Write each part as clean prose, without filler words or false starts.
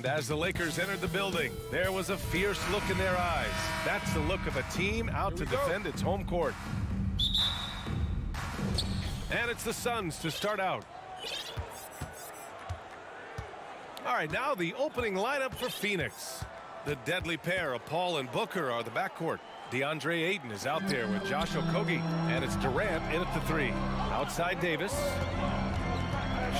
And as the Lakers entered the building, there was a fierce look in their eyes. That's the look of a team out to defend its home court. And it's the Suns to start out. All right, now the opening lineup for Phoenix. The deadly pair of Paul and Booker are the backcourt. DeAndre Ayton is out there with Josh Okogie, and it's Durant in at the 3. Outside Davis.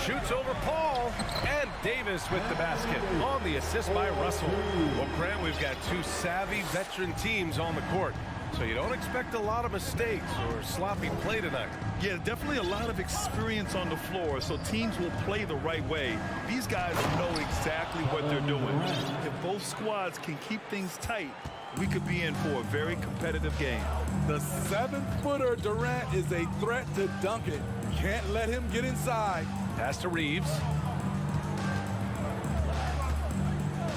Shoots over Paul, and Davis with the basket on the assist by Russell. Well, Grant, we've got two savvy veteran teams on the court, so you don't expect a lot of mistakes or sloppy play tonight. Yeah, definitely a lot of experience on the floor, so teams will play the right way. These guys know exactly what they're doing. If both squads can keep things tight, we could be in for a very competitive game. The 7-footer Durant is a threat to dunk it. Can't let him get inside. Pass to Reeves.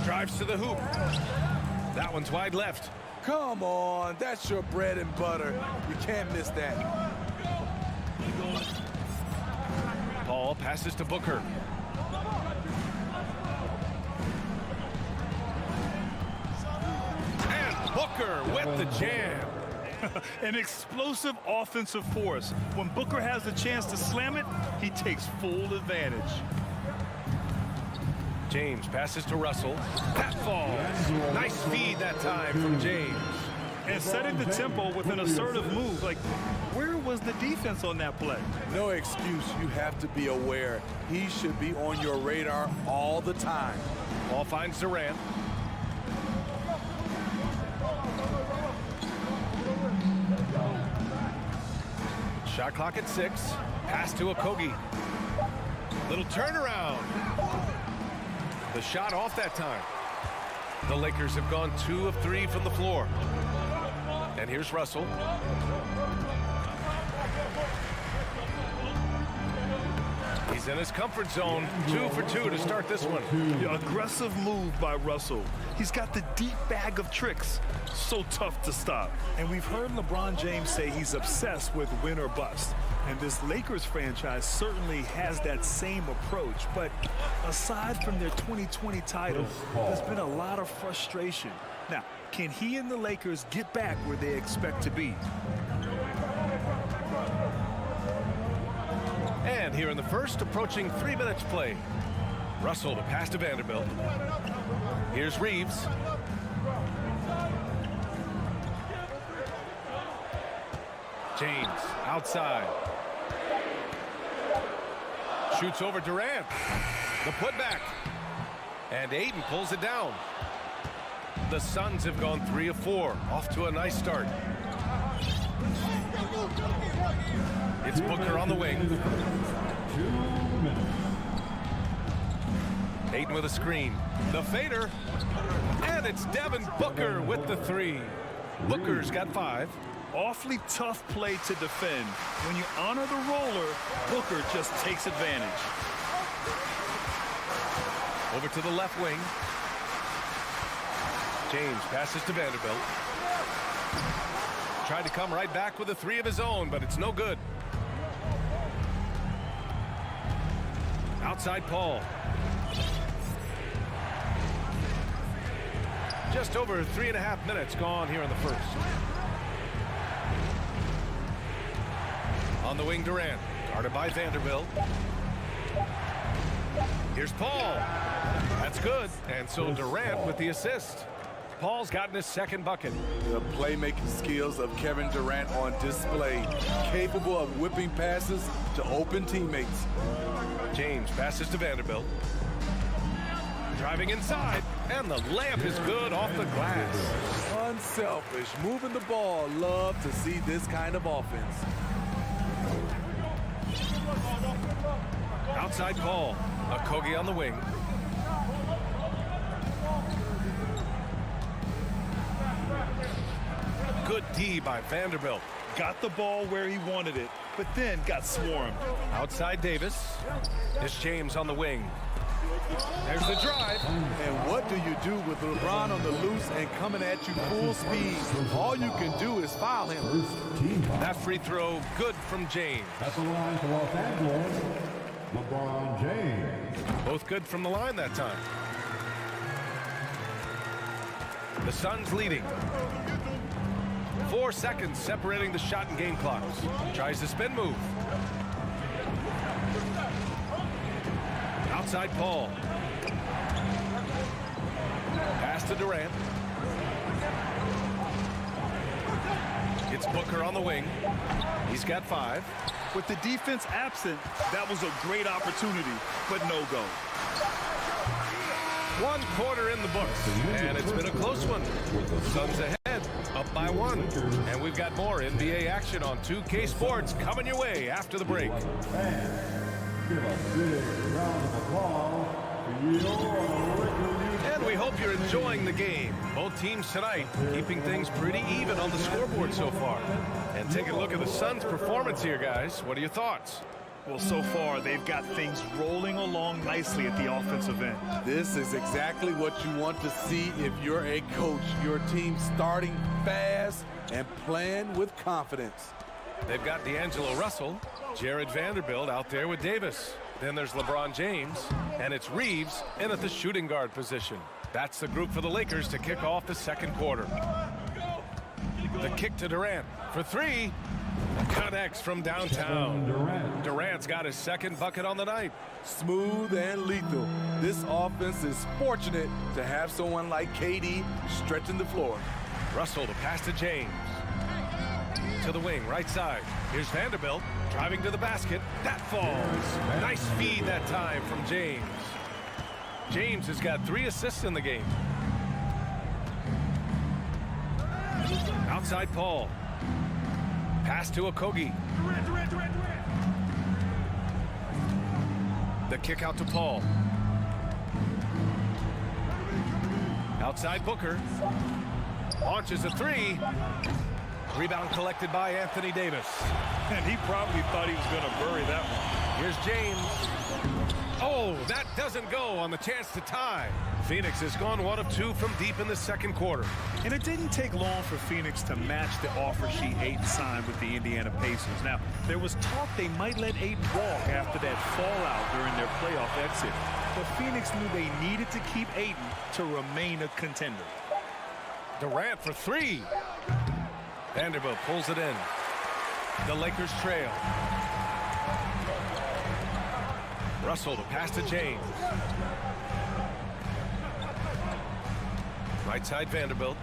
Drives to the hoop. That one's wide left. Come on, that's your bread and butter. You can't miss that. Paul passes to Booker. And Booker with the jam. An explosive offensive force. When Booker has the chance to slam it, he takes full advantage. James passes to Russell. That falls. Nice feed that time from James. And setting the tempo with an assertive move. Like, where was the defense on that play? No excuse. You have to be aware. He should be on your radar all the time. Ball finds Durant. Shot clock at 6. Pass to Okogie. Little turnaround. The shot off that time. The Lakers have gone 2 of 3 from the floor. And here's Russell. He's in his comfort zone. 2 for 2 to start this one. The aggressive move by Russell. He's got the deep bag of tricks. So tough to stop. And we've heard LeBron James say he's obsessed with win or bust. And this Lakers franchise certainly has that same approach. But aside from their 2020 title, there's been a lot of frustration. Now, can he and the Lakers get back where they expect to be? And here in the first, approaching 3 minutes play. Russell to pass to Vanderbilt. Here's Reeves. James outside. Shoots over Durant. The putback. And Ayton pulls it down. The Suns have gone 3 of 4. Off to a nice start. It's Booker on the wing. Ayton with a screen. The fader. And it's Devin Booker with the 3. Booker's got 5. Awfully tough play to defend. When you honor the roller, Booker just takes advantage. Over to the left wing. James passes to Vanderbilt. Tried to come right back with a 3 of his own, but it's no good. Outside Paul. Just over 3.5 minutes gone here in the first. On the wing, Durant. Guarded by Vanderbilt. Here's Paul. That's good. And so Durant with the assist. Paul's gotten his second bucket. The playmaking skills of Kevin Durant on display. Capable of whipping passes to open teammates. James passes to Vanderbilt. Driving inside. And the layup is good off the glass. Unselfish. Moving the ball. Love to see this kind of offense. Outside Paul. Okogie on the wing. Good D by Vanderbilt. Got the ball where he wanted it, but then got swarmed. Outside Davis. It's James on the wing. There's the drive. And what do you do with LeBron on the loose and coming at you full speed? All you can do is foul him. That free throw good from James. At the line for Los Angeles, LeBron James. Both good from the line that time. The Suns leading. 4 seconds separating the shot and game clocks. Tries the spin move. Outside Paul. Pass to Durant. It's Booker on the wing. He's got 5. With the defense absent, that was a great opportunity, but no go. 1 quarter in the books, and it's been a close one. Suns ahead, up by 1. And we've got more NBA action on 2K Sports coming your way after the break. Give a big round of applause for your And we hope you're enjoying the game. Both teams tonight keeping things pretty even on the scoreboard so far. And take a look at the Suns' performance here, guys. What are your thoughts? Well, so far, they've got things rolling along nicely at the offensive end. This is exactly what you want to see if you're a coach. Your team starting fast and playing with confidence. They've got D'Angelo Russell, Jared Vanderbilt out there with Davis. Then there's LeBron James, and it's Reeves in at the shooting guard position. That's the group for the Lakers to kick off the second quarter. The kick to Durant for 3. Connects from downtown. Durant's got his second bucket on the night. Smooth and lethal. This offense is fortunate to have someone like KD stretching the floor. Russell to pass to James. To the wing, right side. Here's Vanderbilt driving to the basket. That falls. Nice feed that time from James. James has got 3 assists in the game. Outside Paul. Pass to Okogie. The kick out to Paul. Outside Booker. Launches a 3. Rebound collected by Anthony Davis. And he probably thought he was going to bury that one. Here's James. Oh, that doesn't go on the chance to tie. Phoenix has gone 1 of 2 from deep in the second quarter. And it didn't take long for Phoenix to match the offer sheet Ayton signed with the Indiana Pacers. Now, there was talk they might let Ayton walk after that fallout during their playoff exit. But Phoenix knew they needed to keep Ayton to remain a contender. Durant for 3. Vanderbilt pulls it in. The Lakers trail. Russell to pass to James. Right side Vanderbilt.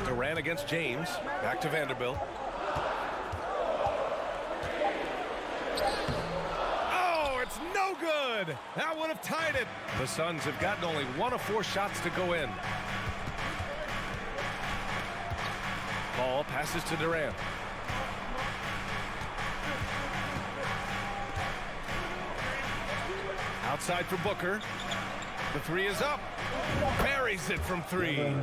Durant against James. Back to Vanderbilt. Oh, it's no good. That would have tied it. The Suns have gotten only 1 of 4 shots to go in. Ball passes to Durant. Outside for Booker. The 3 is up. Buries it from 3.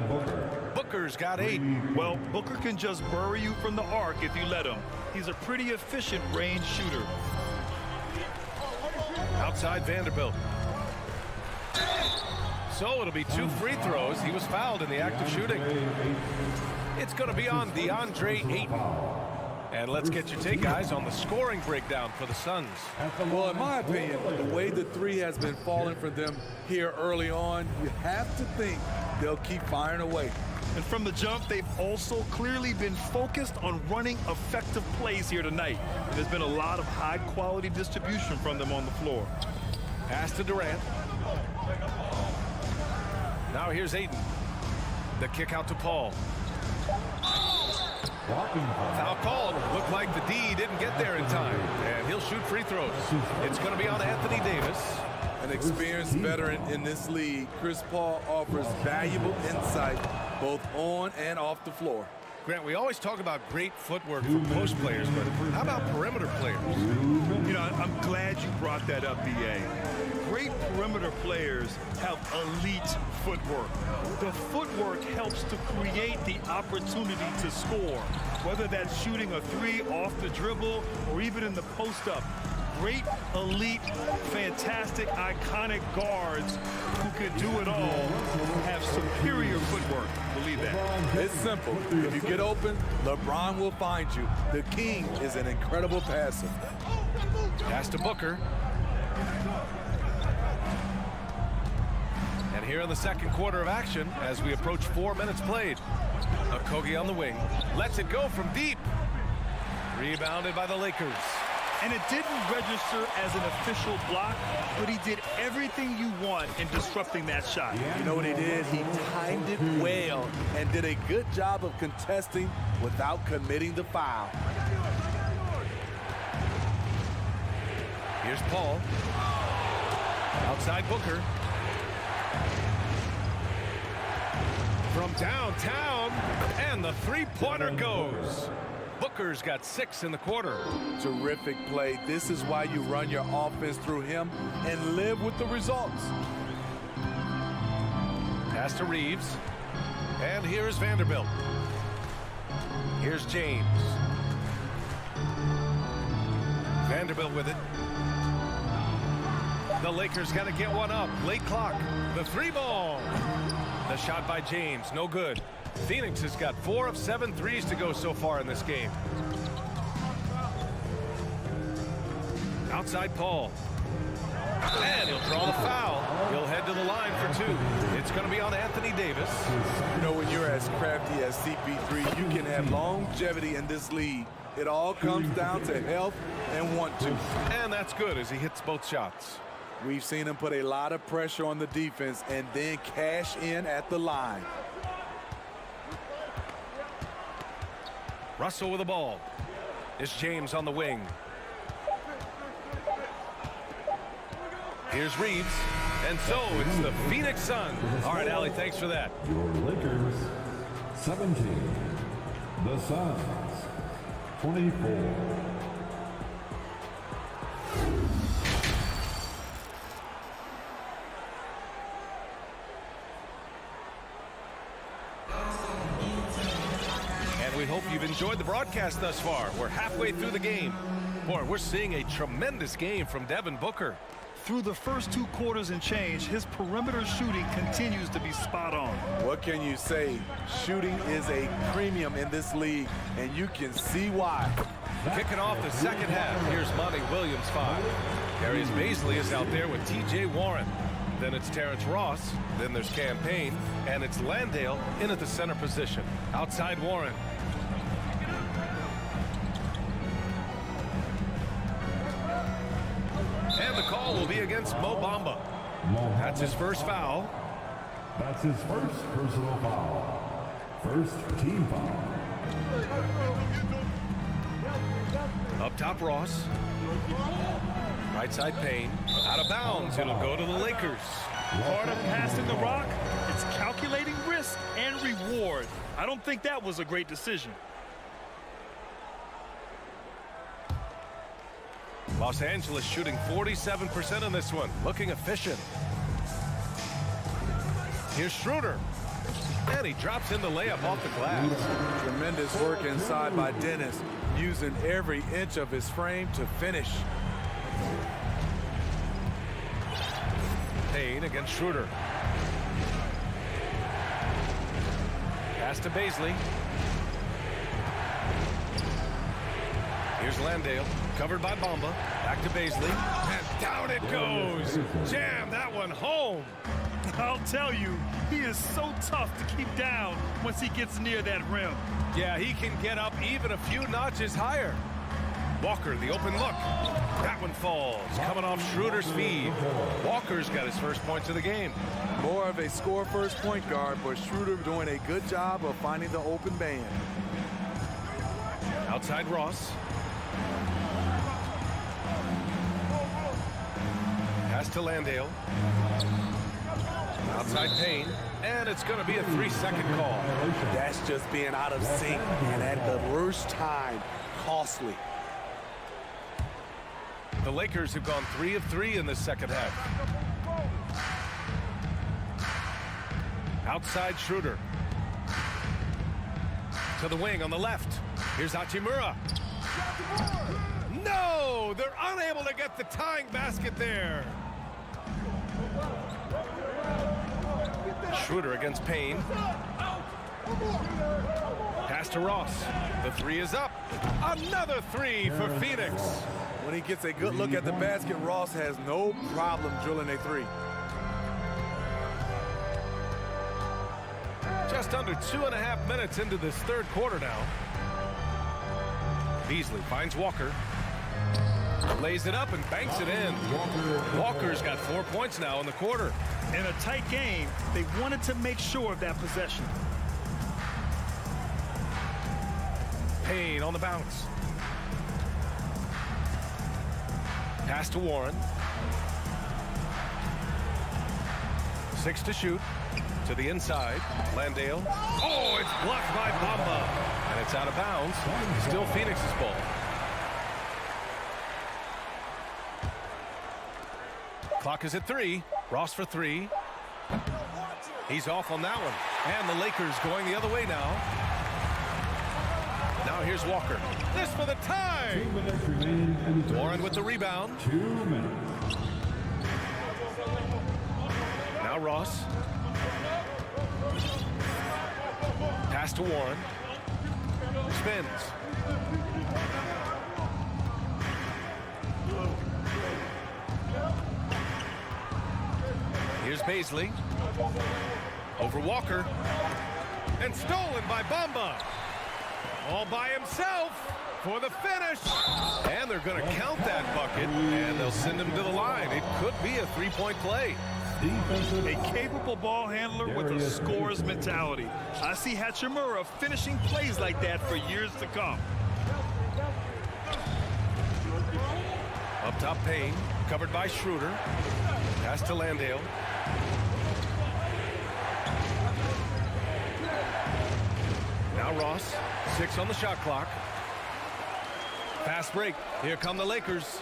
Booker's got 8. Well, Booker can just bury you from the arc if you let him. He's a pretty efficient range shooter. Outside Vanderbilt. So it'll be 2 free throws. He was fouled in the act of shooting. It's going to be on DeAndre Ayton. And let's get your take, guys, on the scoring breakdown for the Suns. Well, in my opinion, the way the 3 has been falling for them here early on, you have to think they'll keep firing away. And from the jump, they've also clearly been focused on running effective plays here tonight. And there's been a lot of high-quality distribution from them on the floor. Pass to Durant. Now here's Ayton. The kick out to Paul. Foul called. Looked like the D didn't get there in time. And he'll shoot free throws. It's going to be on Anthony Davis. An experienced veteran in this league, Chris Paul offers valuable insight both on and off the floor. Grant, we always talk about great footwork for post players, but how about perimeter players? You know, I'm glad you brought that up, B.A. Great perimeter players have elite footwork. The footwork helps to create the opportunity to score, whether that's shooting a 3 off the dribble or even in the post-up. Great, elite, fantastic, iconic guards who can do it all have superior footwork. Believe that. It's simple. If you get open, LeBron will find you. The king is an incredible passer. Pass to Booker. And here in the second quarter of action, as we approach 4 minutes played. Kogi on the wing, lets it go from deep. Rebounded by the Lakers. And it didn't register as an official block, but he did everything you want in disrupting that shot. You know what he did? He timed it well and did a good job of contesting without committing the foul. Here's Paul. Outside Booker. From downtown, and the three-pointer goes. Booker's got 6 in the quarter. Terrific play. This is why you run your offense through him and live with the results. Pass to Reeves. And here's Vanderbilt. Here's James. Vanderbilt with it. The Lakers got to get one up. Late clock. The 3-ball. The shot by James, no good. Phoenix has got 4 of 7 threes to go so far in this game. Outside Paul. And he'll draw the foul. He'll head to the line for 2. It's going to be on Anthony Davis. You know, when you're as crafty as CP3, you can have longevity in this league. It all comes down to health and want to. And that's good as he hits both shots. We've seen him put a lot of pressure on the defense and then cash in at the line. Russell with the ball. It's James on the wing. Here's Reeves. And so it's the Phoenix Suns. All right, Allie, thanks for that. Your Lakers, 17. The Suns, 24. We hope you've enjoyed the broadcast thus far. We're halfway through the game. Boy, we're seeing a tremendous game from Devin Booker. Through the first 2 quarters and change, his perimeter shooting continues to be spot on. What can you say? Shooting is a premium in this league, and you can see why. Kicking off the second half, here's Monty Williams 5. Darius Baisley is out there with T.J. Warren. Then it's Terrence Ross. Then there's Cam Payne. And it's Landale in at the center position. Outside Warren. And the call will be against Mo Bamba. That's his first foul. That's his first personal foul. First team foul. Up top, Ross. Right side, Payne. Out of bounds. It'll go to the Lakers. Part of passing the rock, it's calculating risk and reward. I don't think that was a great decision. Los Angeles shooting 47% on this one. Looking efficient. Here's Schroeder. And he drops in the layup off the glass. Tremendous work inside by Dennis, using every inch of his frame to finish. Payne against Schroeder. Pass to Baisley. Here's Landale, covered by Bamba. Back to Baisley, and down it goes. Jam that one home. I'll tell you, he is so tough to keep down once he gets near that rim. Yeah, he can get up even a few notches higher. Walker, the open look. That one falls, coming off Schroeder's feed. Walker's got his first points of the game. More of a score-first point guard, but Schroeder doing a good job of finding the open man. Outside Ross. Pass to Landale. Outside Payne. And it's going to be a 3-second call. That's just being out of sync and at the worst time. Costly. The Lakers have gone 3 of 3 in this second half. Outside Schroeder. To the wing on the left. Here's Hachimura. No! They're unable to get the tying basket there. Schroeder against Payne. Pass to Ross. The 3 is up. Another 3 for Phoenix. When he gets a good look at the basket, Ross has no problem drilling a 3. Just under 2.5 minutes into this third quarter now. Beasley finds Walker. Lays it up and banks it in. Walker's got 4 points now in the quarter. In a tight game, they wanted to make sure of that possession. Payne on the bounce. Pass to Warren. 6 to shoot. To the inside. Landale. Oh, it's blocked by Bamba. And it's out of bounds. Still Phoenix's ball. Clock is at 3. Ross for 3. He's off on that one. And the Lakers going the other way now. Now here's Walker. This for the tie. 2 minutes remaining in the Warren with the rebound. 2 minutes. Now Ross. Pass to Warren. Spins. Here's Beasley. Over Walker. And stolen by Bamba. All by himself for the finish. And they're going to count that bucket. And they'll send him to the line. It could be a three-point play. A capable ball handler with a scorer's mentality. I see Hachimura finishing plays like that for years to come. Up top, Payne. Covered by Schroeder. Pass to Landale. Now Ross. 6 on the shot clock. Fast break. Here come the Lakers.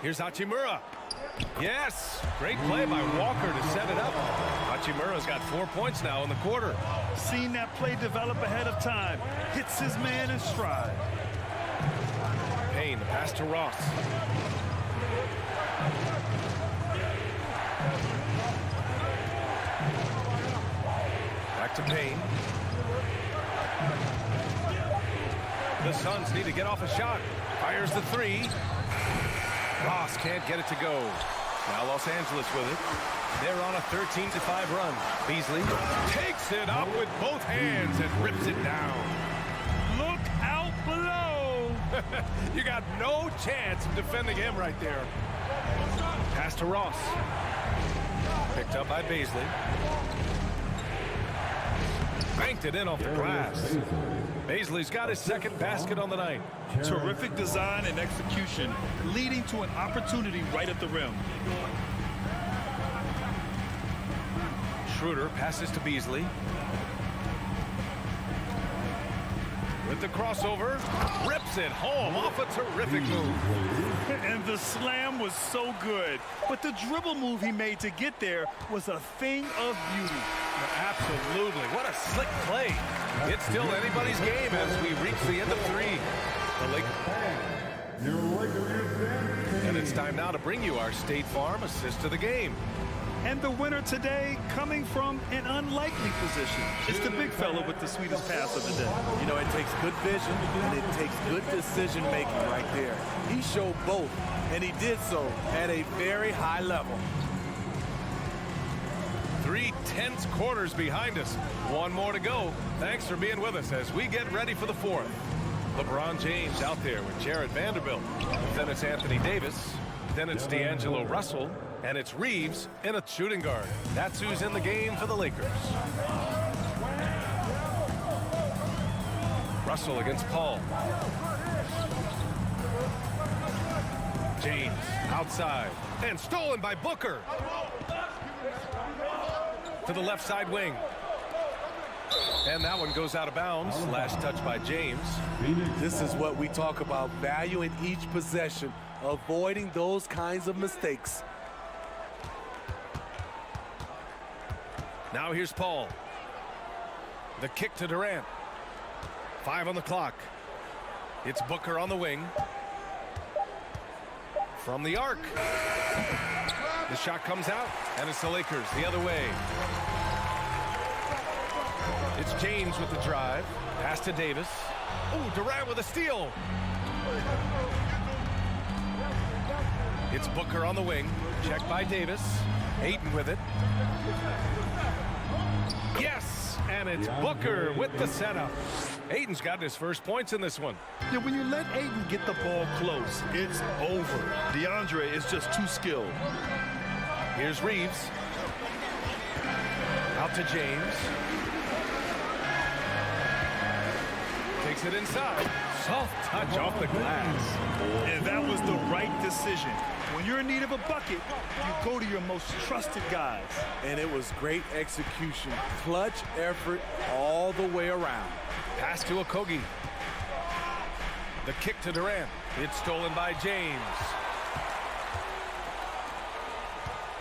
Here's Hachimura. Yes. Great play by Walker to set it up. Hachimura's got 4 points now in the quarter. Seen that play develop ahead of time. Hits his man in stride. Payne, pass to Ross. Back to Payne. The Suns need to get off a shot. Fires the 3. Ross can't get it to go. Now Los Angeles with it. They're on a 13-5 run. Beasley takes it up with both hands and rips it down. Look out below. You got no chance of defending him right there. Pass to Ross. Picked up by Beasley. Banked it in off the glass. Beasley's got his second basket on the night. Terrific design and execution, leading to an opportunity right at the rim. Schroeder passes to Beasley. With the crossover, rips it home off a terrific move. And the slam was so good, but the dribble move he made to get there was a thing of beauty. Absolutely. What a slick play. It's still anybody's game as we reach the end of 3. The Lakers. And it's time now to bring you our State Farm assist to the game. And the winner today coming from an unlikely position. It's the big fella with the sweetest pass of the day. You know, it takes good vision and it takes good decision making right there. He showed both, and he did so at a very high level. 3 tense quarters behind us. One more to go. Thanks for being with us as we get ready for the 4th. LeBron James out there with Jared Vanderbilt. Then it's Anthony Davis. Then it's D'Angelo Russell. And it's Reeves in a shooting guard. That's who's in the game for the Lakers. Russell against Paul. James outside. And stolen by Booker. To the left side wing. And that one goes out of bounds. Last touch by James. This is what we talk about, value in each possession, avoiding those kinds of mistakes. Now here's Paul. The kick to Durant. 5 on the clock. It's Booker on the wing. From the arc. The shot comes out, and it's the Lakers the other way. It's James with the drive. Pass to Davis. Oh, Durant with a steal. It's Booker on the wing. Checked by Davis. Ayton with it. Yes, and it's Booker with the setup. Ayton's gotten his first points in this one. Yeah, when you let Ayton get the ball close, it's over. DeAndre is just too skilled. Here's Reeves. Out to James. Takes it inside. Soft touch off the glass. And that was the right decision. When you're in need of a bucket, you go to your most trusted guys. And it was great execution. Clutch effort all the way around. Pass to Okogie. The kick to Durant. It's stolen by James.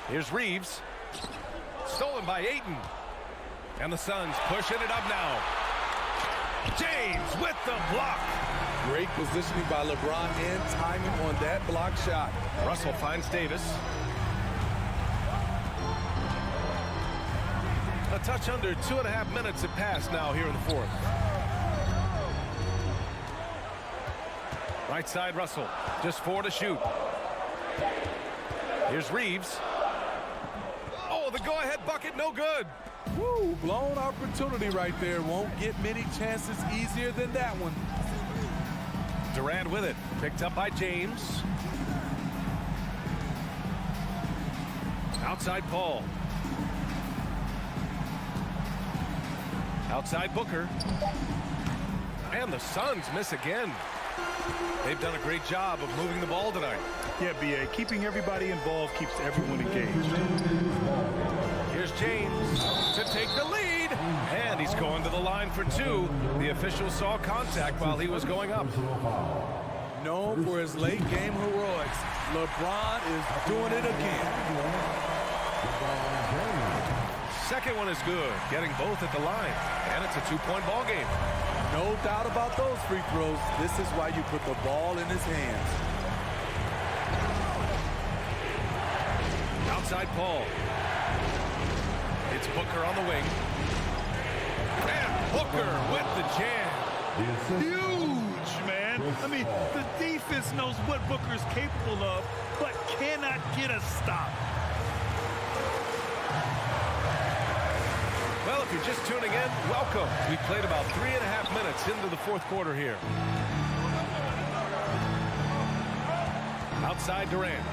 Here's Reeves. Stolen by Ayton. And the Suns pushing it up now. James with the block. Great positioning by LeBron and timing on that block shot. Russell finds Davis. A touch under 2.5 minutes have passed now here in the fourth. Right side Russell. Just 4 to shoot. Here's Reeves. Oh, the go-ahead bucket, no good. Woo, blown opportunity right there. Won't get many chances easier than that one. Durant with it. Picked up by James. Outside Paul. Outside Booker. And the Suns miss again. They've done a great job of moving the ball tonight. Yeah, B.A., keeping everybody involved keeps everyone engaged. Here's James to take the lead. And he's going to the line for 2. The official saw contact while he was going up. Known for his late game heroics, LeBron is doing it again. Second one is good, getting both at the line. And it's a 2-point ball game. No doubt about those free throws. This is why you put the ball in his hands. Outside Paul. It's Booker on the wing. And Booker with the jam. Huge, man. I mean, the defense knows what Booker's capable of, but cannot get a stop. Well, if you're just tuning in, welcome. We played about 3.5 minutes into the fourth quarter here. Outside Durant.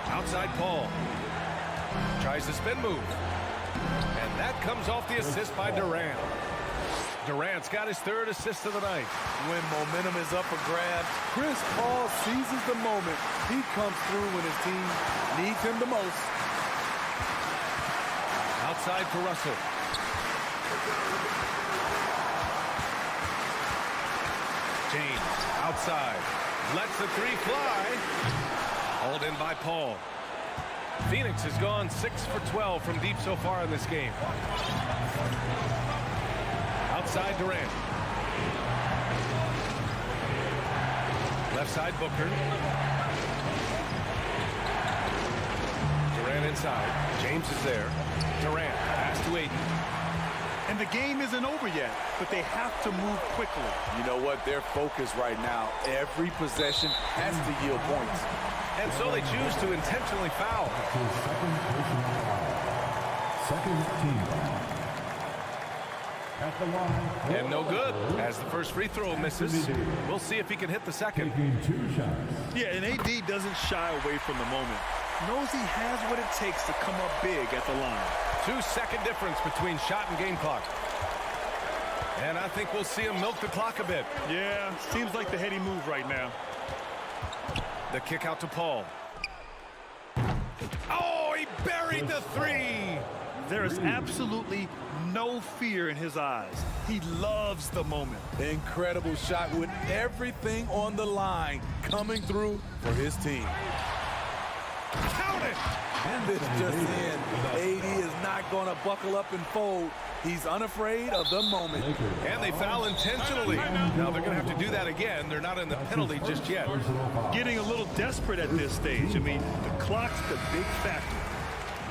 Outside Paul. Tries the spin move. And that comes off the assist by Durant. Durant's got his 3rd assist of the night. When momentum is up for grabs, Chris Paul seizes the moment. He comes through when his team needs him the most. Outside for Russell. James outside. Lets the 3 fly. Hauled in by Paul. Phoenix has gone 6 for 12 from deep so far in this game. Outside Durant. Left side Booker. Durant inside. James is there. Durant pass to Ayton. And the game isn't over yet, but they have to move quickly. You know what? They're focused right now. Every possession has to yield points. And so they choose to intentionally foul. Second personal foul. Second team foul. At the line. And no good, as the first free throw misses. We'll see if he can hit the second. Taking 2 shots. Yeah, and AD doesn't shy away from the moment. Knows he has what it takes to come up big at the line. 2-second difference between shot and game clock. And I think we'll see him milk the clock a bit. Yeah, seems like the heady move right now. The kick out to Paul. Oh, he buried the 3. There is absolutely no fear in his eyes. He loves the moment. Incredible shot with everything on the line coming through for his team. Count it! And this just in. AD is not going to buckle up and fold. He's unafraid of the moment. And they foul intentionally. Now they're going to have to do that again. They're not in the penalty just yet. Getting a little desperate at this stage. I mean, the clock's the big factor.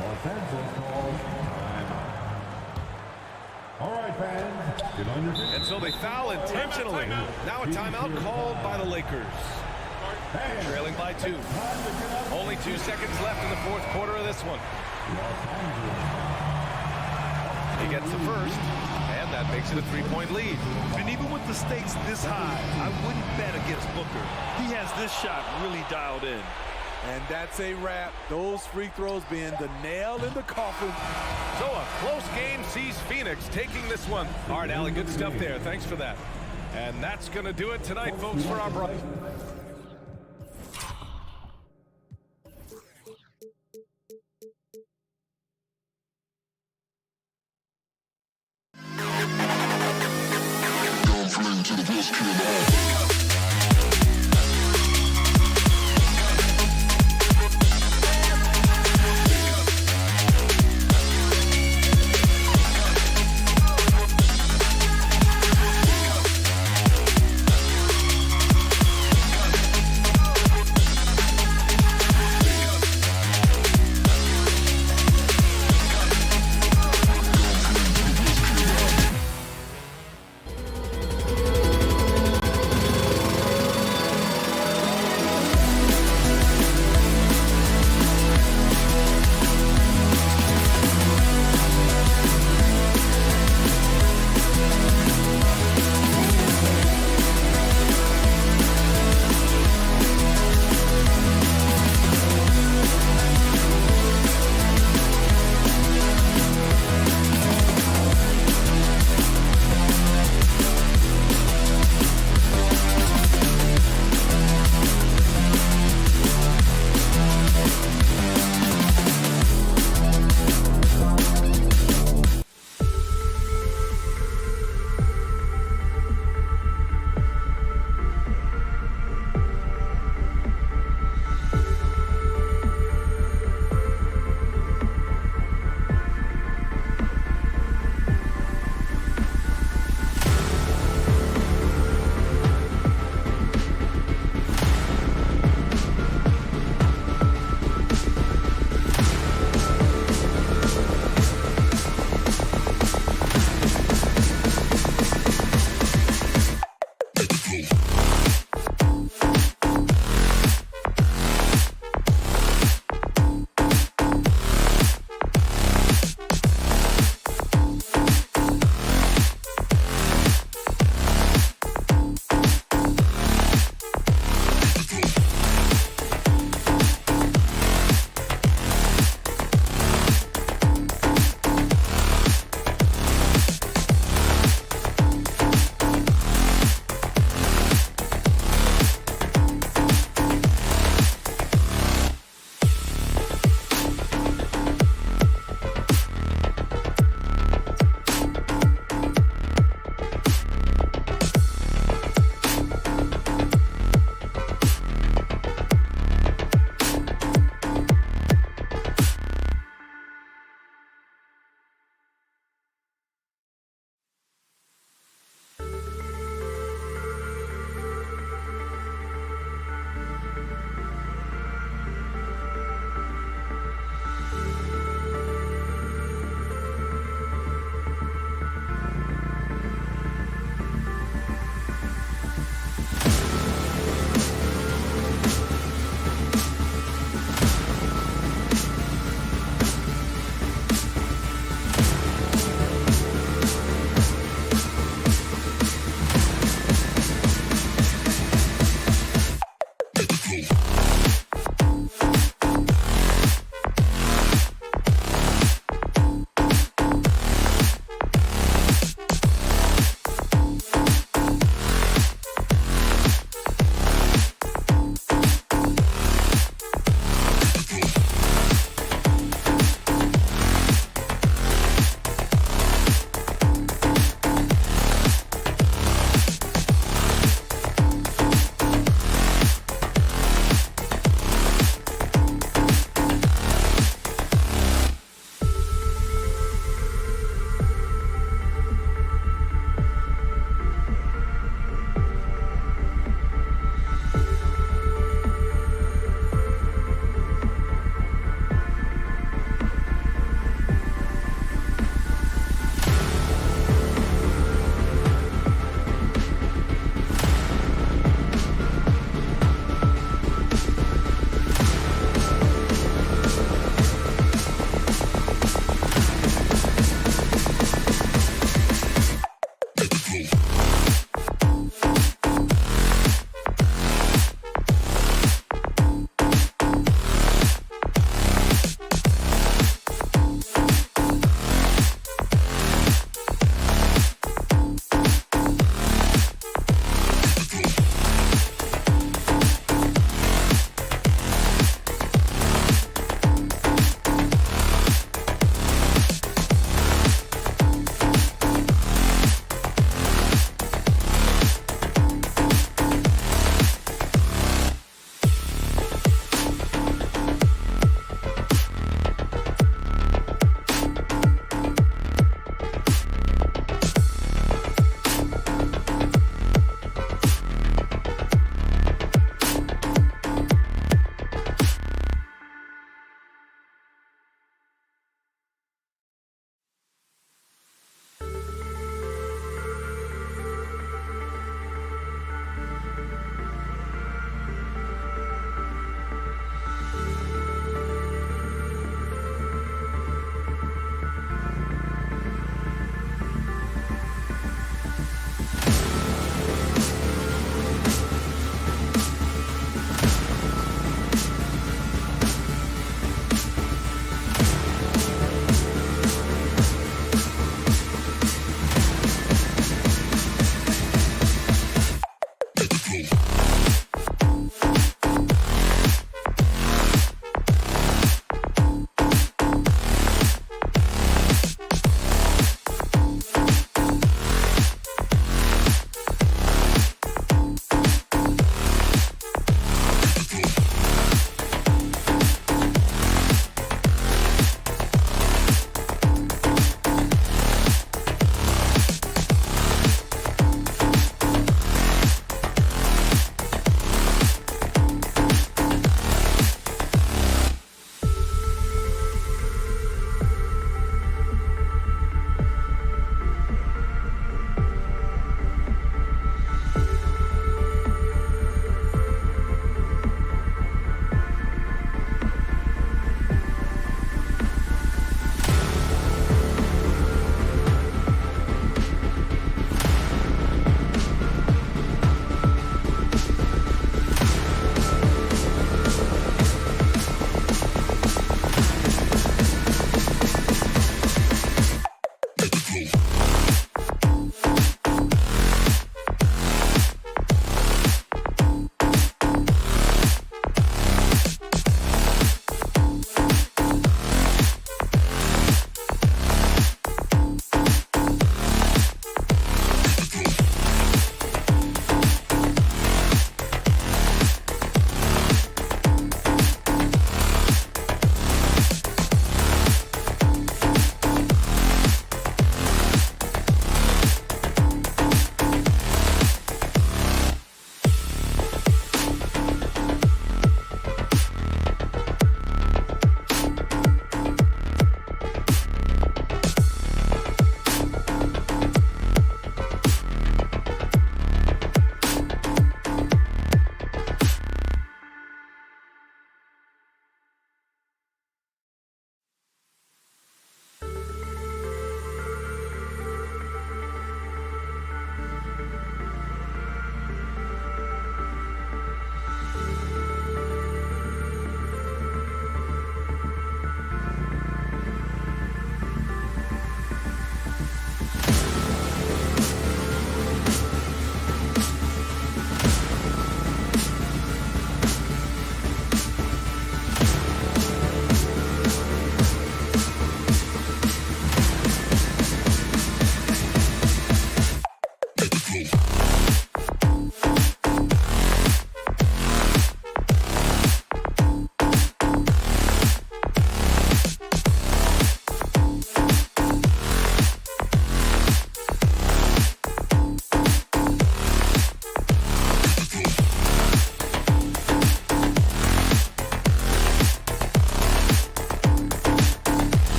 Los Angeles calls timeout. All right, fans, get on your feet. And so they foul intentionally. Now a timeout called by the Lakers. Trailing by 2. Only 2 seconds left in the fourth quarter of this one. He gets the first, and that makes it a 3-point lead. And even with the stakes this high, I wouldn't bet against Booker. He has this shot really dialed in. And that's a wrap. Those free throws being the nail in the coffin. So a close game sees Phoenix taking this one. All right, Allie, good stuff there. Thanks for that. And that's going to do it tonight, folks, for our bright.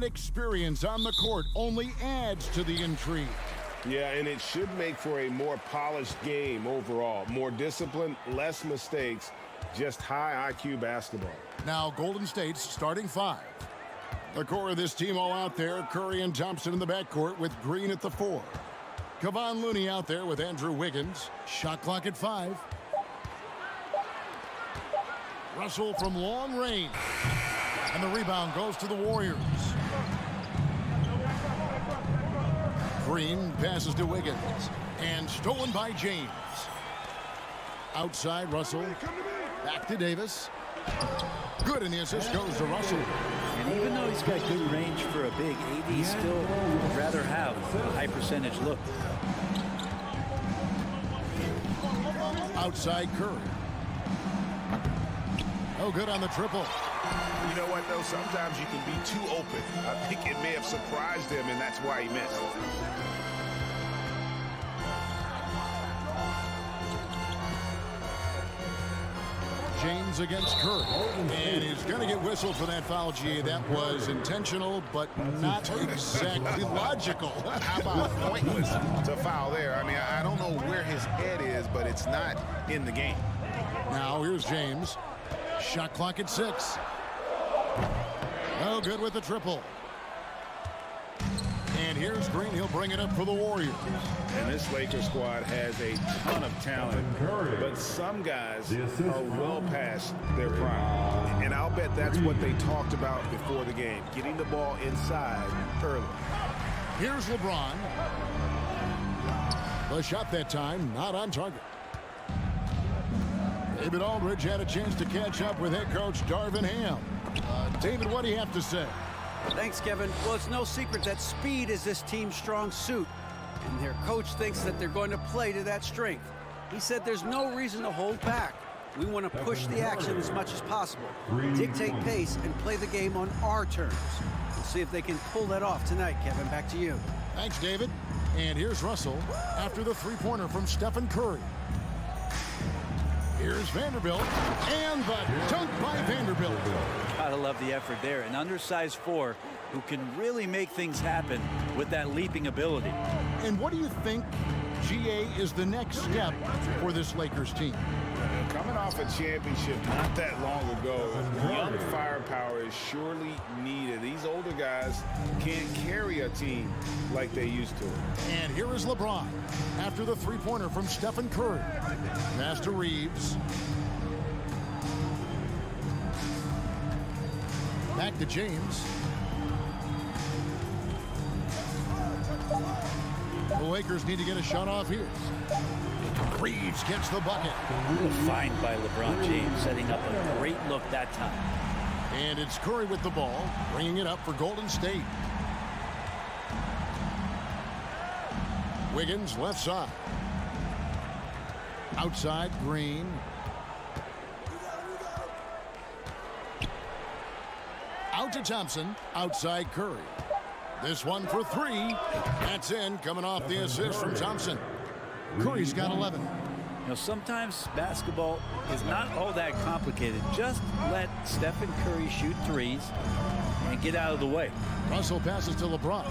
experience on the court only adds to the intrigue. Yeah, and it should make for a more polished game overall. More discipline, less mistakes, just high IQ basketball. Now Golden State's starting five. The core of this team all out there. Curry and Thompson in the backcourt with Green at the 4. Kevon Looney out there with Andrew Wiggins. Shot clock at 5. Russell from long range. And the rebound goes to the Warriors. Green passes to Wiggins. And stolen by James. Outside Russell. Back to Davis. Good, and the assist goes to Russell. And even though he's got good range for a big, AD still would rather have a high percentage look. Outside Curry. Oh, good on the triple. You know what, though? Sometimes you can be too open. I think it may have surprised him, and that's why he missed. James against Curry. And he's going to get whistled for that foul, G. That was intentional, but not exactly logical. How about pointless to foul there? I mean, I don't know where his head is, but it's not in the game. Now here's James. Shot clock at 6. Oh, good with the triple. And here's Green. He'll bring it up for the Warriors. And this Lakers squad has a ton of talent, but some guys are well past their prime. And I'll bet that's what they talked about before the game, getting the ball inside early. Here's LeBron. The shot that time, not on target. David Aldridge had a chance to catch up with head coach Darvin Ham. David, what do you have to say? Thanks, Kevin. Well, it's no secret that speed is this team's strong suit, and their coach thinks that they're going to play to that strength. He said there's no reason to hold back. We want to push the action as much as possible, dictate pace, and play the game on our terms. We'll see if they can pull that off tonight, Kevin. Back to you. Thanks, David. And here's Russell after the three-pointer from Stephen Curry. Here's Vanderbilt, and the dunk by Vanderbilt. Gotta love the effort there. An undersized 4 who can really make things happen with that leaping ability. And what do you think, GA, is the next step for this Lakers team? Coming off a championship not that long ago, young firepower is surely needed. These older guys can't carry a team like they used to. And here is LeBron after the three-pointer from Stephen Curry. Pass to Reeves. Back to James. The Lakers need to get a shot off here. Reeves gets the bucket. A find by LeBron James, setting up a great look that time. And it's Curry with the ball, bringing it up for Golden State. Wiggins left side. Outside Green. Out to Thompson. Outside Curry. This one for 3. That's in, coming off the assist from Thompson. Curry's got 11. You know, sometimes basketball is not all that complicated. Just let Stephen Curry shoot threes and get out of the way. Russell passes to LeBron.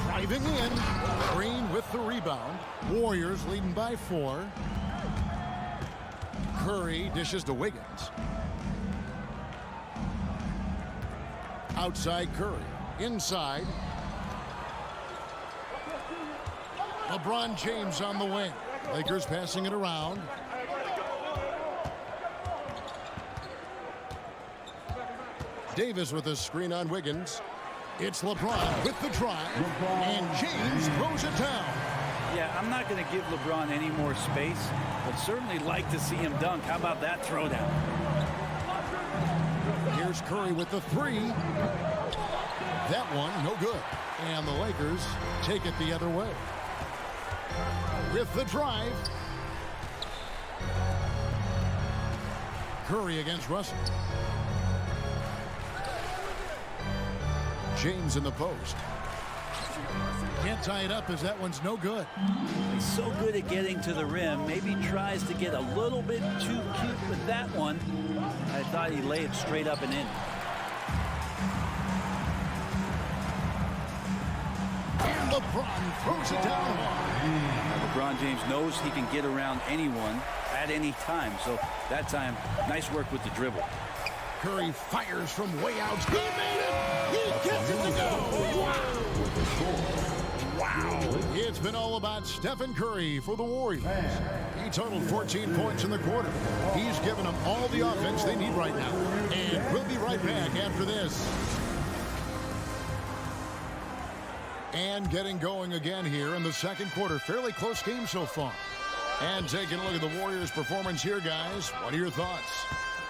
Driving in. Green with the rebound. Warriors leading by 4. Curry dishes to Wiggins. Outside Curry. Inside. LeBron James on the wing. Lakers passing it around. Davis with a screen on Wiggins. It's LeBron with the drive. And James throws it down. Yeah, I'm not going to give LeBron any more space, but certainly like to see him dunk. How about that throwdown? Here's Curry with the 3. That one, no good. And the Lakers take it the other way. With the drive. Curry against Russell. James in the post. Can't tie it up as that one's no good. He's so good at getting to the rim. Maybe tries to get a little bit too cute with that one. I thought he laid it straight up and in. And LeBron throws it down. LeBron James knows he can get around anyone at any time. So that time, nice work with the dribble. Curry fires from way out. He made it. He gets it to go. Wow. It's been all about Stephen Curry for the Warriors. He totaled 14 points in the quarter. He's given them all the offense they need right now. And we'll be right back after this. And getting going again here in the second quarter. Fairly close game so far. And taking a look at the Warriors' performance here, guys. What are your thoughts?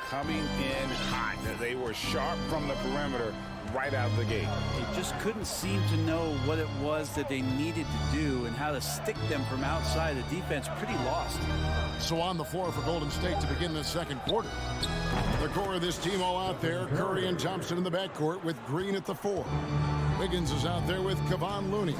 Coming in hot. They were sharp from the perimeter right out the gate. They just couldn't seem to know what it was that they needed to do and how to stick them from outside. The defense pretty lost. So on the floor for Golden State to begin the second quarter. The core of this team all out there. Curry and Thompson in the backcourt with Green at the 4. Wiggins is out there with Kevon Looney.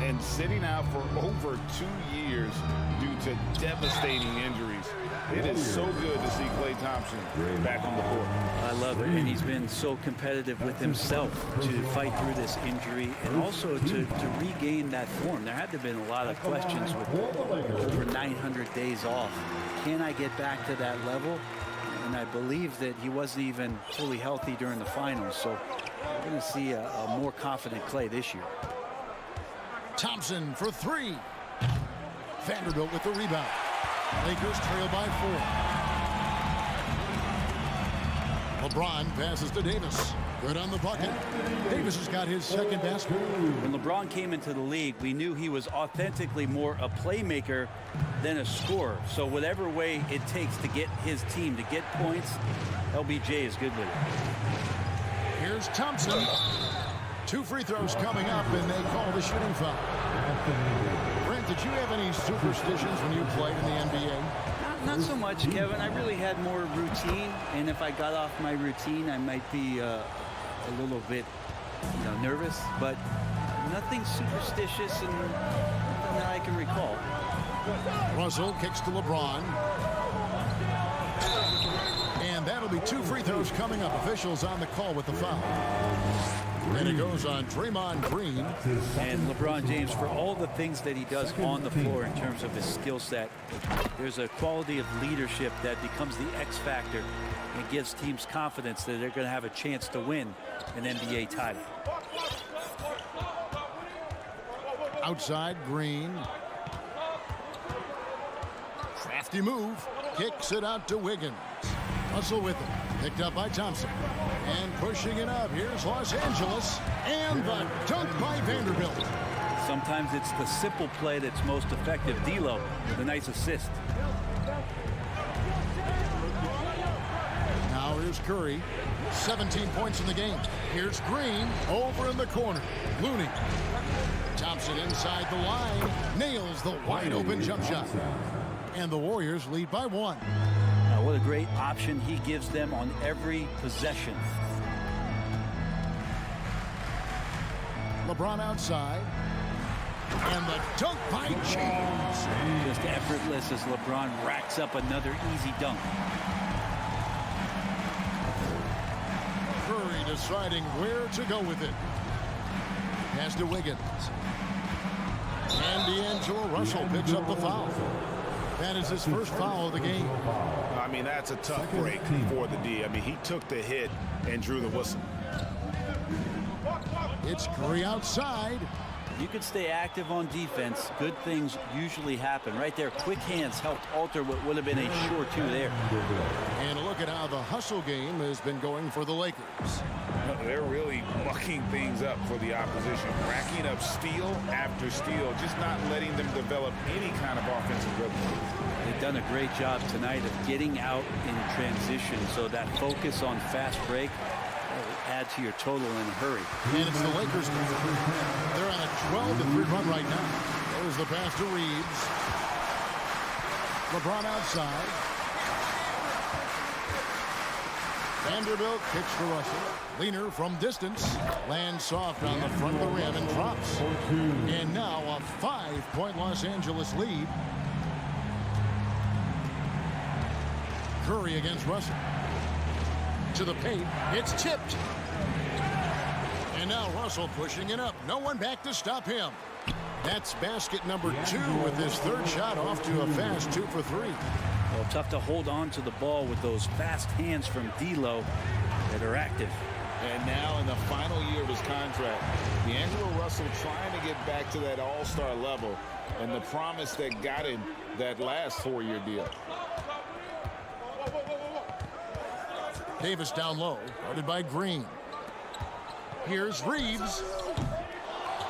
And sitting out for over 2 years due to devastating injuries. It is so good to see Klay Thompson back on the court. I love it, and he's been so competitive with himself to fight through this injury and also to regain that form. There had to have been a lot of questions with over 900 days off. Can I get back to that level? And I believe that he wasn't even fully healthy during the finals, so we're going to see a more confident Klay this year. Thompson for 3. Vanderbilt with the rebound. Lakers trail by 4. LeBron passes to Davis. Good on the bucket. Davis has got his second basket. When LeBron came into the league, we knew he was authentically more a playmaker than a scorer. So whatever way it takes to get his team to get points, LBJ is good with it. Here's Thompson. 2 free throws coming up, and they call the shooting foul. Brent, did you have any superstitions when you played in the NBA? Not so much, Kevin. I really had more routine, and if I got off my routine, I might be a little bit, nervous. But nothing superstitious, and nothing that I can recall. Russell kicks to LeBron. And that'll be 2 free throws coming up. Officials on the call with the foul. And it goes on Draymond Green. And LeBron James, for all the things that he does on the floor in terms of his skill set, there's a quality of leadership that becomes the X factor and gives teams confidence that they're going to have a chance to win an NBA title. Outside, Green. Crafty move. Kicks it out to Wiggins. Russell with it. Picked up by Thompson. And pushing it up. Here's Los Angeles. And the dunk by Vanderbilt. Sometimes it's the simple play that's most effective. D'Lo with a nice assist. Now here's Curry. 17 points in the game. Here's Green over in the corner. Looney. Thompson inside the line. Nails the wide open jump shot. And the Warriors lead by 1. What a great option he gives them on every possession. LeBron outside. And the dunk by James. Just effortless as LeBron racks up another easy dunk. Curry deciding where to go with it. Pass to Wiggins. And D'Angelo Russell picks up the foul. That is his first foul of the game. I mean, that's a tough break for the D. I mean, he took the hit and drew the whistle. It's Curry outside. You can stay active on defense. Good things usually happen. Right there, quick hands helped alter what would have been a sure 2 there. And look at how the hustle game has been going for the Lakers. They're really mucking things up for the opposition, racking up steal after steal, just not letting them develop any kind of offensive rhythm. They've done a great job tonight of getting out in transition, so that focus on fast break will add to your total in a hurry. And it's the Lakers. They're on a 12-3 run right now. There's the pass to Reeves. LeBron outside. Vanderbilt kicks to Russell. Leaner from distance. Lands soft on the front of the rim and drops. And now a 5-point Los Angeles lead. Curry against Russell. To the paint. It's tipped. And now Russell pushing it up. No one back to stop him. That's basket number 2 with his third shot off to a fast 2 for 3. Well, tough to hold on to the ball with those fast hands from D'Lo that are active. And now in the final year of his contract, D'Angelo Russell trying to get back to that all-star level and the promise that got him that last 4-year deal. Davis down low, guarded by Green. Here's Reeves.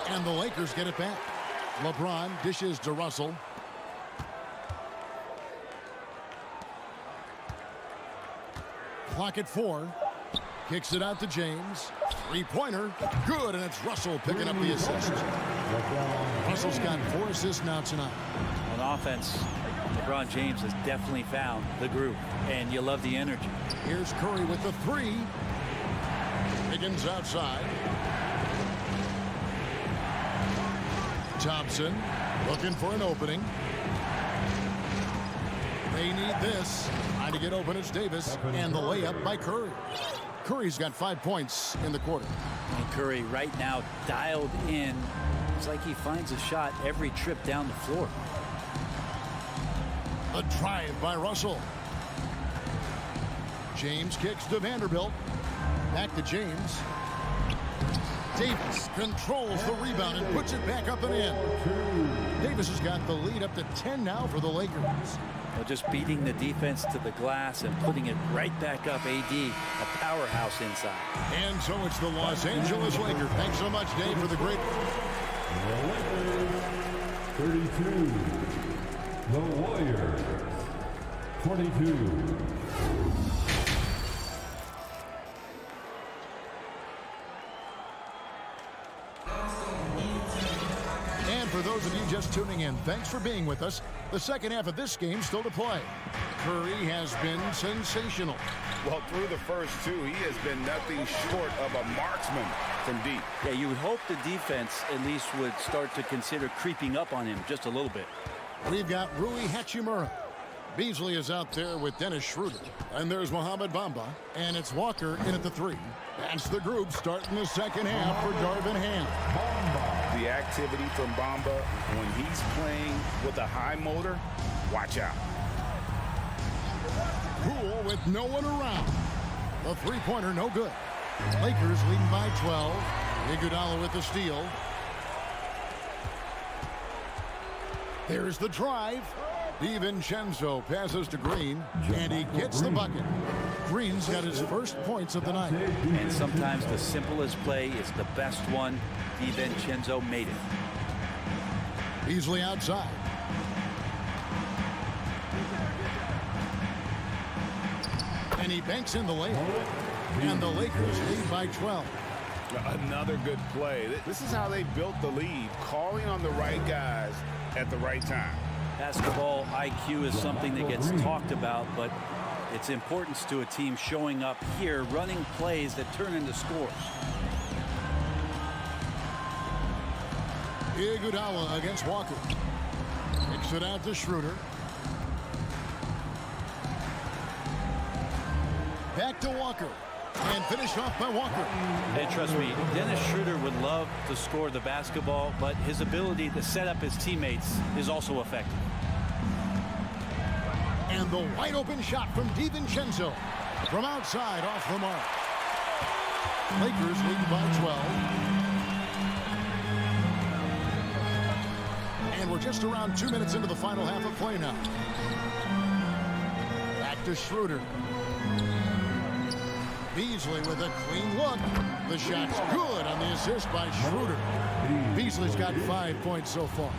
And the Lakers get it back. LeBron dishes to Russell. Clock at 4. Kicks it out to James. Three-pointer. Good, and it's Russell picking up the assist. Russell's got 4 assists now tonight. On offense, LeBron James has definitely found the groove, and you love the energy. Here's Curry with the 3. Higgins outside. Thompson looking for an opening. They need this. Trying to get open, it's Davis. And the layup by Curry. Curry's got 5 points in the quarter. And Curry right now dialed in. It's like he finds a shot every trip down the floor. A drive by Russell. James kicks to Vanderbilt. Back to James. Davis controls the rebound and puts it back up and in. Davis has got the lead up to 10 now for the Lakers. Well, just beating the defense to the glass and putting it right back up. AD, a powerhouse inside. And so it's the Los Angeles Lakers. Thanks so much, Dave, for the great. The Lakers, 32. The Warriors, 22. For those of you just tuning in, thanks for being with us. The second half of this game still to play. Curry has been sensational. Well, through the first 2, he has been nothing short of a marksman from deep. Yeah, you would hope the defense at least would start to consider creeping up on him just a little bit. We've got Rui Hachimura. Beasley is out there with Dennis Schroeder. And there's Mohamed Bamba. And it's Walker in at the 3. That's the group starting the second half for Darvin Ham. The activity from Bamba when he's playing with a high motor, watch out. Poole with no one around. The three-pointer no good. Lakers leading by 12. Iguodala with the steal. There's the drive. DiVincenzo passes to Green, and he gets the bucket. Green's got his first points of the night. And sometimes the simplest play is the best one. DiVincenzo made it. Beasley outside. And he banks in the layup. And the Lakers lead by 12. Another good play. This is how they built the lead, calling on the right guys at the right time. Basketball IQ is something that gets talked about, but its importance to a team showing up here, running plays that turn into scores. Iguodala against Walker. Kicks it out to Schroeder. Back to Walker. And finished off by Walker. And trust me, Dennis Schroeder would love to score the basketball, but his ability to set up his teammates is also effective. And the wide open shot from DiVincenzo. From outside off the mark. Lakers lead by 12. And we're just around 2 minutes into the final half of play now. Back to Schroeder. Beasley with a clean look. The shot's good on the assist by Schroeder. Beasley's got 5 points so far.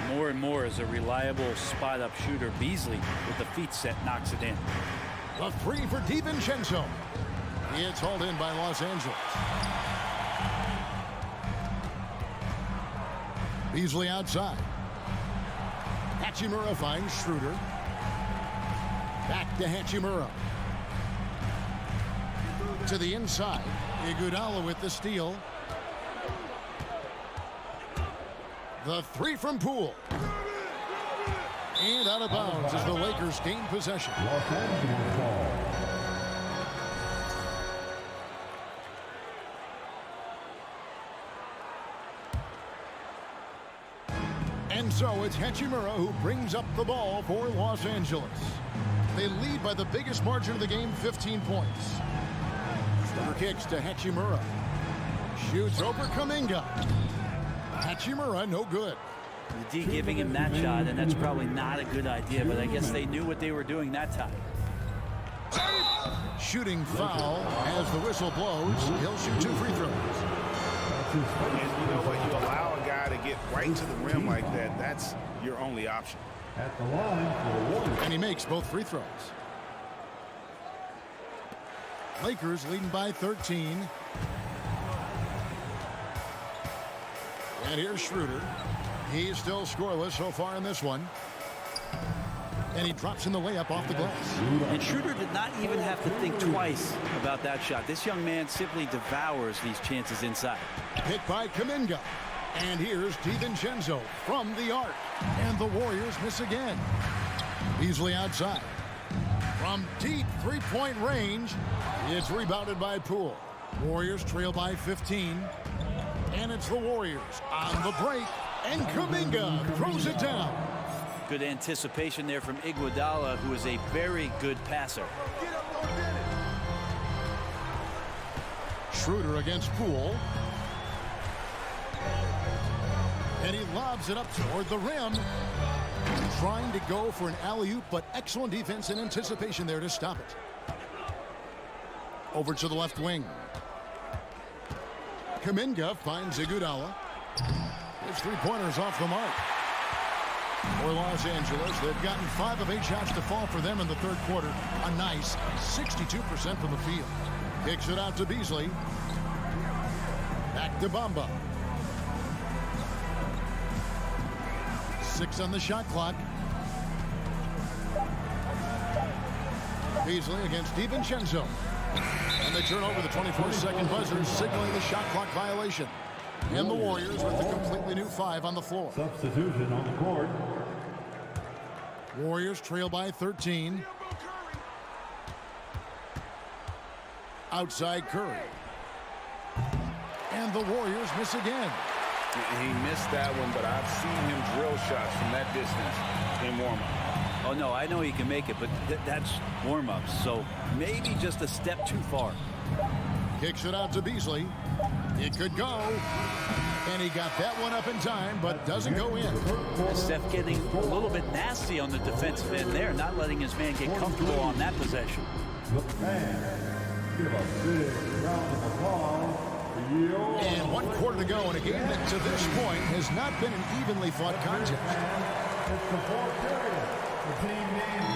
More and more as a reliable spot-up shooter. Beasley with the feet set knocks it in. A three for DiVincenzo. It's hauled in by Los Angeles. Beasley outside. Hachimura finds Schroeder. Back to Hachimura. To the inside. Iguodala with the steal. The three from Poole. And out of bounds as the Lakers gain possession. Los Angeles ball. And so it's Hachimura who brings up the ball for Los Angeles. They lead by the biggest margin of the game, 15 points. Schroeder kicks to Hachimura. Shoots over Kuminga. Hachimura, no good. The D giving him that shot, and that's probably not a good idea, but I guess they knew what they were doing that time. Shooting foul as the whistle blows. He'll shoot 2 free throws. And you know what? You allow a guy to get right to the rim like that, that's your only option. At the line for the Warriors. And he makes both free throws. Lakers leading by 13. And here's Schroeder. He's still scoreless so far in this one. And he drops in the layup off the glass. And Schroeder did not even have to think twice about that shot. This young man simply devours these chances inside. Hit by Kuminga. And here's DiVincenzo from the arc. And the Warriors miss again. Beasley outside. From deep three-point range, it's rebounded by Poole. Warriors trail by 15. And it's the Warriors on the break. And Kuminga throws it down. Good anticipation there from Iguodala, who is a very good passer. Schroeder against Poole. And he lobs it up toward the rim. Trying to go for an alley-oop, but excellent defense and anticipation there to stop it. Over to the left wing. Kuminga finds Iguodala. His three-pointers off the mark. For Los Angeles, they've gotten 5 of 8 shots to fall for them in the third quarter. A nice 62% from the field. Kicks it out to Beasley. Back to Bamba. 6 on the shot clock. Beasley against DiVincenzo. And they turn over the 24-second buzzer, signaling the shot clock violation. And the Warriors with a completely new 5 on the floor. Substitution on the court. Warriors trail by 13. Outside Curry. And the Warriors miss again. He missed that one, but I've seen him drill shots from that distance in warm-up. Oh, no, I know he can make it, but that's warm-ups, so maybe just a step too far. Kicks it out to Beasley. It could go. And he got that one up in time, but doesn't go in. And Steph getting a little bit nasty on the defensive end there, not letting his man get comfortable on that possession. The fans give a big round of applause. And 1 quarter to go in a game that to this point has not been an evenly fought contest.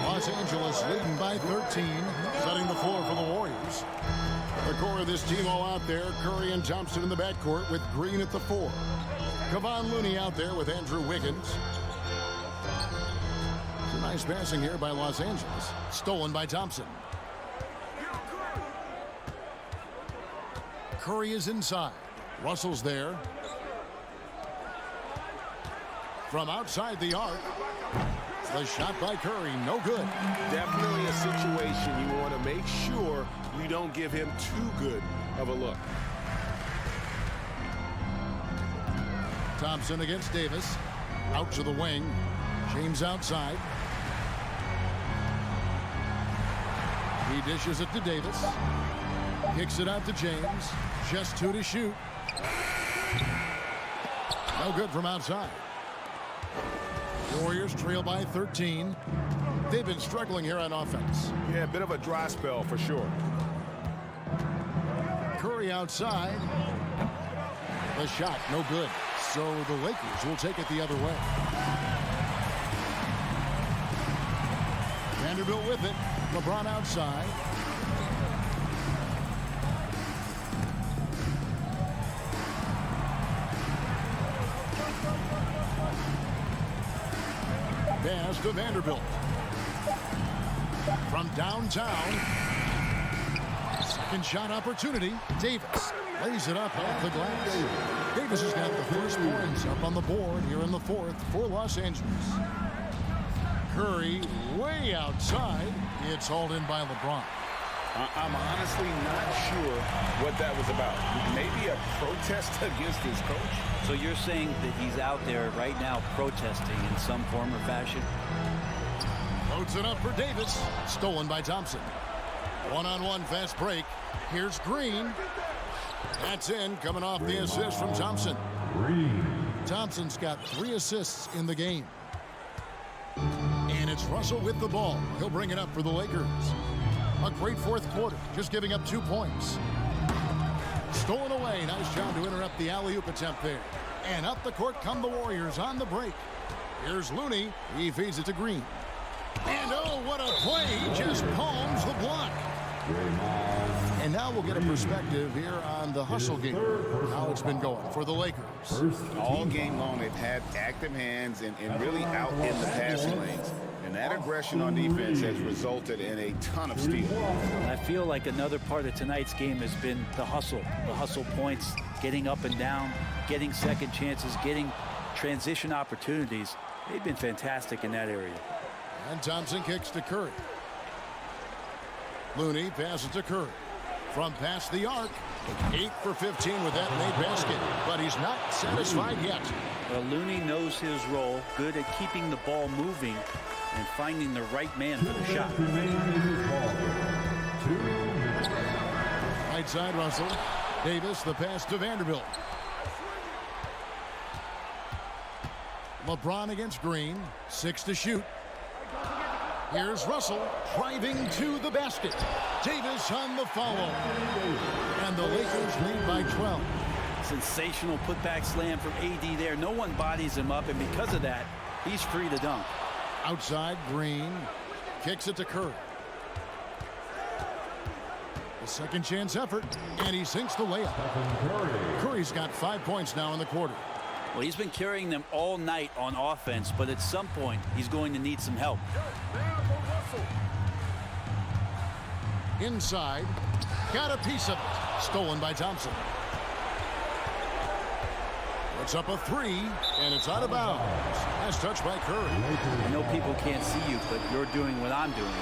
Los Angeles leading by 13, setting the floor for the Warriors. The core of this team all out there. Curry and Thompson in the backcourt with Green at the 4. Kevon Looney out there with Andrew Wiggins. It's a nice passing here by Los Angeles. Stolen by Thompson. Curry is inside. Russell's there. From outside the arc. The shot by Curry, no good. Definitely a situation you want to make sure you don't give him too good of a look. Thompson against Davis. Out to the wing. James outside. He dishes it to Davis. Kicks it out to James. Just 2 to shoot. No good from outside. Warriors trail by 13. They've been struggling here on offense. Yeah, a bit of a dry spell for sure. Curry outside. The shot, no good. So the Lakers will take it the other way. Vanderbilt with it. LeBron outside. Pass to Vanderbilt. From downtown. Second shot opportunity. Davis lays it up off the glass. Davis has got the first points up on the board here in the fourth for Los Angeles. Curry way outside. It's hauled in by LeBron. I'm honestly not sure what that was about. Maybe a protest against his coach. So you're saying that he's out there right now protesting in some form or fashion? Loads it up for Davis. Stolen by Thompson. One-on-one fast break. Here's Green. That's in, coming off the assist from Thompson. Thompson's got 3 assists in the game. And it's Russell with the ball. He'll bring it up for the Lakers. A great fourth quarter, just giving up 2 points. Stolen away. Nice job to interrupt the alley-oop attempt there. And up the court come the Warriors on the break. Here's Looney. He feeds it to Green. And oh, what a play. He just palms the block. And now we'll get a perspective here on the hustle game, how it's been going for the Lakers. All game long, they've had active hands and really out in the passing lanes. And that aggression on defense has resulted in a ton of steals. I feel like another part of tonight's game has been the hustle points, getting up and down, getting second chances, getting transition opportunities. They've been fantastic in that area. And Thompson kicks to Curry. Looney passes to Curry. From past the arc, 8 for 15 with that made basket. But he's not satisfied yet. Well, Looney knows his role, good at keeping the ball moving and finding the right man for the shot. Right side, Russell. Davis, the pass to Vanderbilt. LeBron against Green. 6 to shoot. Here's Russell driving to the basket. Davis on the follow. And the Lakers lead by 12. Sensational putback slam from AD there. No one bodies him up, and because of that, he's free to dunk. Outside, Green kicks it to Curry. The second chance effort, and he sinks the layup. Curry's got 5 points now in the quarter. Well, he's been carrying them all night on offense, but at some point, he's going to need some help. Inside, got a piece of it. Stolen by Thompson. It's up a 3, and it's out of bounds. Last touch by Curry. I know people can't see you, but you're doing what I'm doing.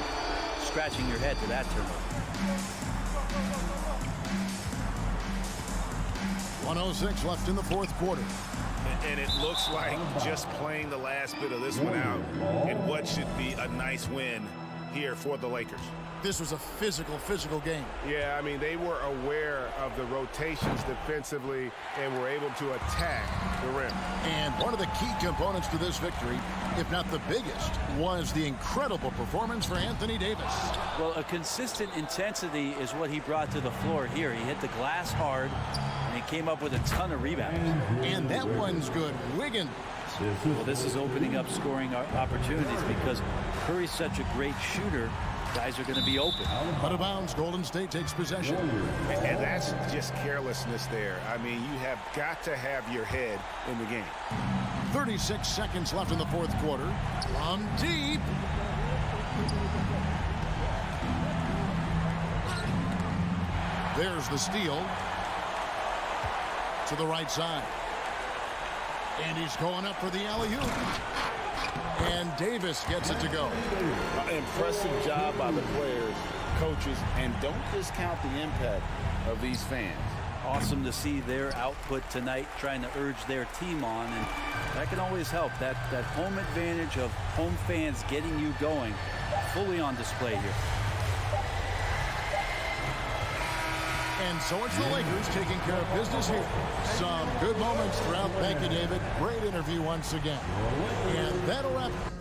Scratching your head to that turnover. 1:06 left in the fourth quarter. And it looks like just playing the last bit of this one out in what should be a nice win here for the Lakers. This was a physical game. Yeah, I mean, they were aware of the rotations defensively and were able to attack the rim. And one of the key components to this victory, if not the biggest, was the incredible performance for Anthony Davis. Well, a consistent intensity is what he brought to the floor here. He hit the glass hard, and he came up with a ton of rebounds. And that one's good. Wiggins. Well, this is opening up scoring opportunities because Curry's such a great shooter. Guys are going to be open. Out of bounds, Golden State takes possession. And that's just carelessness there. I mean, you have got to have your head in the game. 36 seconds left in the fourth quarter. From deep. There's the steal. To the right side. And he's going up for the alley-oop. And Davis gets it to go. Impressive job by the players, coaches, and don't discount the impact of these fans. Awesome to see their output tonight, trying to urge their team on, and that can always help. That home advantage of home fans getting you going, fully on display here. And so it's the Lakers taking care of business here. Some good moments throughout. Thank you, David. Great interview once again. And that'll wrap it.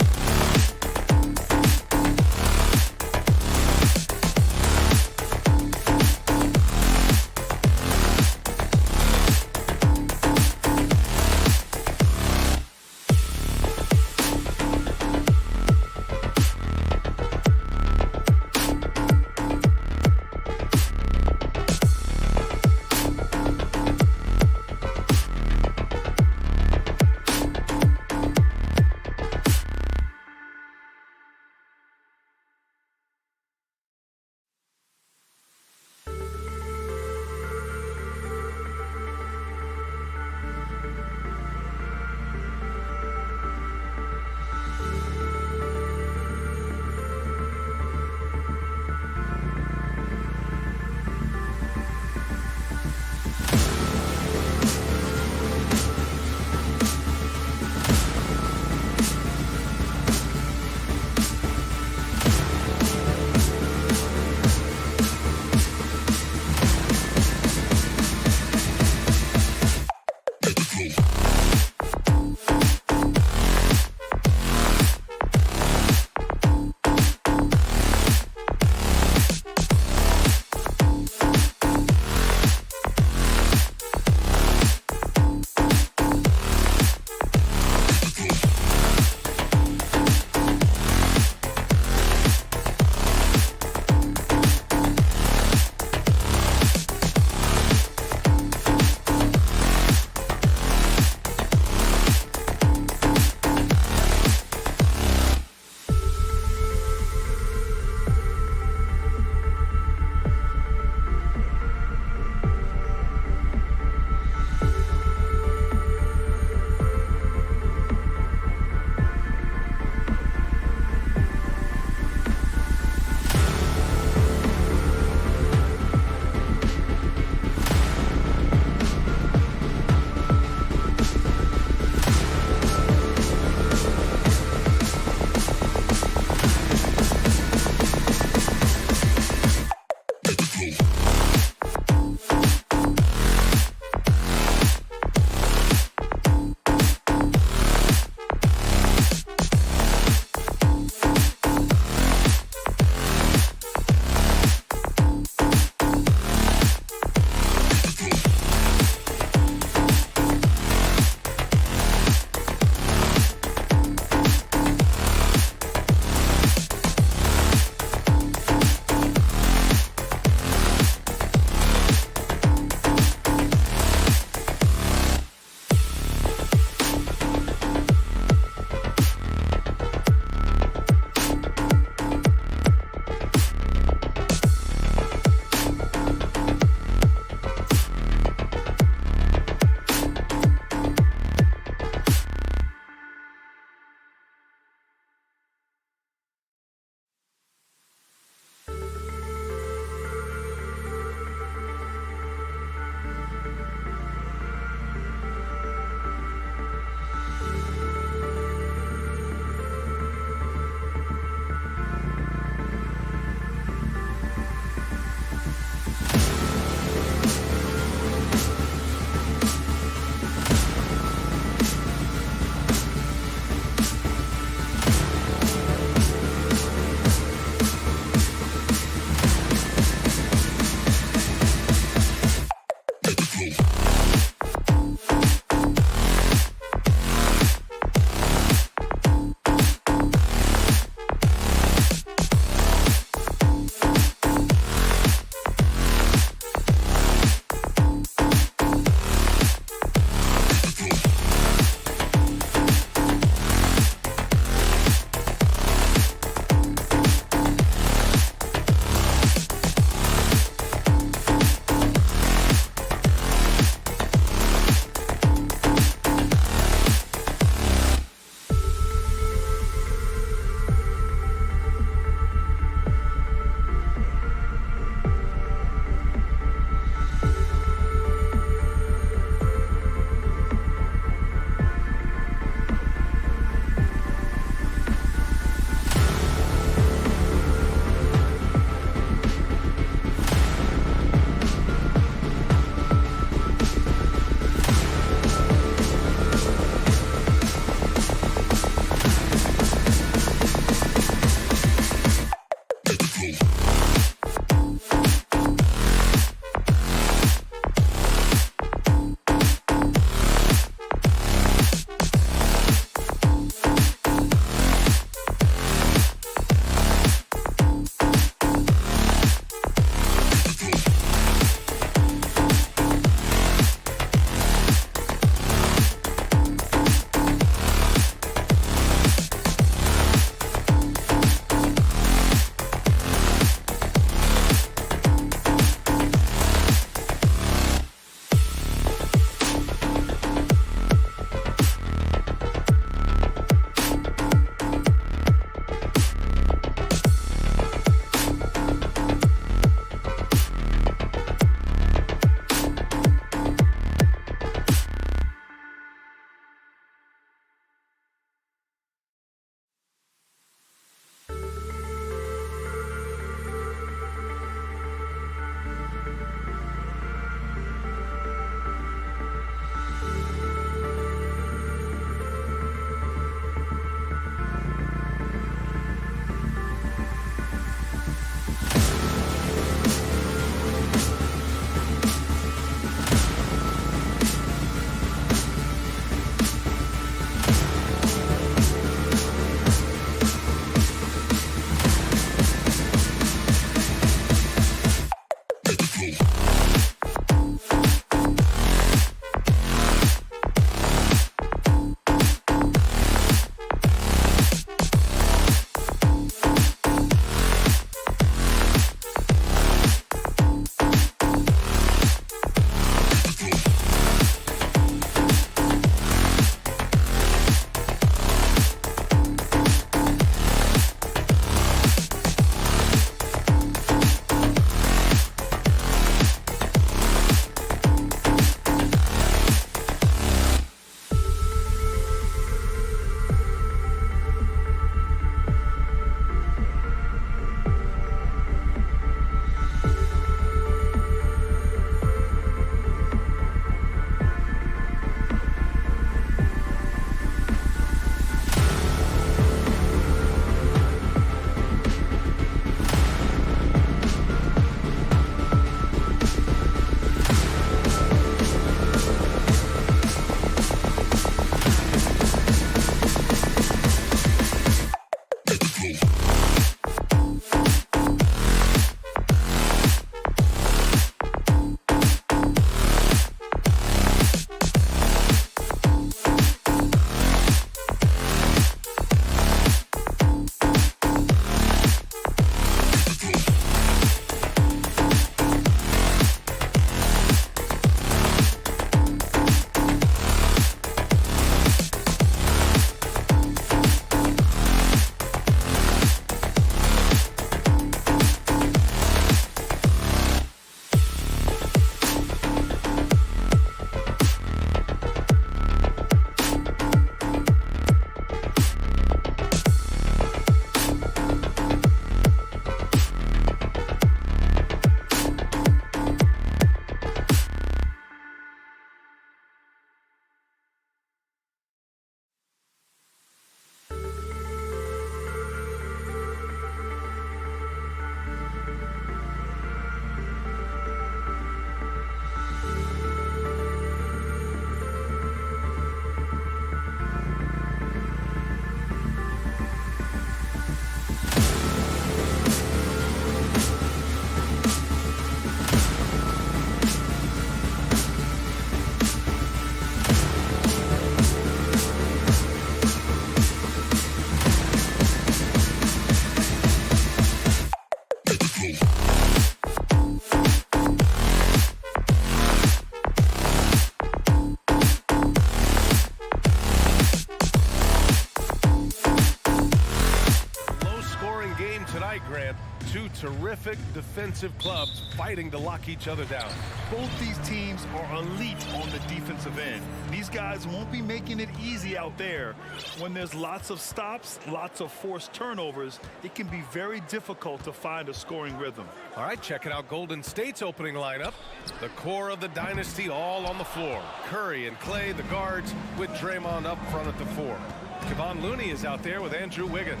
two terrific defensive clubs fighting to lock each other down. Both these teams are elite on the defensive end. These guys won't be making it easy out there. When there's lots of stops, lots of forced turnovers, it can be very difficult to find a scoring rhythm. All right, checking out Golden State's opening lineup. The core of the dynasty all on the floor. Curry and Clay, the guards, with Draymond up front at the 4. Kevon Looney is out there with Andrew Wiggins.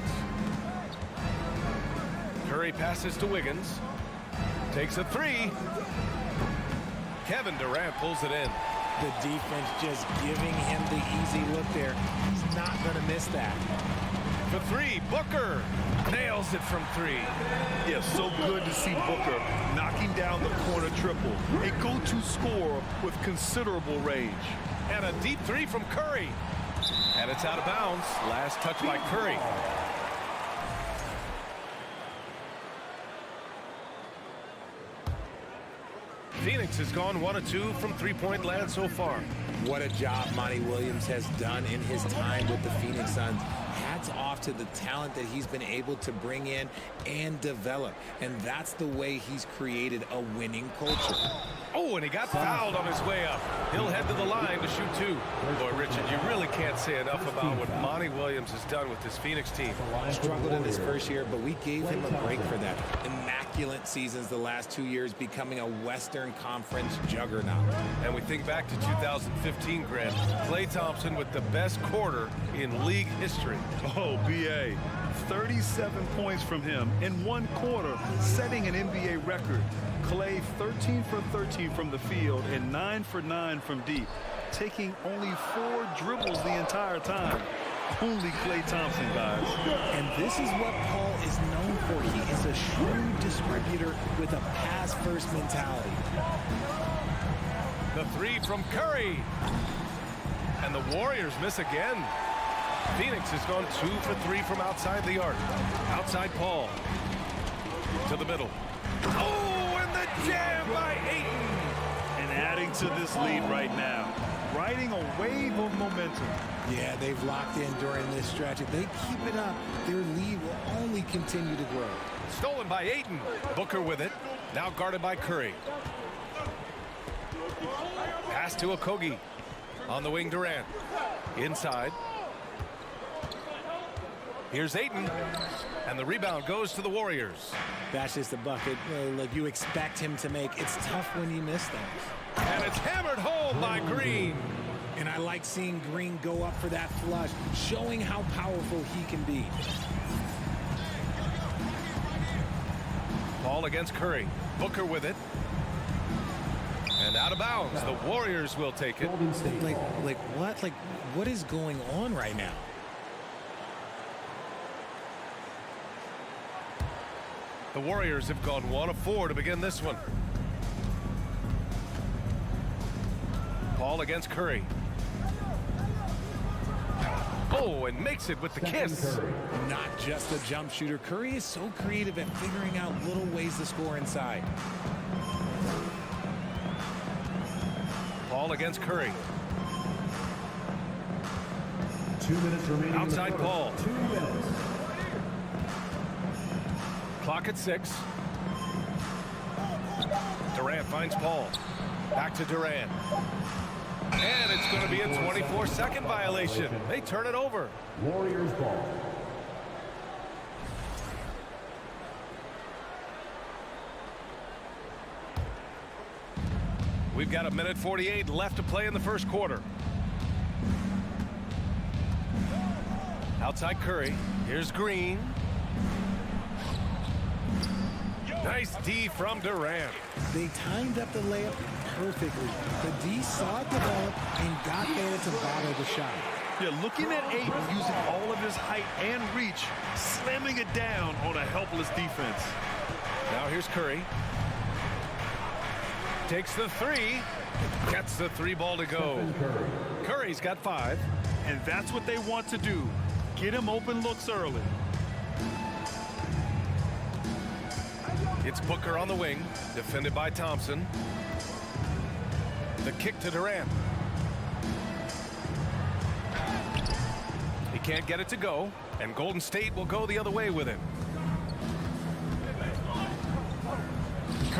Curry passes to Wiggins. Takes a 3. Kevin Durant pulls it in. The defense just giving him the easy look there. He's not going to miss that. For 3, Booker nails it from 3. Yeah, so good to see Booker knocking down the corner triple. A go-to scorer with considerable range. And a deep 3 from Curry. And it's out of bounds. Last touch by Curry. Phoenix has gone 1 of 2 from three-point land so far. What a job Monty Williams has done in his time with the Phoenix Suns. Hats off to the talent that he's been able to bring in and develop. And that's the way he's created a winning culture. Oh, and he got fouled on his way up. He'll head to the line to shoot 2. Boy, Richard, you really can't say enough about what Monty Williams has done with this Phoenix team. Struggled in his first year, but we gave him a break for that. Immaculate seasons the last 2 years, becoming a Western Conference juggernaut. And we think back to 2015, Grant. Klay Thompson with the best quarter in league history. Oh, B.A. 37 points from him in 1 quarter, setting an NBA record. Klay 13 for 13 from the field and 9 for 9 from deep, taking only 4 dribbles the entire time. Only Klay Thompson, guys. And this is what Paul is known for. He is a shrewd distributor with a pass-first mentality. The 3 from Curry. And the Warriors miss again. Phoenix has gone 2 for 3 from outside the arc. Outside Paul. To the middle. Oh, and the jam by Ayton. And adding to this lead right now. Riding a wave of momentum. Yeah, they've locked in during this stretch. If they keep it up, their lead will only continue to grow. Stolen by Ayton. Booker with it. Now guarded by Curry. Pass to Okogie. On the wing, Durant. Inside. Here's Ayton. And the rebound goes to the Warriors. That's just a bucket like you expect him to make. It's tough when you miss them. And it's hammered home by Green. And I like seeing Green go up for that flush, showing how powerful he can be. Ball against Curry. Booker with it. And out of bounds. The Warriors will take it. Like what? Like, what is going on right now? The Warriors have gone 1 of 4 to begin this one. Paul against Curry. Oh, and makes it with the kiss. Not just a jump shooter. Curry is so creative at figuring out little ways to score inside. Paul against Curry. 2 minutes remaining. Outside Paul. 2 minutes. Clock at 6. Durant finds Paul. Back to Durant. And it's going to be a 24-second violation. They turn it over. Warriors ball. We've got 1:48 left to play in the first quarter. Outside Curry. Here's Green. Nice D from Durant. They timed up the layup perfectly. The D saw it develop and got there to bottle the shot. Yeah, looking at Ayton using all of his height and reach, slamming it down on a helpless defense. Now here's Curry. Takes the 3. Gets the 3 ball to go. Curry's got 5. And that's what they want to do. Get him open looks early. It's Booker on the wing, defended by Thompson. The kick to Durant. He can't get it to go, and Golden State will go the other way with him.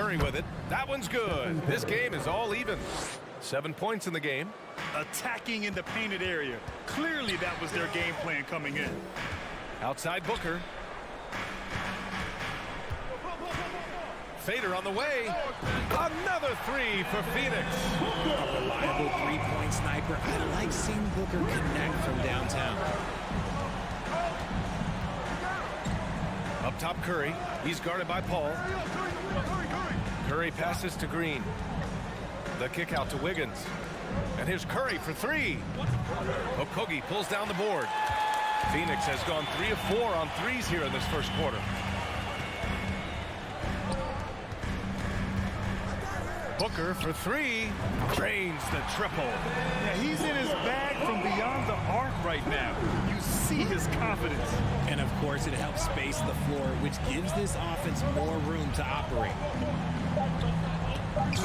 Curry with it. That one's good. This game is all even. 7 points in the game. Attacking in the painted area. Clearly that was their game plan coming in. Outside Booker. Fader on the way. Another three for Phoenix. A reliable three-point sniper. I like seeing Booker connect from downtown. Up top Curry. He's guarded by Paul. Curry passes to Green. The kick out to Wiggins. And here's Curry for three. Okogie pulls down the board. Phoenix has gone 3 of 4 on threes here in this first quarter. Booker for three. Drains the triple. Yeah, he's in his bag from beyond the arc right now. You see his confidence. And of course, it helps space the floor, which gives this offense more room to operate.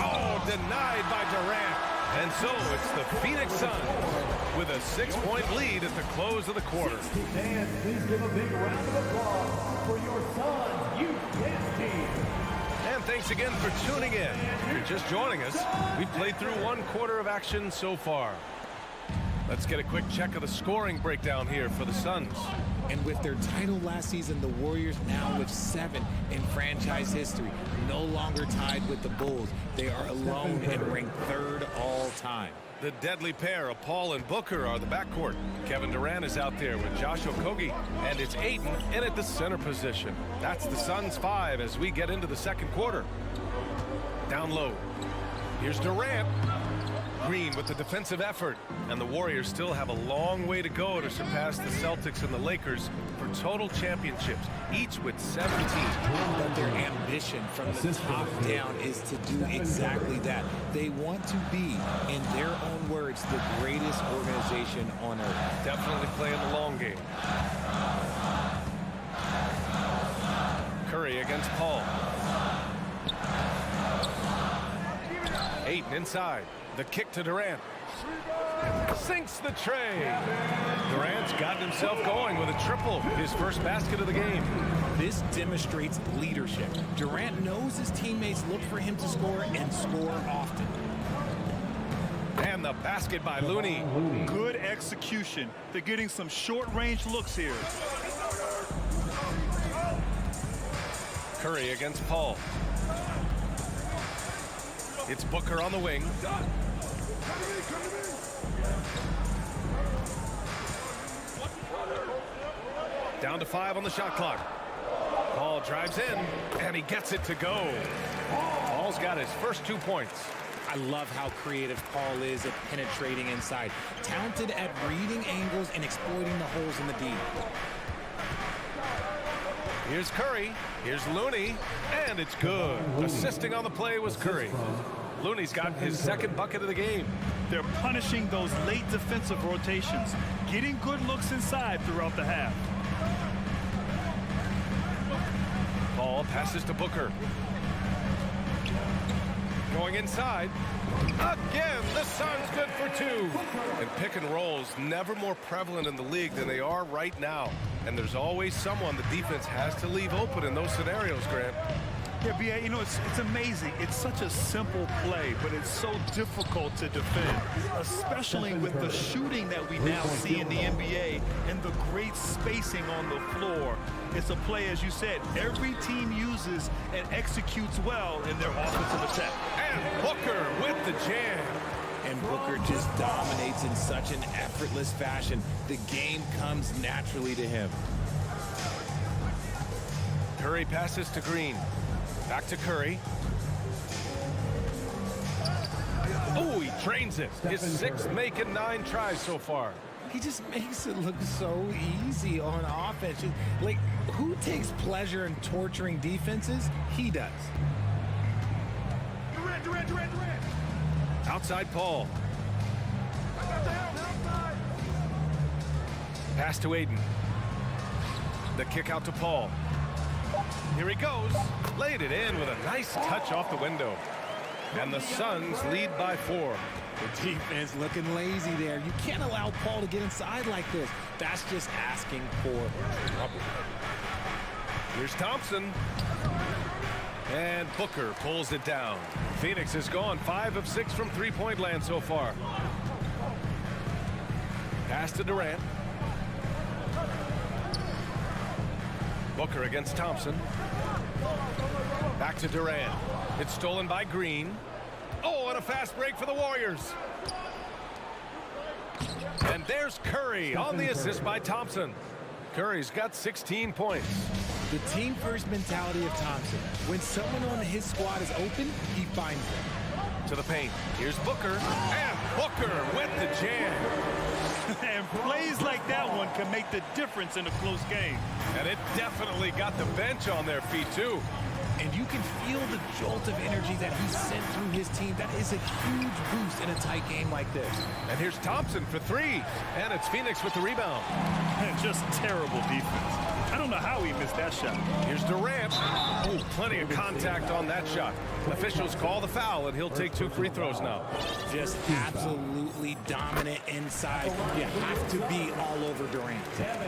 Oh, denied by Durant. And so it's the Phoenix Suns with a 6-point lead at the close of the quarter. And please give a big round of applause for your Suns Youth Dance Team. And thanks again for tuning in. If you're just joining us, we've played through 1 quarter of action so far. Let's get a quick check of the scoring breakdown here for the Suns. And with their title last season, the Warriors now with 7 in franchise history. No longer tied with the Bulls. They are alone and ranked 3rd all time. The deadly pair of Paul and Booker are the backcourt. Kevin Durant is out there with Josh Okogie, and it's Ayton in at the center position. That's the Suns 5 as we get into the second quarter. Down low. Here's Durant. Green with the defensive effort, and the Warriors still have a long way to go to surpass the Celtics and the Lakers for total championships, each with 17. But their ambition from the top down is to do exactly that. They want to be, in their own words, the greatest organization on earth. Definitely playing the long game. Curry against Paul. Ayton inside. The kick to Durant. Sinks the tray. Durant's gotten himself going with a triple, his first basket of the game. This demonstrates leadership. Durant knows his teammates look for him to score and score often. And the basket by Looney. Good execution. They're getting some short-range looks here. Curry against Paul. It's Booker on the wing. Down to 5 on the shot clock. Paul drives in, and he gets it to go. Paul's got his first 2 points. I love how creative Paul is at penetrating inside. Talented at reading angles and exploiting the holes in the D. Here's Curry. Here's Looney. And it's good. Assisting on the play was Curry. Looney's got his second bucket of the game. They're punishing those late defensive rotations, getting good looks inside throughout the half. Paul passes to Booker. Going inside. Again, the Suns good for 2. And pick and rolls never more prevalent in the league than they are right now. And there's always someone the defense has to leave open in those scenarios, Grant. Yeah, B.A., you know, it's amazing. It's such a simple play, but it's so difficult to defend, especially with the shooting that we now see in the NBA and the great spacing on the floor. It's a play, as you said, every team uses and executes well in their offensive attack. And Booker with the jam. And Booker just dominates in such an effortless fashion. The game comes naturally to him. Curry passes to Green. Back to Curry. Oh, he trains it. His 6th make and 9 tries so far. He just makes it look so easy on offense. Like, who takes pleasure in torturing defenses? He does. Durant. Outside Paul. Pass to Ayton. The kick out to Paul. Here he goes. Laid it in with a nice touch off the window. And the Suns lead by 4. The defense looking lazy there. You can't allow Paul to get inside like this. That's just asking for trouble. Here's Thompson. And Booker pulls it down. Phoenix has gone 5 of 6 from three-point land so far. Pass to Durant. Booker against Thompson. Back to Durant. It's stolen by Green. Oh, and a fast break for the Warriors. And there's Curry on the assist by Thompson. Curry's got 16 points. The team-first mentality of Thompson. When someone on his squad is open, he finds them. To the paint. Here's Booker. And Booker with the jam. And plays like that one can make the difference in a close game. And it definitely got the bench on their feet, too. And you can feel the jolt of energy that he sent through his team. That is a huge boost in a tight game like this. And here's Thompson for 3. And it's Phoenix with the rebound. Just terrible defense. I don't know how he missed that shot. Here's Durant. Oh, plenty of contact on that shot. Officials call the foul, and he'll take 2 free throws now. Just absolutely dominant inside. You have to be all over Durant.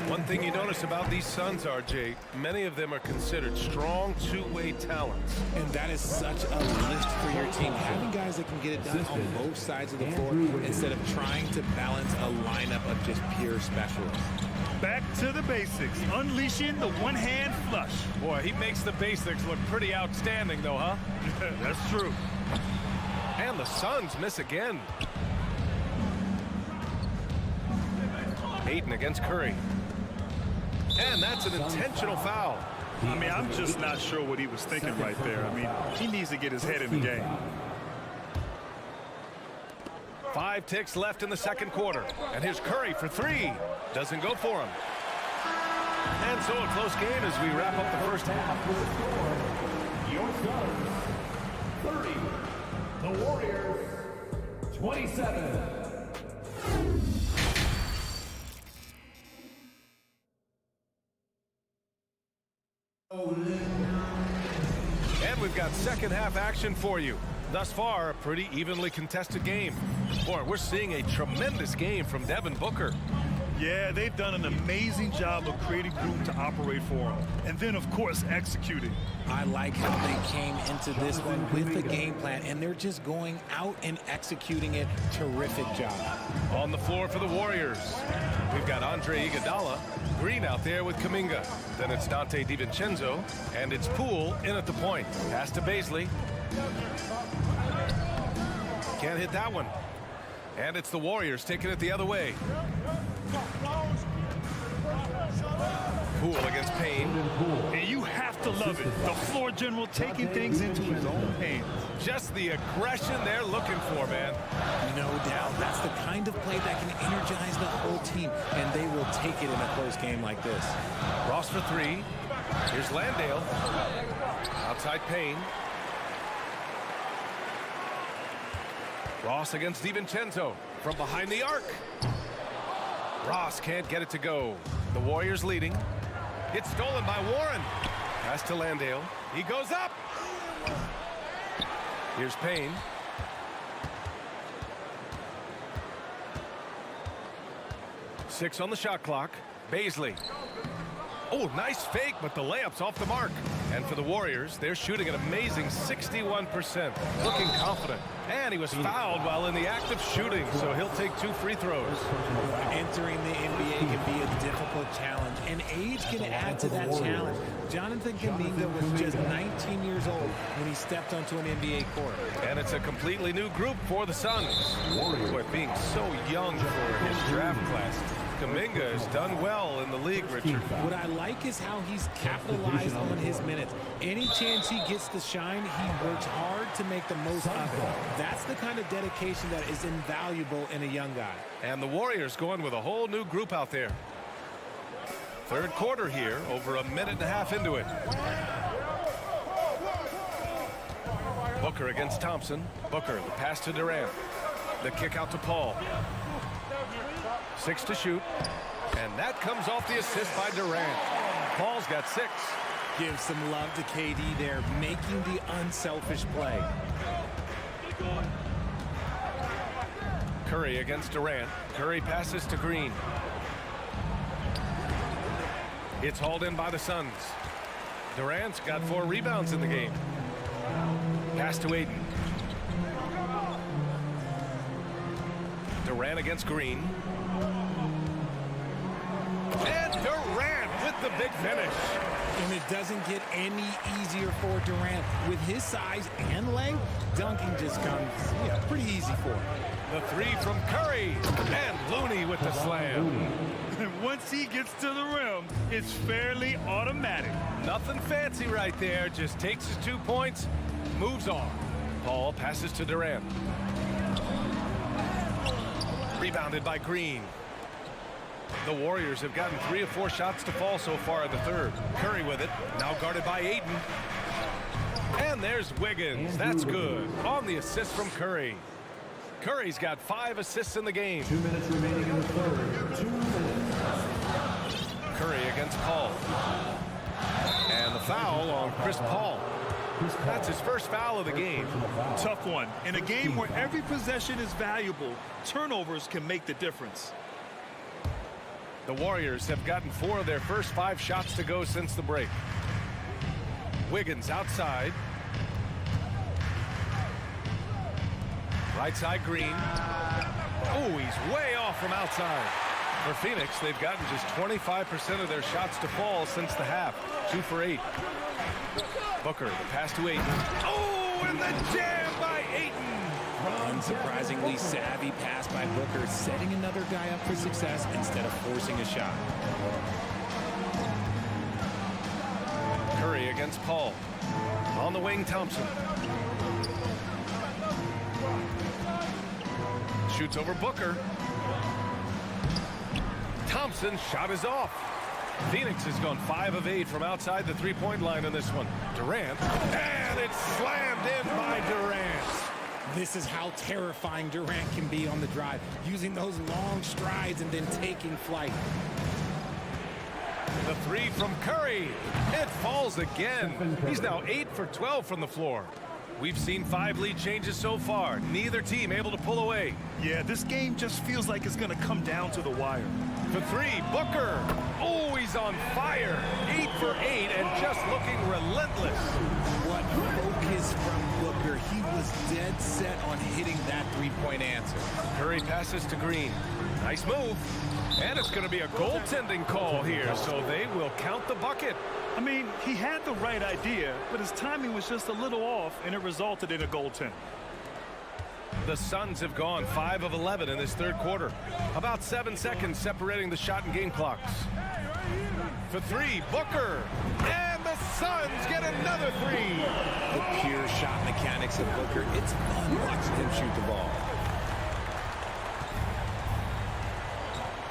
One thing you notice about these Suns, RJ, many of them are considered strong two-way talents. And that is such a lift for your team. Having guys that can get it done on both sides of the floor instead of trying to balance a lineup of just pure specialists. Back to the basics, unleashing the one-hand flush. Boy, he makes the basics look pretty outstanding, though, huh? That's true. And the Suns miss again. Ayton against Curry. And that's an intentional foul. I mean, I'm just not sure what he was thinking right there. I mean, he needs to get his head in the game. 5 ticks left in the second quarter. And here's Curry for 3. Doesn't go for him. And so a close game as we wrap up the first half. Your Suns, 30. The Warriors, 27. And we've got second half action for you. Thus far, a pretty evenly contested game. Boy, we're seeing a tremendous game from Devin Booker. Yeah, they've done an amazing job of creating room to operate for him. And then, of course, executing. I like how they came into this one with a game plan, and they're just going out and executing it. Terrific job. On the floor for the Warriors, we've got Andre Iguodala, Green out there with Kuminga. Then it's Dante DiVincenzo, and it's Poole in at the point. Pass to Baisley. Can't hit that one. And it's the Warriors taking it the other way. Poole against Payne. And you have to love it. The floor general taking things into his own hands. Just the aggression they're looking for, man. No doubt. That's the kind of play that can energize the whole team, and they will take it in a close game like this. Ross for 3. Here's Landale. Outside Payne. Ross against DiVincenzo from behind the arc. Ross can't get it to go. The Warriors leading. It's stolen by Warren. Pass to Landale. He goes up. Here's Payne. Six on the shot clock. Baisley. Oh, nice fake, but the layup's off the mark. And for the Warriors, they're shooting an amazing 61%. Looking confident. And he was fouled while in the act of shooting, so he'll take 2 free throws. Entering the NBA can be a difficult challenge, and age can add to that challenge. Jonathan Kuminga was just 19 years old when he stepped onto an NBA court. And it's a completely new group for the Suns. Boy, being so young for his draft class. Kuminga has done well in the league, Richard. What I like is how he's capitalized on his minutes. Any chance he gets to shine, he works hard to make the most of it. That's the kind of dedication that is invaluable in a young guy. And the Warriors going with a whole new group out there. Third quarter here, over a minute and a half into it. Booker against Thompson. Booker, the pass to Durant. The kick out to Paul. 6 to shoot. And that comes off the assist by Durant. Paul's got 6. Give some love to KD there, making the unselfish play. Curry against Durant. Curry passes to Green. It's hauled in by the Suns. Durant's got 4 rebounds in the game. Pass to Aiden. Durant against Green. And Durant with the big finish. And it doesn't get any easier for Durant. With his size and length, dunking just comes pretty easy for him. The three from Curry. And Looney with the slam. And once he gets to the rim, it's fairly automatic. Nothing fancy right there. Just takes his 2 points, moves on. Paul passes to Durant. Rebounded by Green. The Warriors have gotten 3 of 4 shots to fall so far in the third. Curry with it, now guarded by Aiden. And there's Wiggins. That's good. On the assist from Curry. Curry's got 5 assists in the game. 2 minutes remaining in the third. 2 minutes. Curry against Paul. And the foul on Chris Paul. That's his first foul of the game. Tough one. In a game where every possession is valuable, turnovers can make the difference. The Warriors have gotten 4 of their first 5 shots to go since the break. Wiggins outside. Right side Green. Oh, he's way off from outside. For Phoenix, they've gotten just 25% of their shots to fall since the half. 2 for 8. Booker, the pass to Aiden. Oh, and the jam by Aiden. Unsurprisingly savvy pass by Booker, setting another guy up for success instead of forcing a shot. Curry against Paul. On the wing, Thompson. Shoots over Booker. Thompson's shot is off. Phoenix has gone 5 of 8 from outside the three-point line in this one. Durant, and it's slammed in by Durant. This is how terrifying Durant can be on the drive, using those long strides and then taking flight. The three from Curry. It falls again. He's now 8 for 12 from the floor. We've seen 5 lead changes so far. Neither team able to pull away. Yeah, this game just feels like it's going to come down to the wire. For 3, Booker. Oh, he's on fire. 8 for 8 and just looking relentless. What focus from Booker. He was dead set on hitting that three-point answer. Curry passes to Green. Nice move. And it's going to be a goaltending call here, so they will count the bucket. I mean, he had the right idea, but his timing was just a little off, and it resulted in a goaltend. The Suns have gone 5 of 11 in this third quarter. About 7 seconds separating the shot and game clocks. For 3, Booker. And the Suns get another 3. The pure shot mechanics of Booker. It's fun watching him shoot the ball.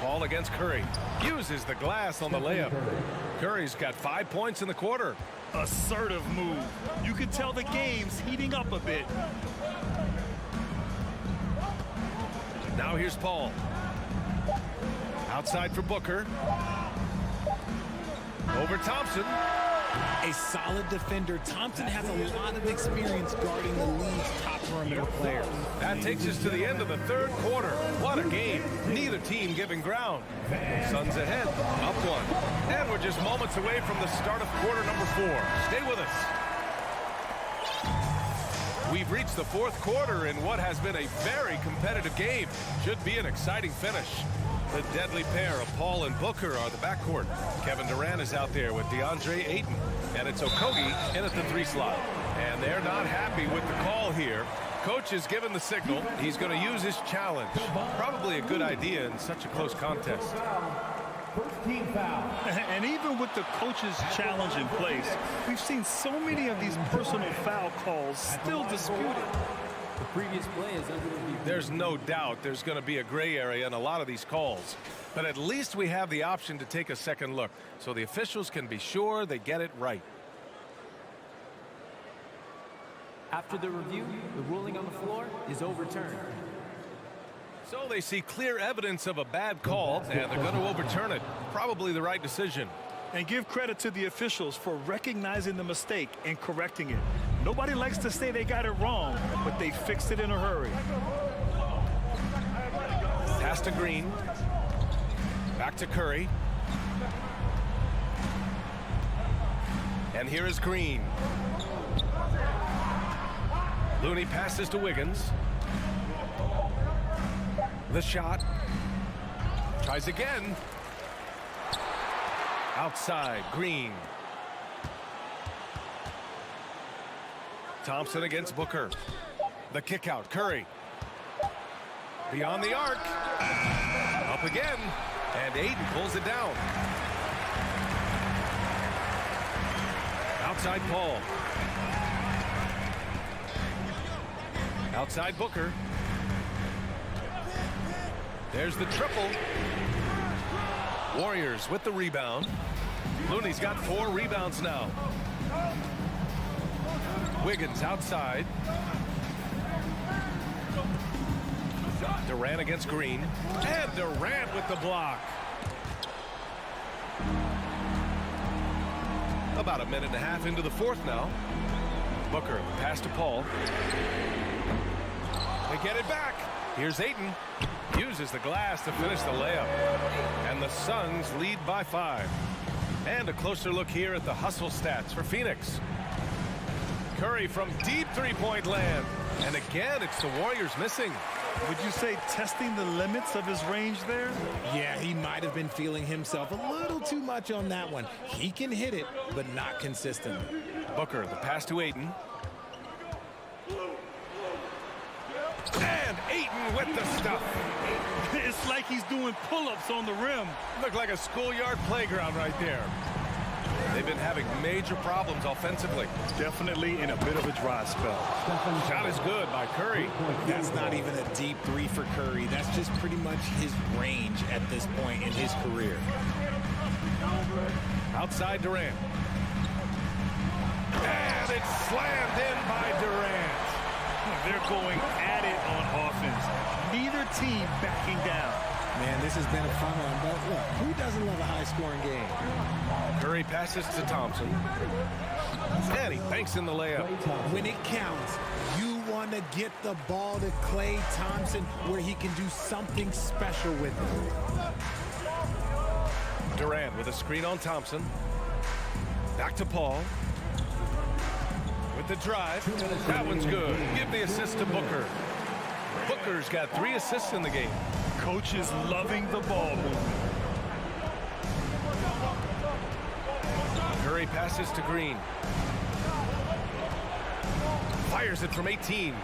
Paul against Curry. Uses the glass on the layup. Curry's got 5 points in the quarter. Assertive move. You can tell the game's heating up a bit. Now here's Paul. Outside for Booker. Over Thompson. A solid defender. Thompson has a lot of experience guarding the league's top perimeter players. That takes us to the end of the third quarter. What a game. Neither team giving ground. Suns ahead, up 1. And we're just moments away from the start of quarter number 4. Stay with us. We've reached the fourth quarter in what has been a very competitive game. Should be an exciting finish. The deadly pair of Paul and Booker are the backcourt. Kevin Durant is out there with DeAndre Ayton. And it's Okogie in at the 3 slot. And they're not happy with the call here. Coach has given the signal. He's going to use his challenge. Probably a good idea in such a close contest. First team foul. And even with the coach's challenge in place, we've seen so many of these personal foul calls still disputed. The previous play is under review. There's no doubt there's going to be a gray area in a lot of these calls. But at least we have the option to take a second look, so the officials can be sure they get it right. After the review, the ruling on the floor is overturned. So they see clear evidence of a bad call, and they're going to overturn it. Probably the right decision. And give credit to the officials for recognizing the mistake and correcting it. Nobody likes to say they got it wrong, but they fixed it in a hurry. Pass to Green. Back to Curry. And here is Green. Looney passes to Wiggins. The shot. Tries again. Outside, Green. Thompson against Booker. The kick out, Curry. Beyond the arc. Up again. And Aiden pulls it down. Outside Paul. Outside Booker. There's the triple. Warriors with the rebound. Looney's got 4 rebounds now. Wiggins outside. Durant against Green. And Durant with the block. About a minute and a half into the fourth now. Booker, pass to Paul. They get it back. Here's Ayton. Uses the glass to finish the layup. And the Suns lead by 5. And a closer look here at the hustle stats for Phoenix. Curry from deep three-point land. And again, it's the Warriors missing. Would you say testing the limits of his range there? Yeah, he might have been feeling himself a little too much on that one. He can hit it, but not consistently. Booker, the pass to Ayton. And Ayton with the stuff. It's like he's doing pull-ups on the rim. Looked like a schoolyard playground right there. They've been having major problems offensively. Definitely in a bit of a dry spell. Shot is good by Curry. That's not even a deep three for Curry. That's just pretty much his range at this point in his career. Outside Durant. And it's slammed in by Durant. They're going at it on offense. Neither team backing down. Man, this has been a fun one, but look, who doesn't love a high-scoring game? Curry passes to Thompson. And he banks in the layup. When it counts, you want to get the ball to Klay Thompson where he can do something special with it. Durant with a screen on Thompson. Back to Paul. With the drive. That one's good. Give the assist to Booker. Booker's got 3 assists in the game. Coach is loving the ball movement. Curry passes to Green. Fires it from 18.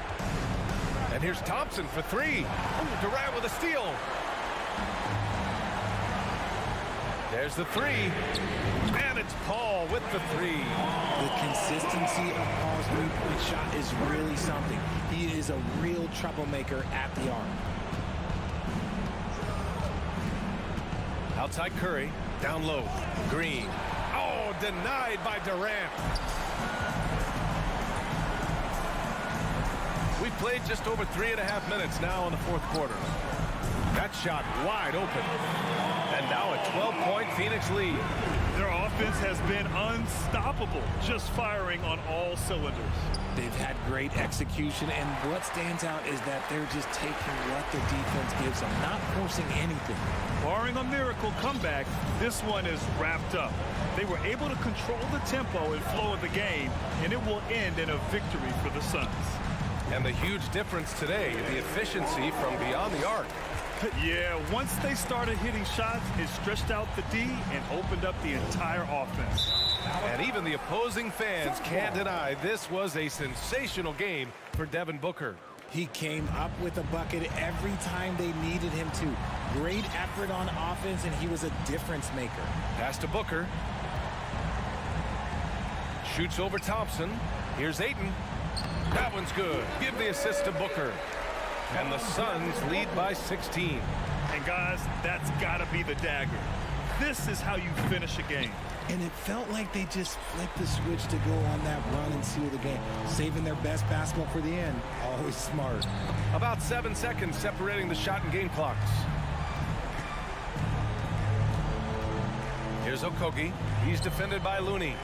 And here's Thompson for 3. Ooh, Durant with a steal. There's the 3. And it's Paul with the 3. The consistency of Paul's three-point shot is really something. He is a real troublemaker at the arc. Outside Curry, down low, Green. Oh, denied by Durant. We've played just over 3.5 minutes now in the fourth quarter. That shot wide open. And now a 12-point Phoenix lead. Their offense has been unstoppable, just firing on all cylinders. They've had great execution, and what stands out is that they're just taking what the defense gives them, not forcing anything. Barring a miracle comeback, this one is wrapped up. They were able to control the tempo and flow of the game, and it will end in a victory for the Suns. And the huge difference today, the efficiency from beyond the arc. Yeah, once they started hitting shots, it stretched out the D and opened up the entire offense. And even the opposing fans can't deny this was a sensational game for Devin Booker. He came up with a bucket every time they needed him to. Great effort on offense, and he was a difference maker. Pass to Booker. Shoots over Thompson. Here's Ayton. That one's good. Give the assist to Booker. And the Suns lead by 16. And guys, that's got to be the dagger. This is how you finish a game. And it felt like they just flipped the switch to go on that run and seal the game. Saving their best basketball for the end. Always smart. About 7 seconds separating the shot and game clocks. Here's Okogie. He's defended by Looney.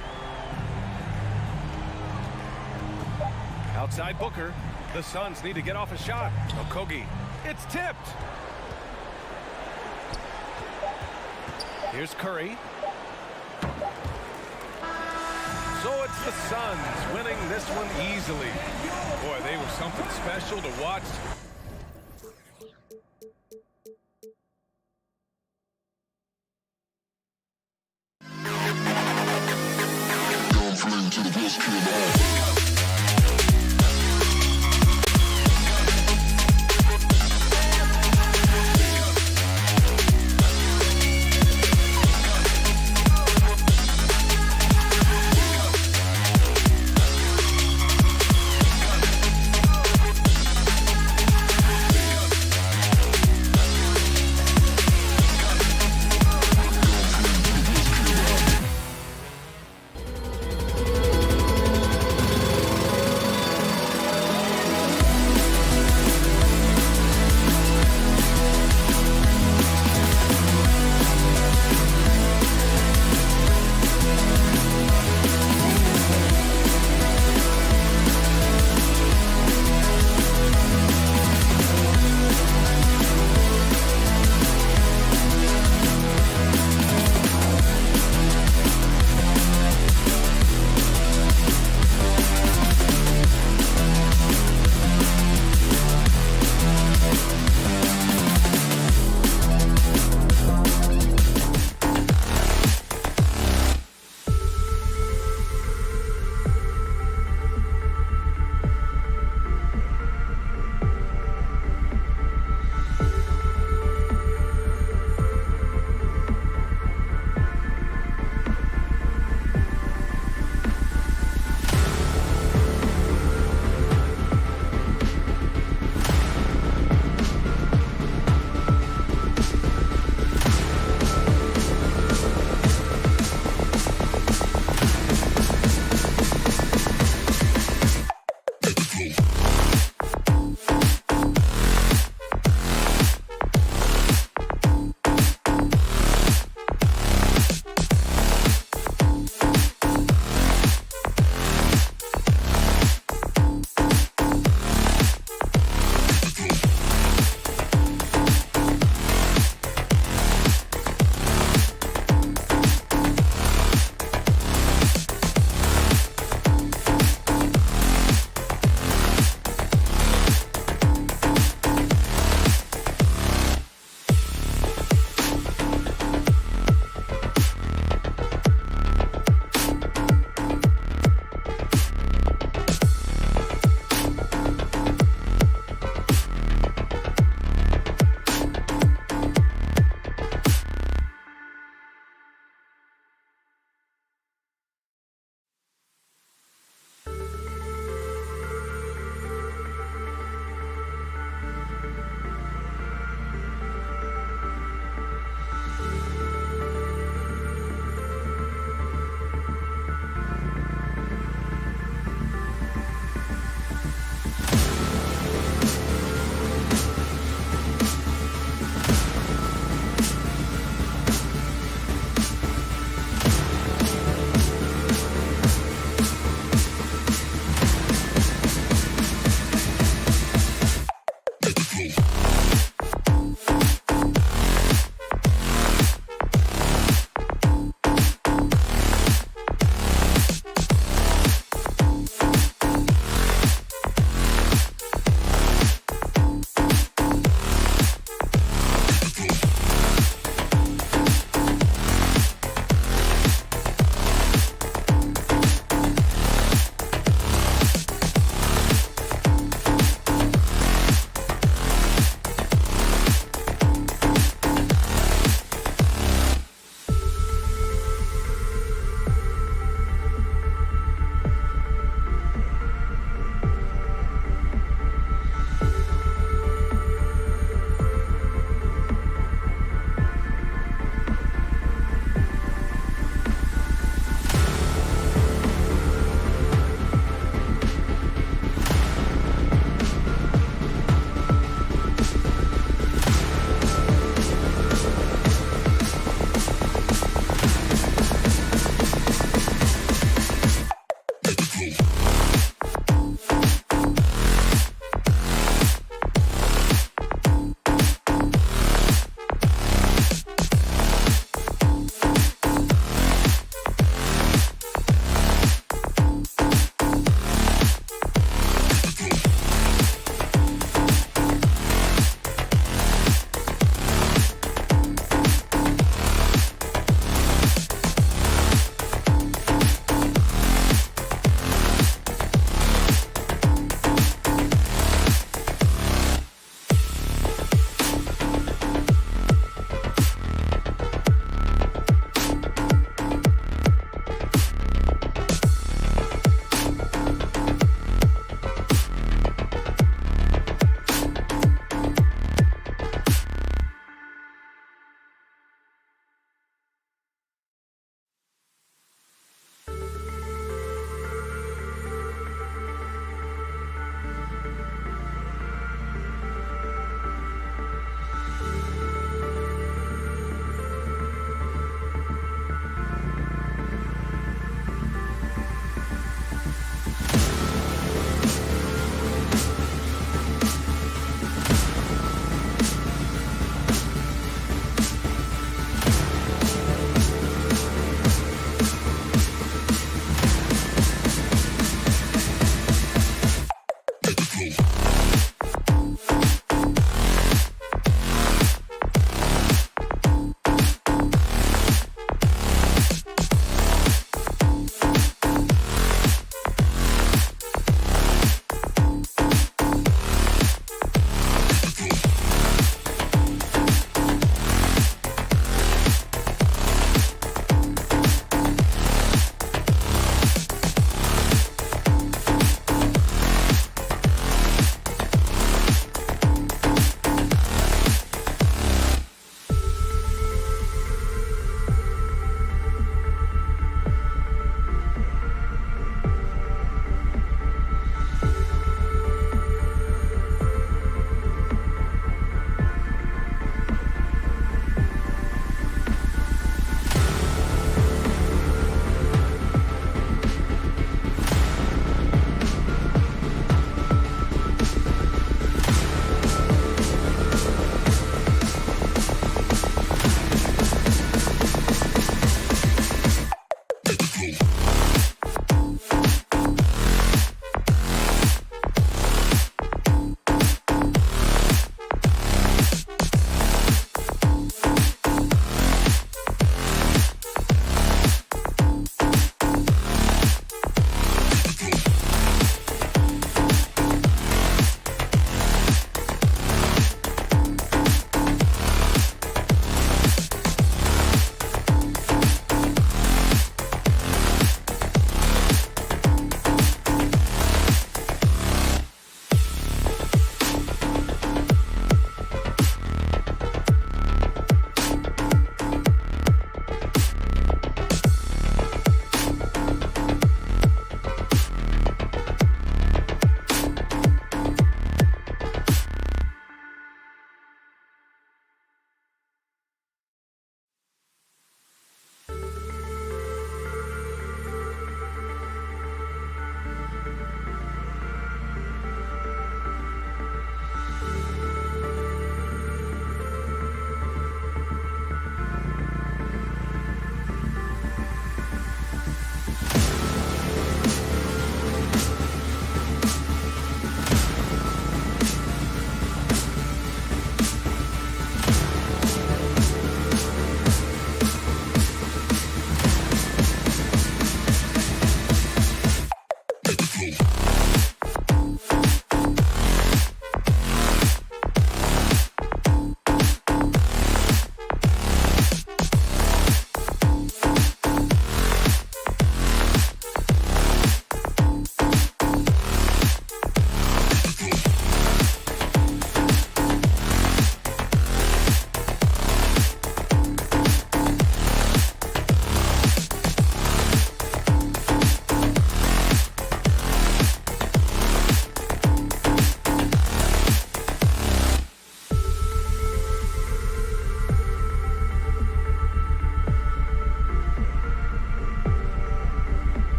Outside Booker. The Suns need to get off a shot. Okogie. It's tipped. Here's Curry. So So it's the Suns winning this one easily. Boy, they were something special to watch.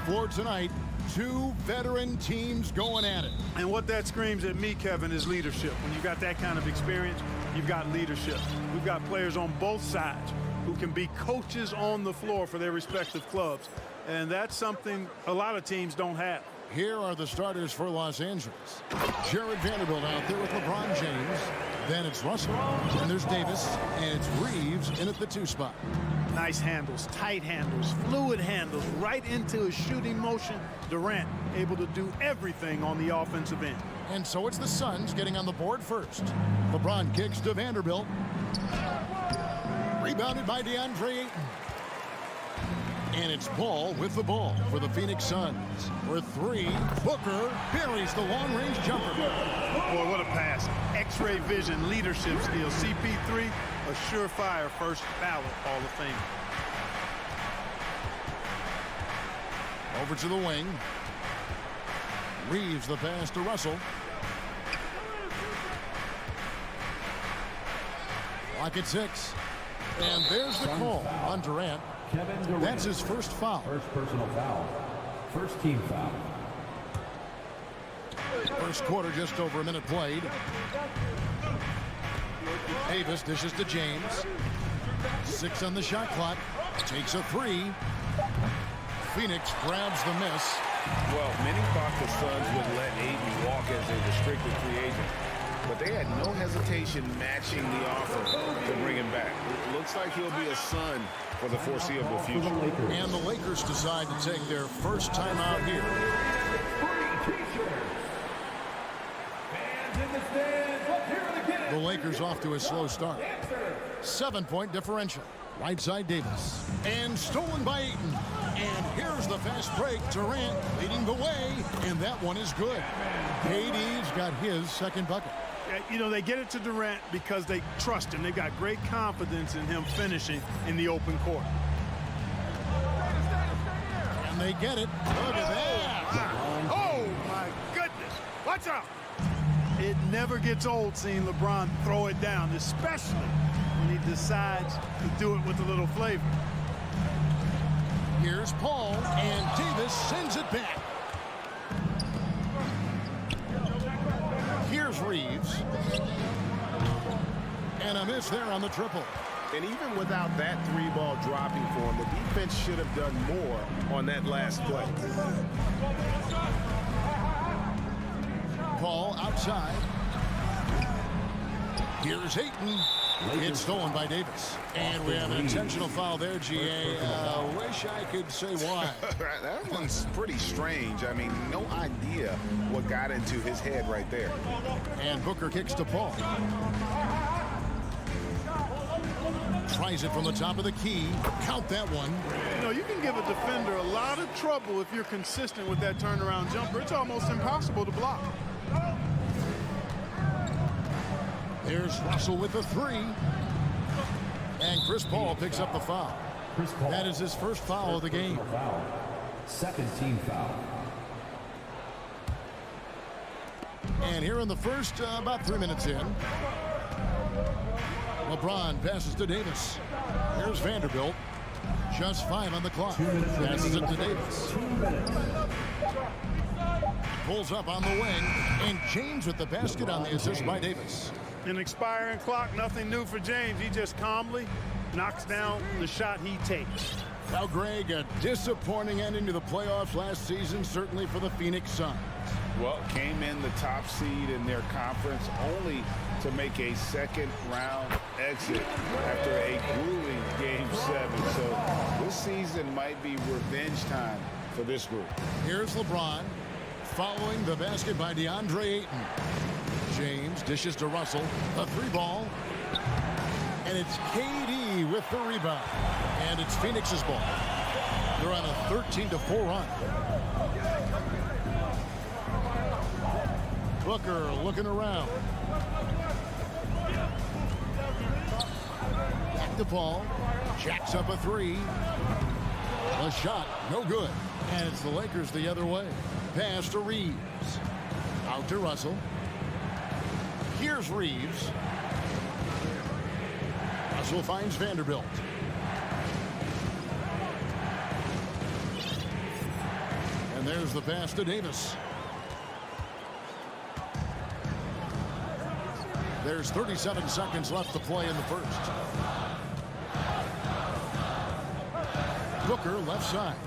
floor tonight, two veteran teams going at it. And what that screams at me, Kevin, is leadership. When you got that kind of experience, you've got leadership. We've got players on both sides who can be coaches on the floor for their respective clubs. And that's something a lot of teams don't have. Here are the starters for Los Angeles. Jared Vanderbilt out there with LeBron James. Then it's Russell. And there's Davis. And it's Reeves in at the 2 spot. Nice handles, tight handles, fluid handles, right into his shooting motion. Durant able to do everything on the offensive end. And so it's the Suns getting on the board first. LeBron kicks to Vanderbilt. Rebounded by DeAndre Ayton. And it's Ball with the ball for the Phoenix Suns. For 3, Booker buries the long-range jumper. Boy, what a pass. X-ray vision, leadership skills. CP3, a surefire first ballot Hall of Fame. Over to the wing. Reeves the pass to Russell. Clock at 6. And there's the call on Durant. That's his first foul. First personal foul. First team foul. First quarter, just over a minute played. Davis dishes to James. 6 on the shot clock. Takes a 3. Phoenix grabs the miss. Well, many thought the Suns would let Ayton walk as a restricted free agent, but they had no hesitation matching the offer to bring him back. It looks like he'll be a Sun for the foreseeable future. And the Lakers decide to take their first time out here. The Lakers off to a slow start. 7-point differential. Right side Davis. And stolen by Ayton. And here's the fast break. Durant leading the way. And that one is good. KD's got his second bucket. You know, they get it to Durant because they trust him. They've got great confidence in him finishing in the open court. And they get it. Look at that. Oh, my goodness. Watch out. It never gets old seeing LeBron throw it down, especially when he decides to do it with a little flavor. Here's Paul, and Davis sends it back. Here's Reeves. And a miss there on the triple. And even without that 3-ball dropping for him, the defense should have done more on that last play. Paul outside. Here's Ayton. It's stolen by Davis. And we have an intentional foul there, GA. Wish I could say why. That one's pretty strange. I mean, no idea what got into his head right there. And Booker kicks to Paul. Tries it from the top of the key. Count that one. You know, you can give a defender a lot of trouble if you're consistent with that turnaround jumper. It's almost impossible to block. There's Russell with the 3. And Chris Paul picks up the foul. That is his first foul of the game. Second team foul. And here in the first, about 3 minutes in, LeBron passes to Davis. Here's Vanderbilt. Just 5 on the clock. Passes it to Davis. Pulls up on the wing. And James with the basket on the assist by Davis. An expiring clock, nothing new for James. He just calmly knocks down the shot he takes. Now, Greg, a disappointing ending to the playoffs last season, certainly for the Phoenix Suns. Well, came in the top seed in their conference only to make a second-round exit after a grueling Game 7. So this season might be revenge time for this group. Here's LeBron following the basket by DeAndre Ayton. James dishes to Russell. A 3-ball. And it's KD with the rebound. And it's Phoenix's ball. They're on a 13-4 run. Booker looking around. Back to Paul. Jacks up a 3. A shot, no good. And it's the Lakers the other way. Pass to Reeves. Out to Russell. Here's Reeves. Russell finds Vanderbilt. And there's the pass to Davis. There's 37 seconds left to play in the first. Booker left side.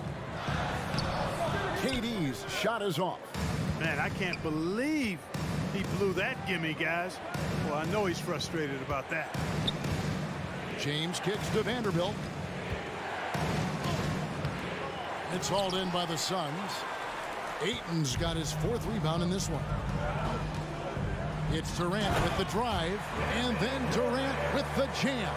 KD's shot is off. Man, I can't believe he blew that gimme, guys. Well, I know he's frustrated about that. James kicks to Vanderbilt. It's hauled in by the Suns. Ayton's got his 4th rebound in this one. It's Durant with the drive, and then Durant with the jam.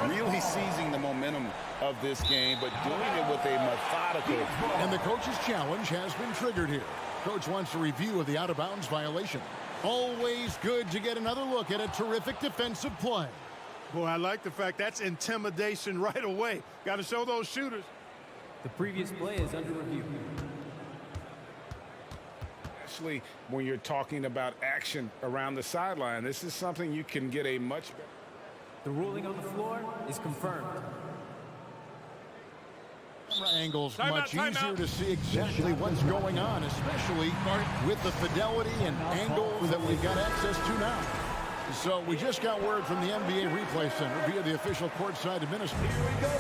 Really seizing the momentum of this game, but doing it with a methodical. And the coach's challenge has been triggered here. Coach wants a review of the out-of-bounds violation. Always good to get another look at a terrific defensive play. Boy, I like the fact that's intimidation right away. Got to show those shooters. The previous play is under review. Especially when you're talking about action around the sideline, this is something you can get a much better. The ruling on the floor is confirmed. Angles much easier to see exactly what's going on, especially with the fidelity and angle that we've got access to now. So we just got word from the NBA Replay Center via the official courtside administrator,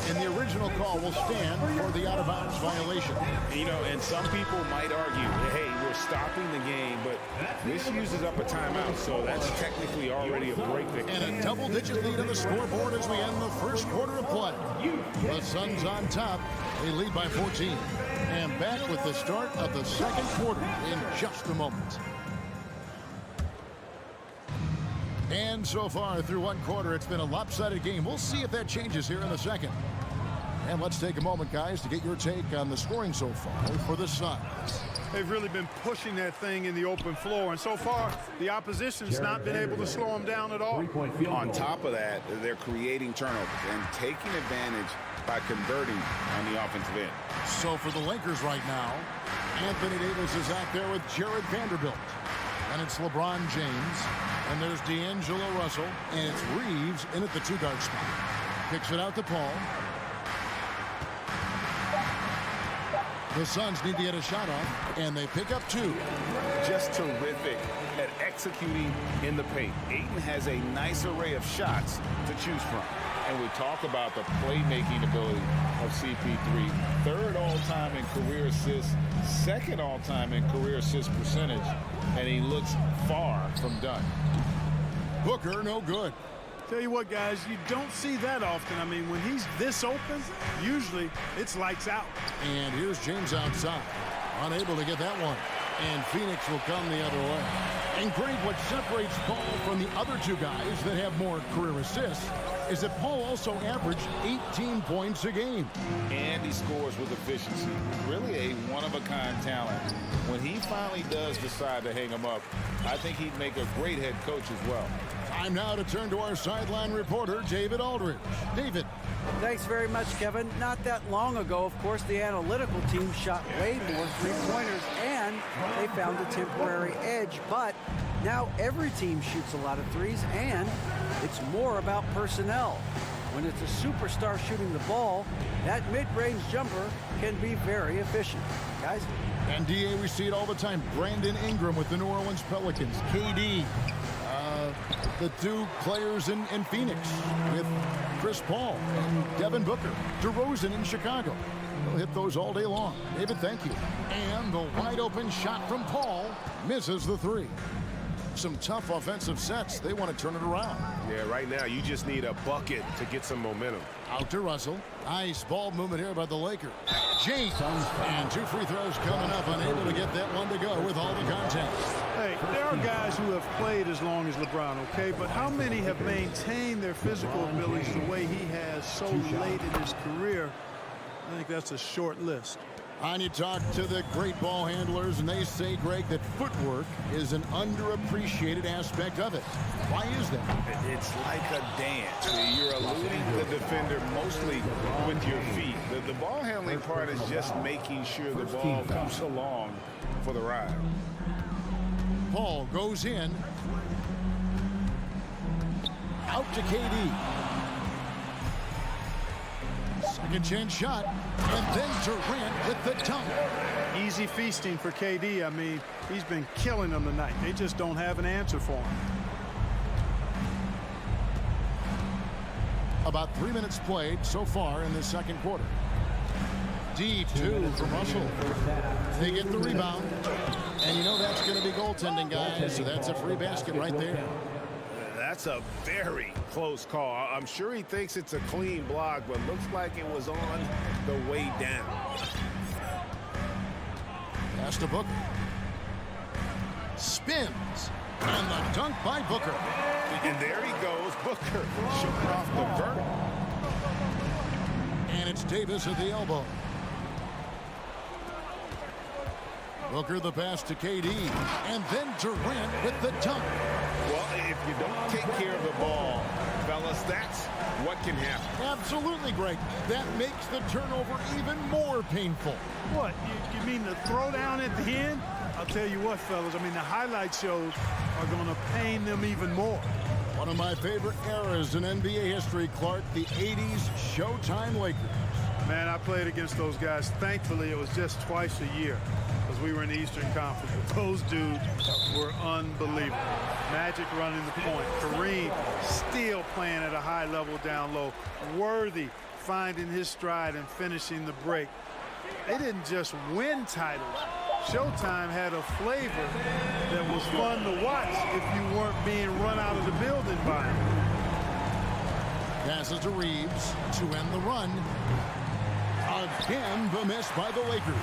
and the original call will stand for the out-of-bounds violation. You know, and some people might argue, hey, we're stopping the game, but this uses up a timeout, so that's technically already a break. And a double-digit lead on the scoreboard as we end the first quarter of play. The Suns on top. They lead by 14. And back with the start of the second quarter in just a moment. And so far through one quarter, it's been a lopsided game. We'll see if that changes here in the second. And let's take a moment, guys, to get your take on the scoring so far for the Suns. They've really been pushing that thing in the open floor, and so far the opposition's not been able to slow them down at all. On top of that, they're creating turnovers and taking advantage by converting on the offensive end. So for the Lakers right now, Anthony Davis is out there with Jared Vanderbilt. And it's LeBron James. And there's D'Angelo Russell. And it's Reeves in at the 2-guard spot. Kicks it out to Paul. The Suns need to get a shot off, and they pick up 2. Just terrific at executing in the paint. Ayton has a nice array of shots to choose from. And we talk about the playmaking ability of CP3. 3rd all-time in career assists, 2nd all-time in career assist percentage, and he looks far from done. Booker, no good. Tell you what, guys, you don't see that often. I mean, when he's this open, usually it's lights out. And here's James outside. Unable to get that one. And Phoenix will come the other way. And Greg, what separates Paul from the other 2 guys that have more career assists is that Paul also averaged 18 points a game. And he scores with efficiency. Really a one-of-a-kind talent. When he finally does decide to hang him up, I think he'd make a great head coach as well. Time now to turn to our sideline reporter, David Aldridge. David. Thanks very much, Kevin. Not that long ago, of course, the analytical team shot way more three-pointers, and they found a temporary edge. But now every team shoots a lot of threes, and it's more about personnel. When it's a superstar shooting the ball, that mid-range jumper can be very efficient. Guys? And, D.A., we see it all the time. Brandon Ingram with the New Orleans Pelicans. KD. The 2 players in Phoenix with Chris Paul and Devin Booker. DeRozan in Chicago. They'll hit those all day long. David, thank you. And the wide-open shot from Paul misses the 3. Some tough offensive sets. They want to turn it around. Yeah, right now you just need a bucket to get some momentum. Out to Russell. Nice ball movement here by the Lakers. James. And 2 free throws coming up. Unable to get that one to go with all the contact. Hey, there are guys who have played as long as LeBron, okay? But how many have maintained their physical abilities the way he has so late in his career? I think that's a short list. And you talk to the great ball handlers, and they say, Greg, that footwork is an underappreciated aspect of it. Why is that? It's like a dance. You're eluding the defender mostly with your feet. The ball handling part is just making sure the ball comes along for the ride. Paul goes in. Out to KD. Second chance shot. And then Durant with the dunk. Easy feasting for KD. I mean, he's been killing them tonight. They just don't have an answer for him. About 3 minutes played so far in the second quarter. Deep two from Russell. They get the rebound. And you know that's going to be goaltending, guys. So that's a free basket right there. That's a very close call. I'm sure he thinks it's a clean block, but looks like it was on the way down. Pass to Booker. Spins. And the dunk by Booker. And there he goes, Booker shooting off the vert. And it's Davis at the elbow. Booker the pass to KD. And then Durant with the dunk. Well, if you don't take care of the ball, fellas, that's what can happen. Absolutely, Greg. That makes the turnover even more painful. What? You mean the throwdown at the end? I'll tell you what, fellas. I mean, the highlight shows are going to pain them even more. One of my favorite eras in NBA history, Clark, the 80s Showtime Lakers. Man, I played against those guys. Thankfully, it was just twice a year because we were in the Eastern Conference. But those dudes were unbelievable. Magic running the point. Kareem still playing at a high level down low. Worthy finding his stride and finishing the break. They didn't just win titles. Showtime had a flavor that was fun to watch if you weren't being run out of the building by it. Passes to Reeves to end the run. Again, the miss by the Lakers.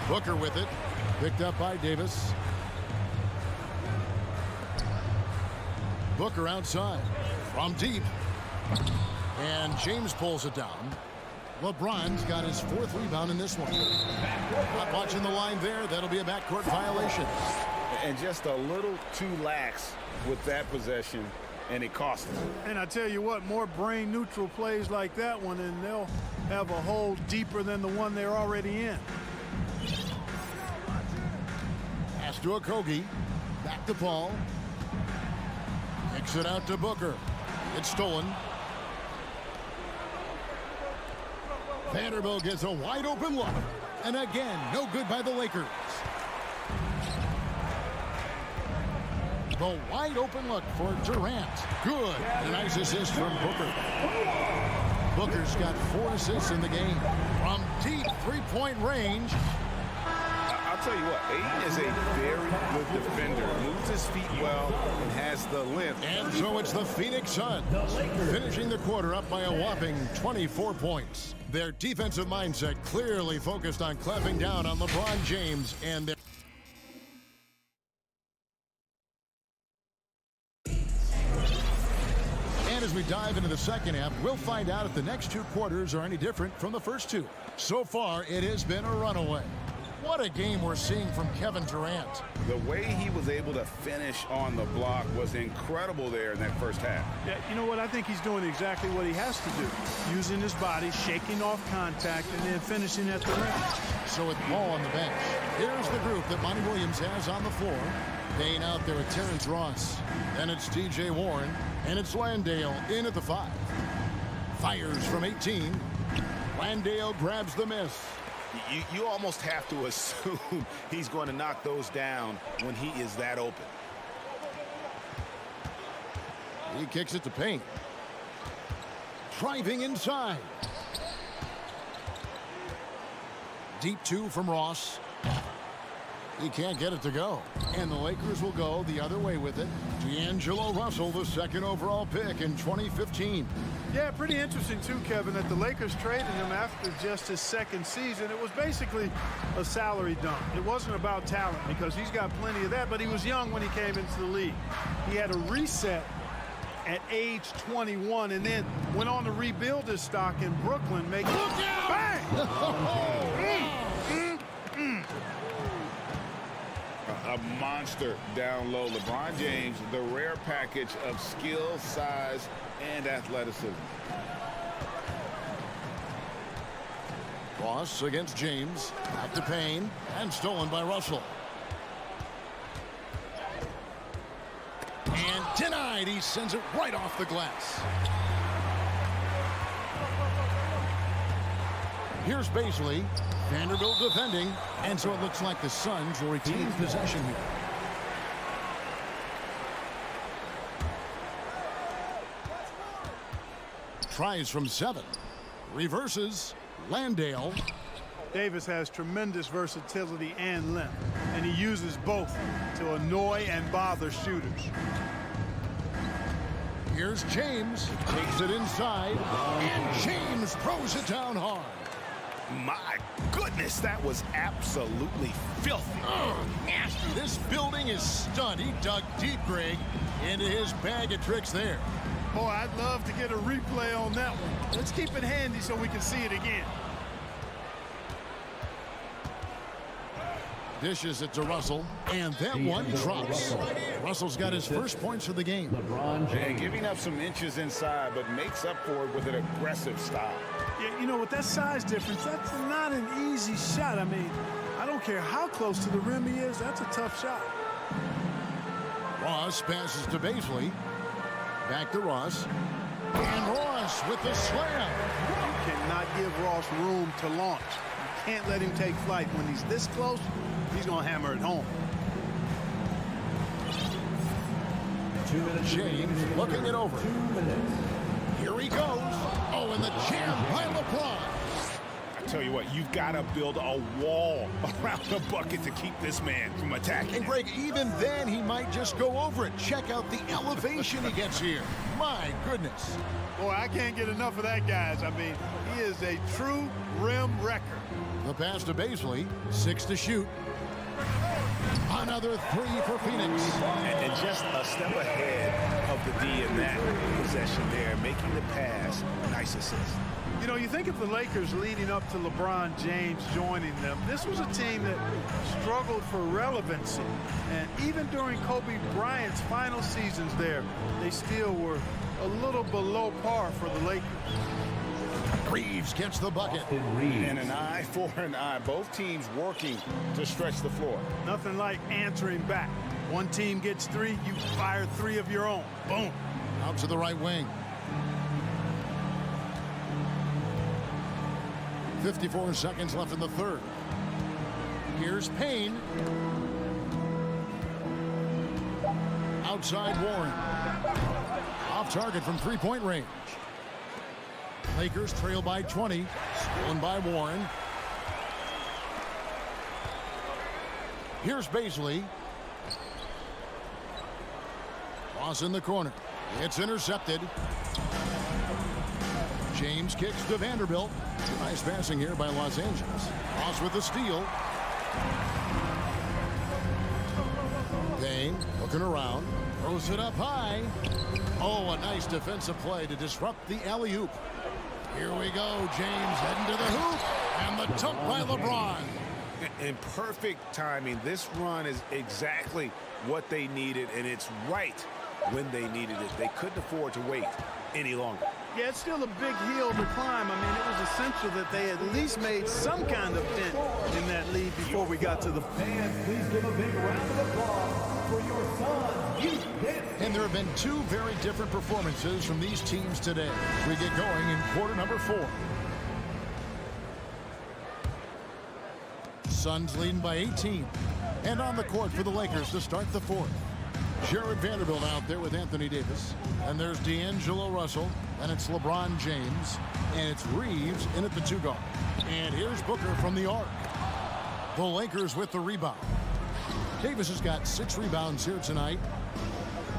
Booker with it. Picked up by Davis. Booker outside. From deep. And James pulls it down. LeBron's got his fourth rebound in this one. Not watching the line there. That'll be a backcourt violation. And just a little too lax with that possession, and it cost them. And I tell you what, more brain neutral plays like that one, and they'll have a hole deeper than the one they're already in. Pass to Okogie. Back to Paul. Kicks it out to Booker. It's stolen. Vanderbilt gets a wide open look. And again, no good by the Lakers. The wide open look for Durant. Good. Nice assist from Booker. Booker's got 4 assists in the game. From deep three-point range. I'll tell you what, Ayton is a very good defender. Moves his feet well and has the length. And so it's the Phoenix Suns finishing the quarter up by a whopping 24 points. Their defensive mindset clearly focused on clamping down on LeBron James and their... And as we dive into the second half, we'll find out if the next 2 quarters are any different from the first 2. So far, it has been a runaway. What a game we're seeing from Kevin Durant. The way he was able to finish on the block was incredible there in that first half. Yeah, you know what? I think he's doing exactly what he has to do. Using his body, shaking off contact, and then finishing at the rim. So with Paul on the bench, here's the group that Monty Williams has on the floor. Paying out there at Terrence Ross. Then it's T.J. Warren. And it's Landale in at the 5. Fires from 18. Landale grabs the miss. You almost have to assume he's going to knock those down when he is that open. He kicks it to Payne. Driving inside. Deep 2 from Ross. He can't get it to go. And the Lakers will go the other way with it. D'Angelo Russell, the 2nd overall pick in 2015. Yeah, pretty interesting too, Kevin, that the Lakers traded him after just his 2nd season. It was basically a salary dump. It wasn't about talent because he's got plenty of that, but he was young when he came into the league. He had a reset at age 21 and then went on to rebuild his stock in Brooklyn, making bang! A monster down low. LeBron James, the rare package of skill, size, and athleticism. Ross against James. Back to Payne. And stolen by Russell. And denied. He sends it right off the glass. Here's Baisley. Vanderbilt defending. And so it looks like the Suns will retain possession here. Tries from 7. Reverses. Landale. Davis has tremendous versatility and length, and he uses both to annoy and bother shooters. Here's James. Takes it inside. And James throws it down hard. My goodness, that was absolutely filthy. Nasty. This building is stunned. He dug deep, Greg, into his bag of tricks there. Boy, I'd love to get a replay on that one. Let's keep it handy so we can see it again. Dishes it to Russell, and that one drops. Russell's got his first points of the game. And giving up some inches inside, but makes up for it with an aggressive style. Yeah, you know, with that size difference, that's not an easy shot. I mean, I don't care how close to the rim he is, that's a tough shot. Ross passes to Baisley. Back to Ross. And Ross with the slam. You cannot give Ross room to launch. You can't let him take flight. When he's this close, he's going to hammer it home. James looking it over. Here he goes. Oh, and the jam by LeBron. I tell you what, you've got to build a wall around the bucket to keep this man from attacking. And Greg, even then, he might just go over it. Check out the elevation he gets here. My goodness. Boy, I can't get enough of that, guys. I mean, he is a true rim wrecker. The pass to Baisley. 6 to shoot. Another 3 for Phoenix. And just a step ahead of the D in that possession there, making the pass. Nice assist. You know, you think of the Lakers leading up to LeBron James joining them. This was a team that struggled for relevancy. And even during Kobe Bryant's final seasons there, they still were a little below par for the Lakers. Reeves gets the bucket. And an eye for an eye. Both teams working to stretch the floor. Nothing like answering back. One team gets 3, you fire 3 of your own. Boom. Out to the right wing. 54 seconds left in the third. Here's Payne. Outside Warren. Off target from three-point range. Lakers trail by 20. Stolen by Warren. Here's Baisley. Cross in the corner. It's intercepted. James kicks to Vanderbilt. Nice passing here by Los Angeles. Cross with the steal. Payne looking around. Throws it up high. Oh, a nice defensive play to disrupt the alley-oop. Here we go. James heading to the hoop. And the dunk by LeBron. In perfect timing. This run is exactly what they needed, and it's right when they needed it. They couldn't afford to wait any longer. Yeah, it's still a big hill to climb. I mean, it was essential that they at least made some kind of dent in that lead before we got to the... Fans, please give a big round of applause for your son, And there have been 2 very different performances from these teams today. We get going in quarter number 4. Suns leading by 18. And on the court for the Lakers to start the 4th. Jared Vanderbilt out there with Anthony Davis. And there's D'Angelo Russell. And it's LeBron James. And it's Reeves in at the 2 guard. And here's Booker from the arc. The Lakers with the rebound. Davis has got 6 rebounds here tonight.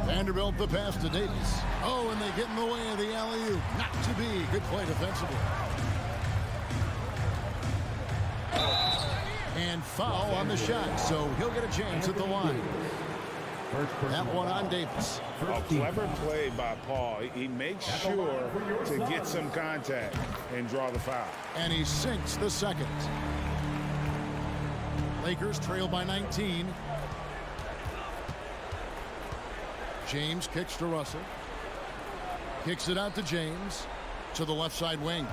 Vanderbilt the pass to Davis. Oh, and they get in the way of the alley-oop. Not to be. Good play defensively. And foul on the shot, so he'll get a chance at the line. That one on Davis. A clever play by Paul. He makes sure to get some contact and draw the foul. And he sinks the second. Lakers trail by 19. James kicks to Russell. Kicks it out to James. To the left side wing.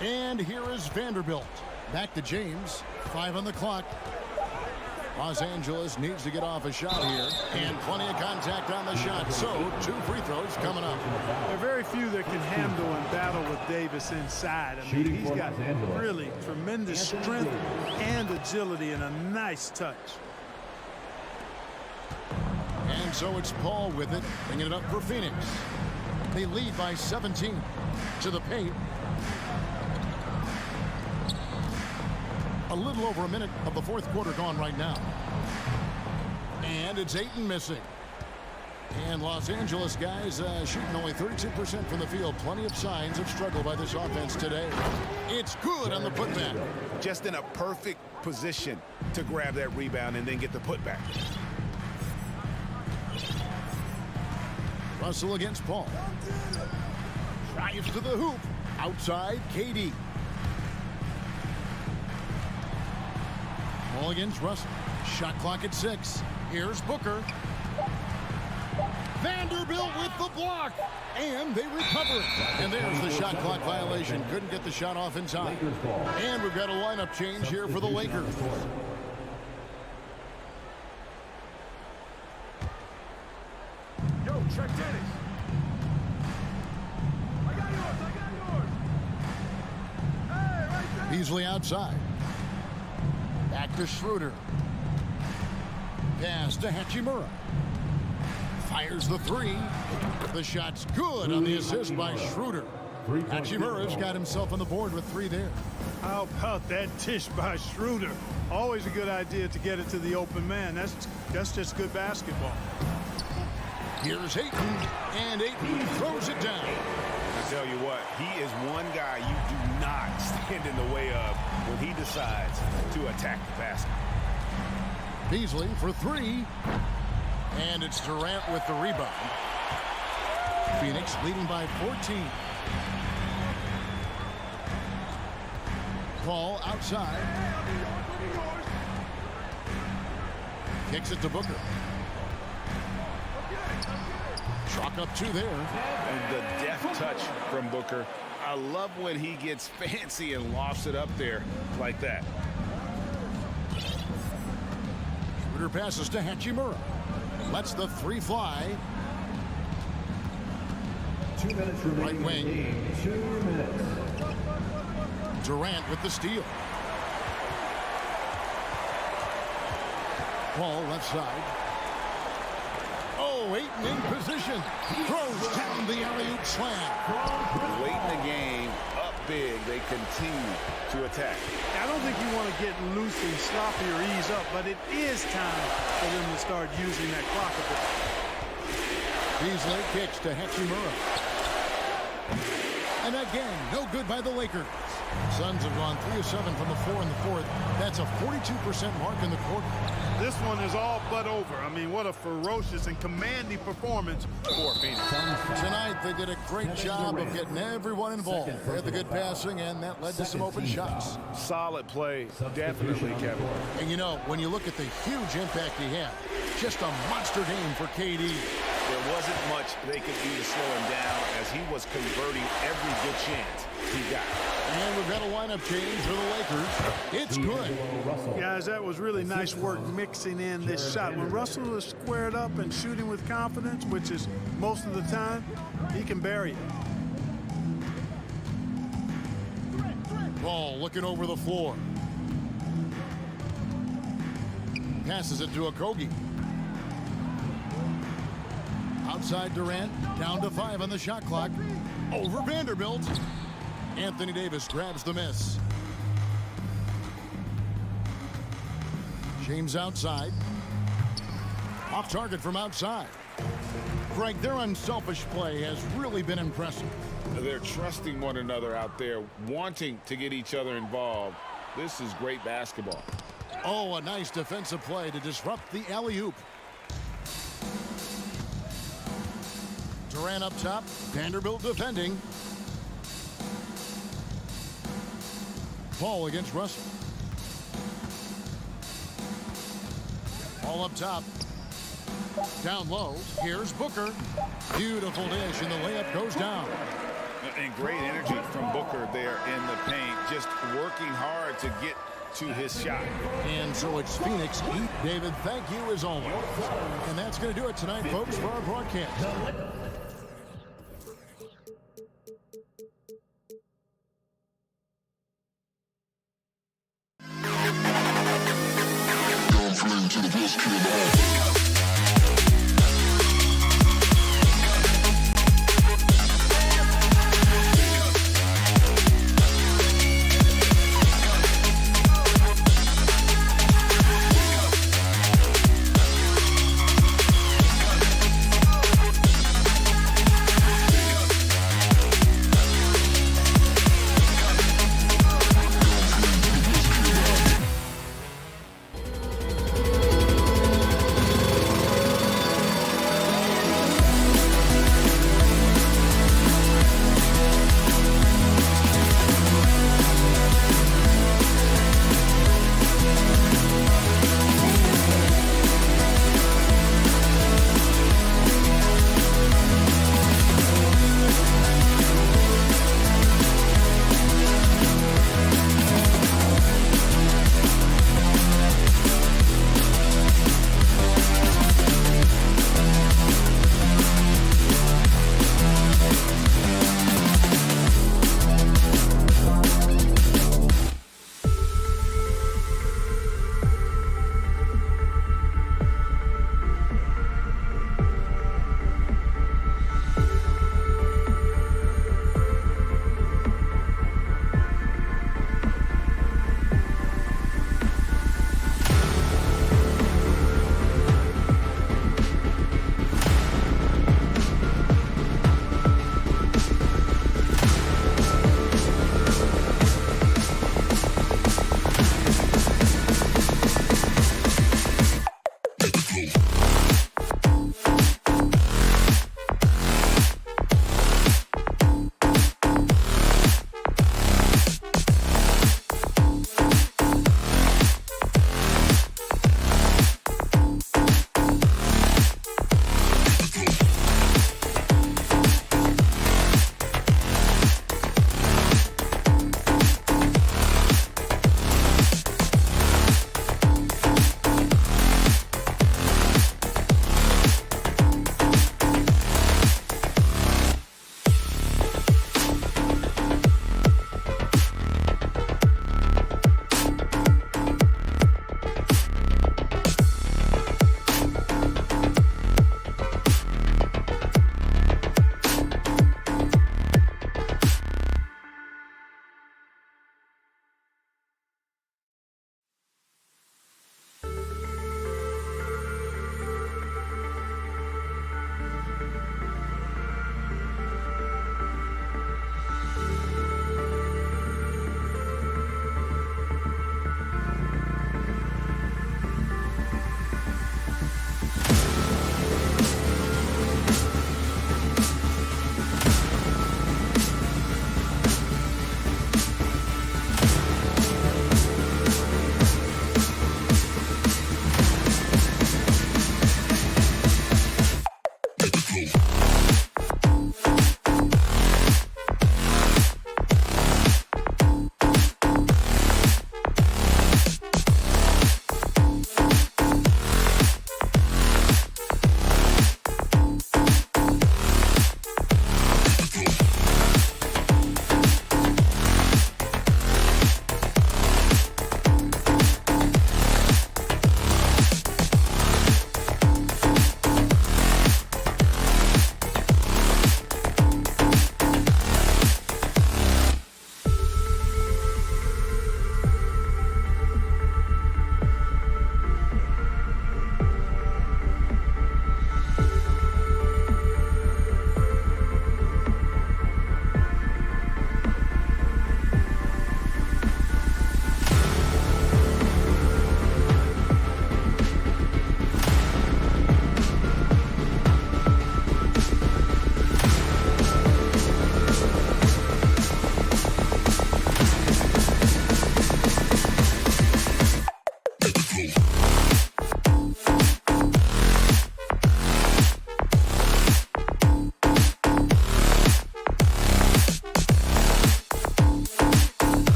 And here is Vanderbilt. Back to James. 5 on the clock. Los Angeles needs to get off a shot here, and plenty of contact on the shot. So 2 free throws coming up. There are very few that can handle and battle with Davis inside. I mean, he's got really tremendous strength and agility and a nice touch. And so it's Paul with it, bringing it up for Phoenix. They lead by 17 to the paint. A little over a minute of the fourth quarter gone right now. And it's Ayton missing. And Los Angeles guys shooting only 32% from the field. Plenty of signs of struggle by this offense today. It's good on the putback. Just in a perfect position to grab that rebound and then get the putback. Russell against Paul. Drives to the hoop. Outside, KD. Paul against Russell. Shot clock at 6. Here's Booker. Vanderbilt with the block. And they recover it. And there's the shot clock violation. Couldn't get the shot off in time. And we've got a lineup change here for the Lakers. Yo, check Dennis. I got yours. Hey, right there. Beasley outside. Back to Schroeder. Pass to Hachimura. Fires the 3. The shot's good on the assist by Schroeder. Hachimura's got himself on the board with 3 there. How about that dish by Schroeder? Always a good idea to get it to the open man. That's just good basketball. Here's Ayton, and Ayton throws it down. I tell you what, he is one guy you do not stand in the way of when he decides to attack the basket. Beasley for 3, and it's Durant with the rebound. Phoenix leading by 14. Paul outside. Kicks it to Booker. Chalk up 2 there. And the deft touch from Booker. I love when he gets fancy and lofts it up there like that. Schroeder passes to Hachimura. Lets the 3 fly. 2 minutes remaining. Right wing. 2 minutes. Durant with the steal. Paul left side. Oh, Ayton in position. Throws down the alley-oop slam. Late in the game, up big, they continue to attack. I don't think you want to get loose and sloppy or ease up, but it is time for them to start using that clock a bit. Beasley kicks to Hachimura. And again, no good by the Lakers. Suns have gone 3 of 7 from the floor in the fourth. That's a 42% mark in the quarter. This one is all but over. I mean, what a ferocious and commanding performance for Phoenix. Tonight, they did a great job of getting everyone involved. They had the good passing, and that led to some open shots. Solid play, definitely, Kevin. And you know, when you look at the huge impact he had, just a monster game for KD. There wasn't much they could do to slow him down as he was converting every good chance he got. And we've got a lineup change for the Lakers. It's good. Guys, that was really nice work mixing in this shot. When Russell is squared up and shooting with confidence, which is most of the time, he can bury it. Ball looking over the floor. Passes it to Okogie. Outside Durant, down to 5 on the shot clock. Over Vanderbilt. Anthony Davis grabs the miss. James outside. Off target from outside. Greg, their unselfish play has really been impressive. They're trusting one another out there, wanting to get each other involved. This is great basketball. Oh, a nice defensive play to disrupt the alley-oop. Durant up top. Vanderbilt defending. Paul against Russell. Paul up top. Down low. Here's Booker. Beautiful dish, and the layup goes down. And great energy from Booker there in the paint. Just working hard to get to his shot. And so it's Phoenix 8. David, thank you as always. And that's going to do it tonight, folks, for our broadcast.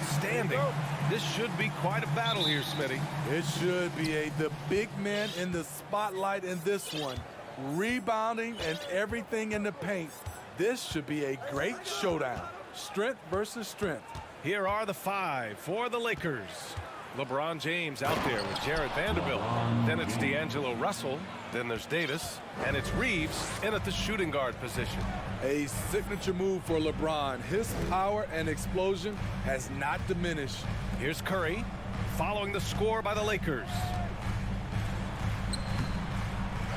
Outstanding. This should be quite a battle here, Smitty. It should be the big man in the spotlight in this one. Rebounding and everything in the paint. This should be a great showdown. Strength versus strength. Here are the 5 for the Lakers. LeBron James out there with Jared Vanderbilt. Then it's D'Angelo Russell. Then there's Davis. And it's Reeves in at the shooting guard position. A signature move for LeBron. His power and explosion has not diminished. Here's Curry following the score by the Lakers.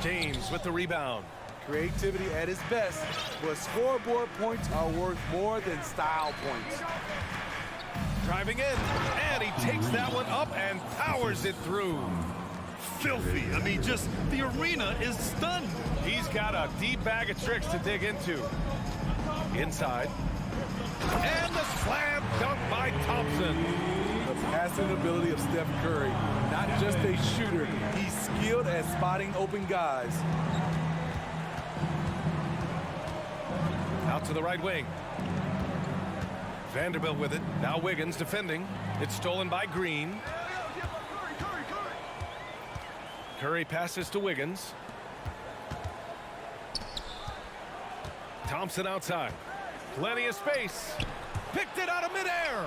James with the rebound. Creativity at its best, but scoreboard points are worth more than style points. Driving in, and he takes that one up and powers it through. Filthy. I mean, just the arena is stunned. He's got a deep bag of tricks to dig into. Inside. And the slam dunk by Thompson. The passing ability of Steph Curry, not just a shooter, he's skilled at spotting open guys. Out to the right wing. Vanderbilt with it. Now Wiggins defending. It's stolen by Green. Curry passes to Wiggins. Thompson outside. Plenty of space. Picked it out of midair.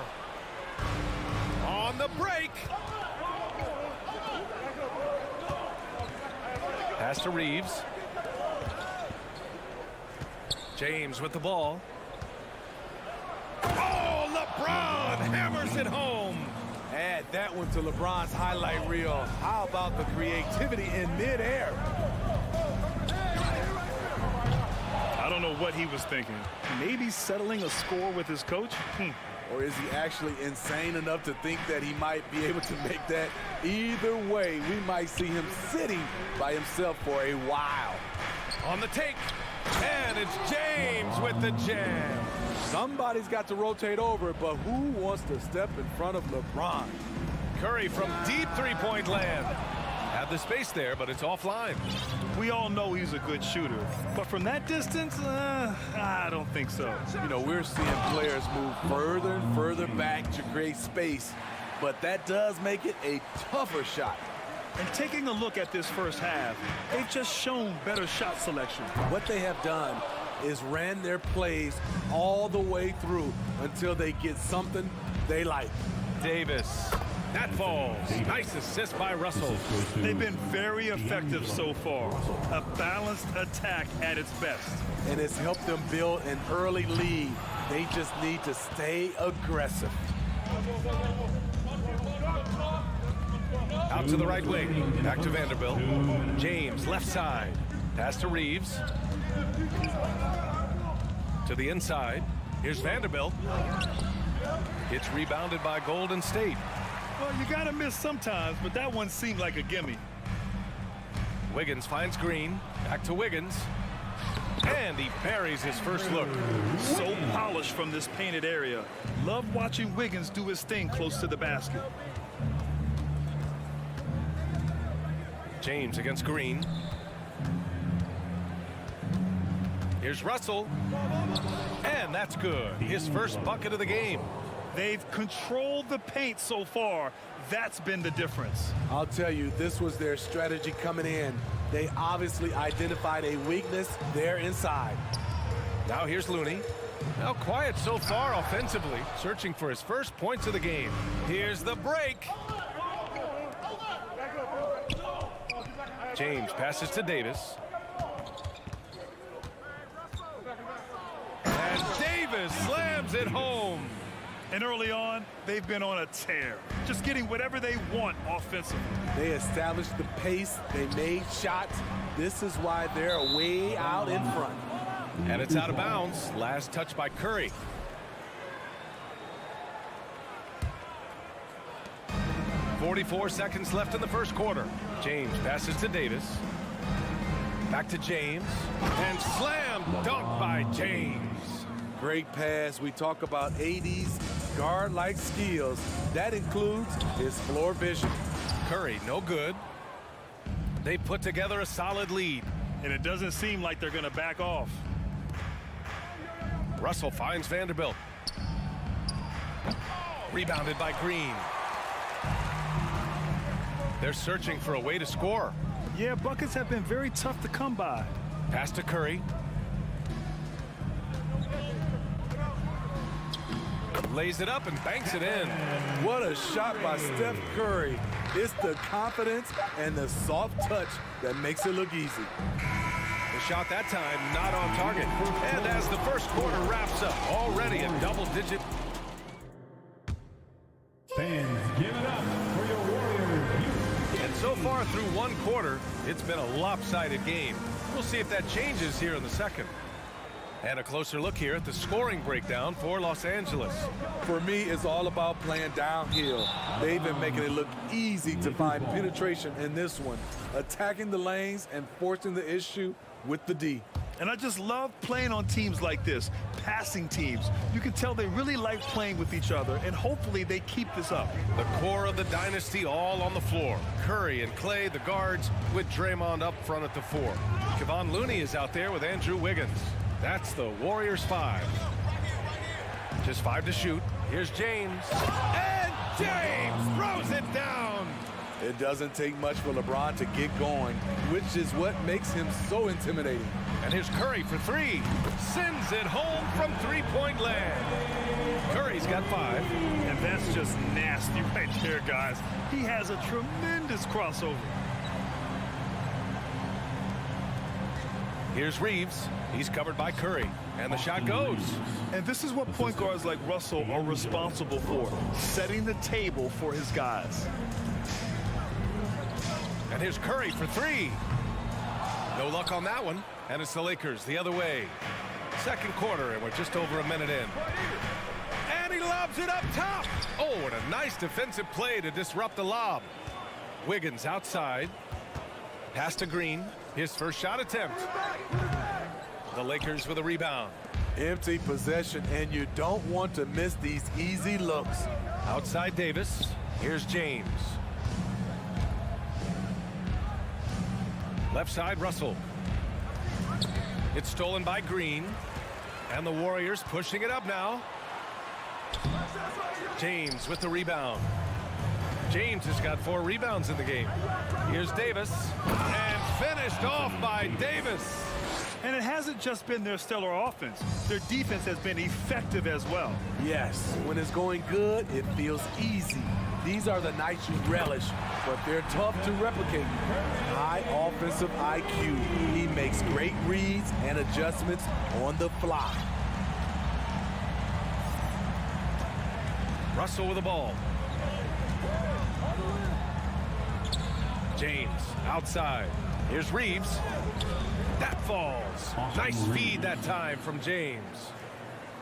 On the break. Pass to Reeves. James with the ball. Oh, LeBron hammers it home. Add that one to LeBron's highlight reel. How about the creativity in midair? I don't know what he was thinking. Maybe settling a score with his coach? Or is he actually insane enough to think that he might be able to make that? Either way, we might see him sitting by himself for a while. On the take. And it's James with the jam. Somebody's got to rotate over, but who wants to step in front of LeBron? Curry from deep three-point land. Had the space there, but it's offline. We all know he's a good shooter, but from that distance, I don't think so. You know, we're seeing players move further and further back to create space, but that does make it a tougher shot. And taking a look at this first half, they've just shown better shot selection. What they have done is ran their plays all the way through until they get something they like. Davis. That falls. Nice assist by Russell. They've been very effective so far. A balanced attack at its best. And it's helped them build an early lead. They just need to stay aggressive. Out to the right wing. Back to Vanderbilt. James, left side. Pass to Reeves. To the inside. Here's Vanderbilt. It's rebounded by Golden State. Well, you got to miss sometimes, but that one seemed like a gimme. Wiggins finds Green. Back to Wiggins. And he buries his first look. So polished from this painted area. Love watching Wiggins do his thing close to the basket. James against Green. Here's Russell. And that's good. His first bucket of the game. They've controlled the paint so far. That's been the difference. I'll tell you, this was their strategy coming in. They obviously identified a weakness there inside. Now here's Looney. Now quiet so far offensively, searching for his first points of the game. Here's the break. James passes to Davis. And Davis slams it home. And early on, they've been on a tear, just getting whatever they want offensively. They established the pace. They made shots. This is why they're way out in front. And it's out of bounds. Last touch by Curry. .44 seconds left in the first quarter. James passes to Davis. Back to James. And slam dunk by James. Great pass. We talk about 80s guard-like skills. That includes his floor vision. Curry, no good. They put together a solid lead. And it doesn't seem like they're going to back off. Russell finds Vanderbilt. Rebounded by Green. They're searching for a way to score. Yeah, buckets have been very tough to come by. Pass to Curry. Lays it up and banks it in. What a shot by Steph Curry. It's the confidence and the soft touch that makes it look easy. The shot that time not on target. And as the first quarter wraps up, already a double-digit. Fans, give it up for your Warriors. And so far through one quarter, it's been a lopsided game. We'll see if that changes here in the second. And a closer look here at the scoring breakdown for Los Angeles. For me, it's all about playing downhill. They've been making it look easy to find penetration in this one, attacking the lanes and forcing the issue with the D. And I just love playing on teams like this, passing teams. You can tell they really like playing with each other, and hopefully they keep this up. The core of the dynasty all on the floor. Curry and Clay, the guards, with Draymond up front at the 4. Kevon Looney is out there with Andrew Wiggins. That's the Warriors 5. Just 5 to shoot. Here's James. And James throws it down. It doesn't take much for LeBron to get going, which is what makes him so intimidating. And here's Curry for 3. Sends it home from three-point land. Curry's got 5. And that's just nasty right there, guys. He has a tremendous crossover. Here's Reeves. He's covered by Curry. And the shot goes. And this is what point guards like Russell are responsible for, setting the table for his guys. And here's Curry for 3. No luck on that one. And it's the Lakers the other way. Second quarter, and we're just over a minute in. And he lobs it up top. Oh, and a nice defensive play to disrupt the lob. Wiggins outside. Pass to Green. His first shot attempt. The Lakers with a rebound. Empty possession, and you don't want to miss these easy looks. Outside Davis. Here's James. Left side, Russell. It's stolen by Green. And the Warriors pushing it up now. James with the rebound. James has got 4 rebounds in the game. Here's Davis. And finished off by Davis. And it hasn't just been their stellar offense. Their defense has been effective as well. Yes, when it's going good, it feels easy. These are the nights you relish, but they're tough to replicate. High offensive IQ. He makes great reads and adjustments on the fly. Russell with the ball. James outside. Here's Reeves. That falls. Nice feed that time from James.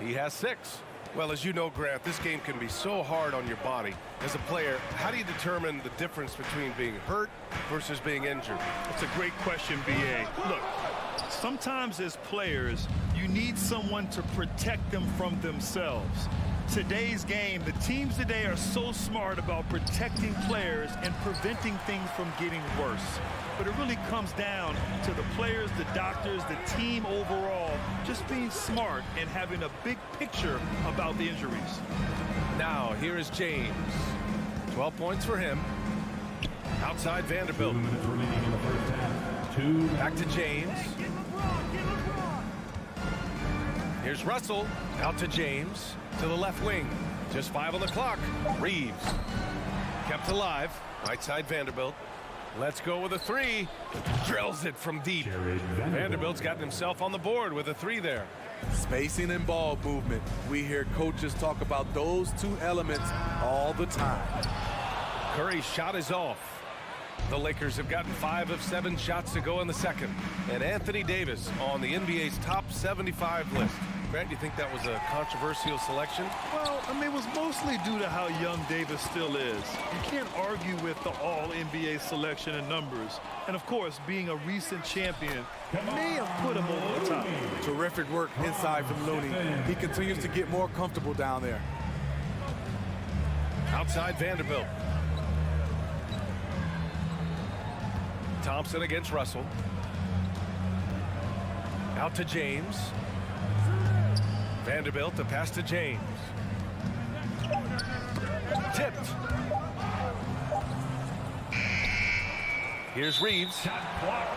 He has 6. Well, as you know, Grant, this game can be so hard on your body. As a player, how do you determine the difference between being hurt versus being injured? That's a great question, B.A. Look, sometimes as players, you need someone to protect them from themselves. Today's game, the teams today are so smart about protecting players and preventing things from getting worse. But it really comes down to the players, the doctors, the team overall, just being smart and having a big picture about the injuries. Now, here is James. 12 points for him. Outside Vanderbilt. 2 minutes remaining in the first half. Back to James. Here's Russell. Out to James. To the left wing. Just 5 on the clock. Reeves. Kept alive. Right side Vanderbilt. Let's go with a 3. Drills it from deep. Vanderbilt's gotten himself on the board with a 3 there. Spacing and ball movement. We hear coaches talk about those 2 elements all the time. Curry's shot is off. The Lakers have gotten 5 of 7 shots to go in the second. And Anthony Davis on the NBA's top 75 list. Grant, you think that was a controversial selection? Well, I mean, it was mostly due to how young Davis still is. You can't argue with the all-NBA selection and numbers. And, of course, being a recent champion may have put him over the top. Terrific work inside from Looney. He continues to get more comfortable down there. Outside Vanderbilt. Thompson against Russell. Out to James. Vanderbilt, the pass to James. Tipped. Here's Reeves.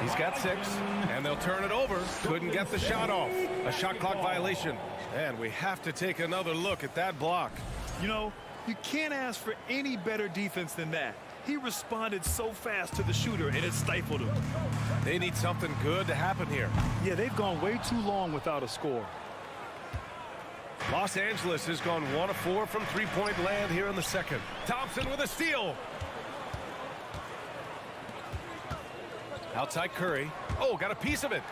He's got 6, and they'll turn it over. Couldn't get the shot off. A shot clock violation. And we have to take another look at that block. You know, you can't ask for any better defense than that. He responded so fast to the shooter, and it stifled him. They need something good to happen here. Yeah, they've gone way too long without a score. Los Angeles has gone 1 of 4 from three-point land here in the second. Thompson with a steal. Outside Curry. Oh, got a piece of it.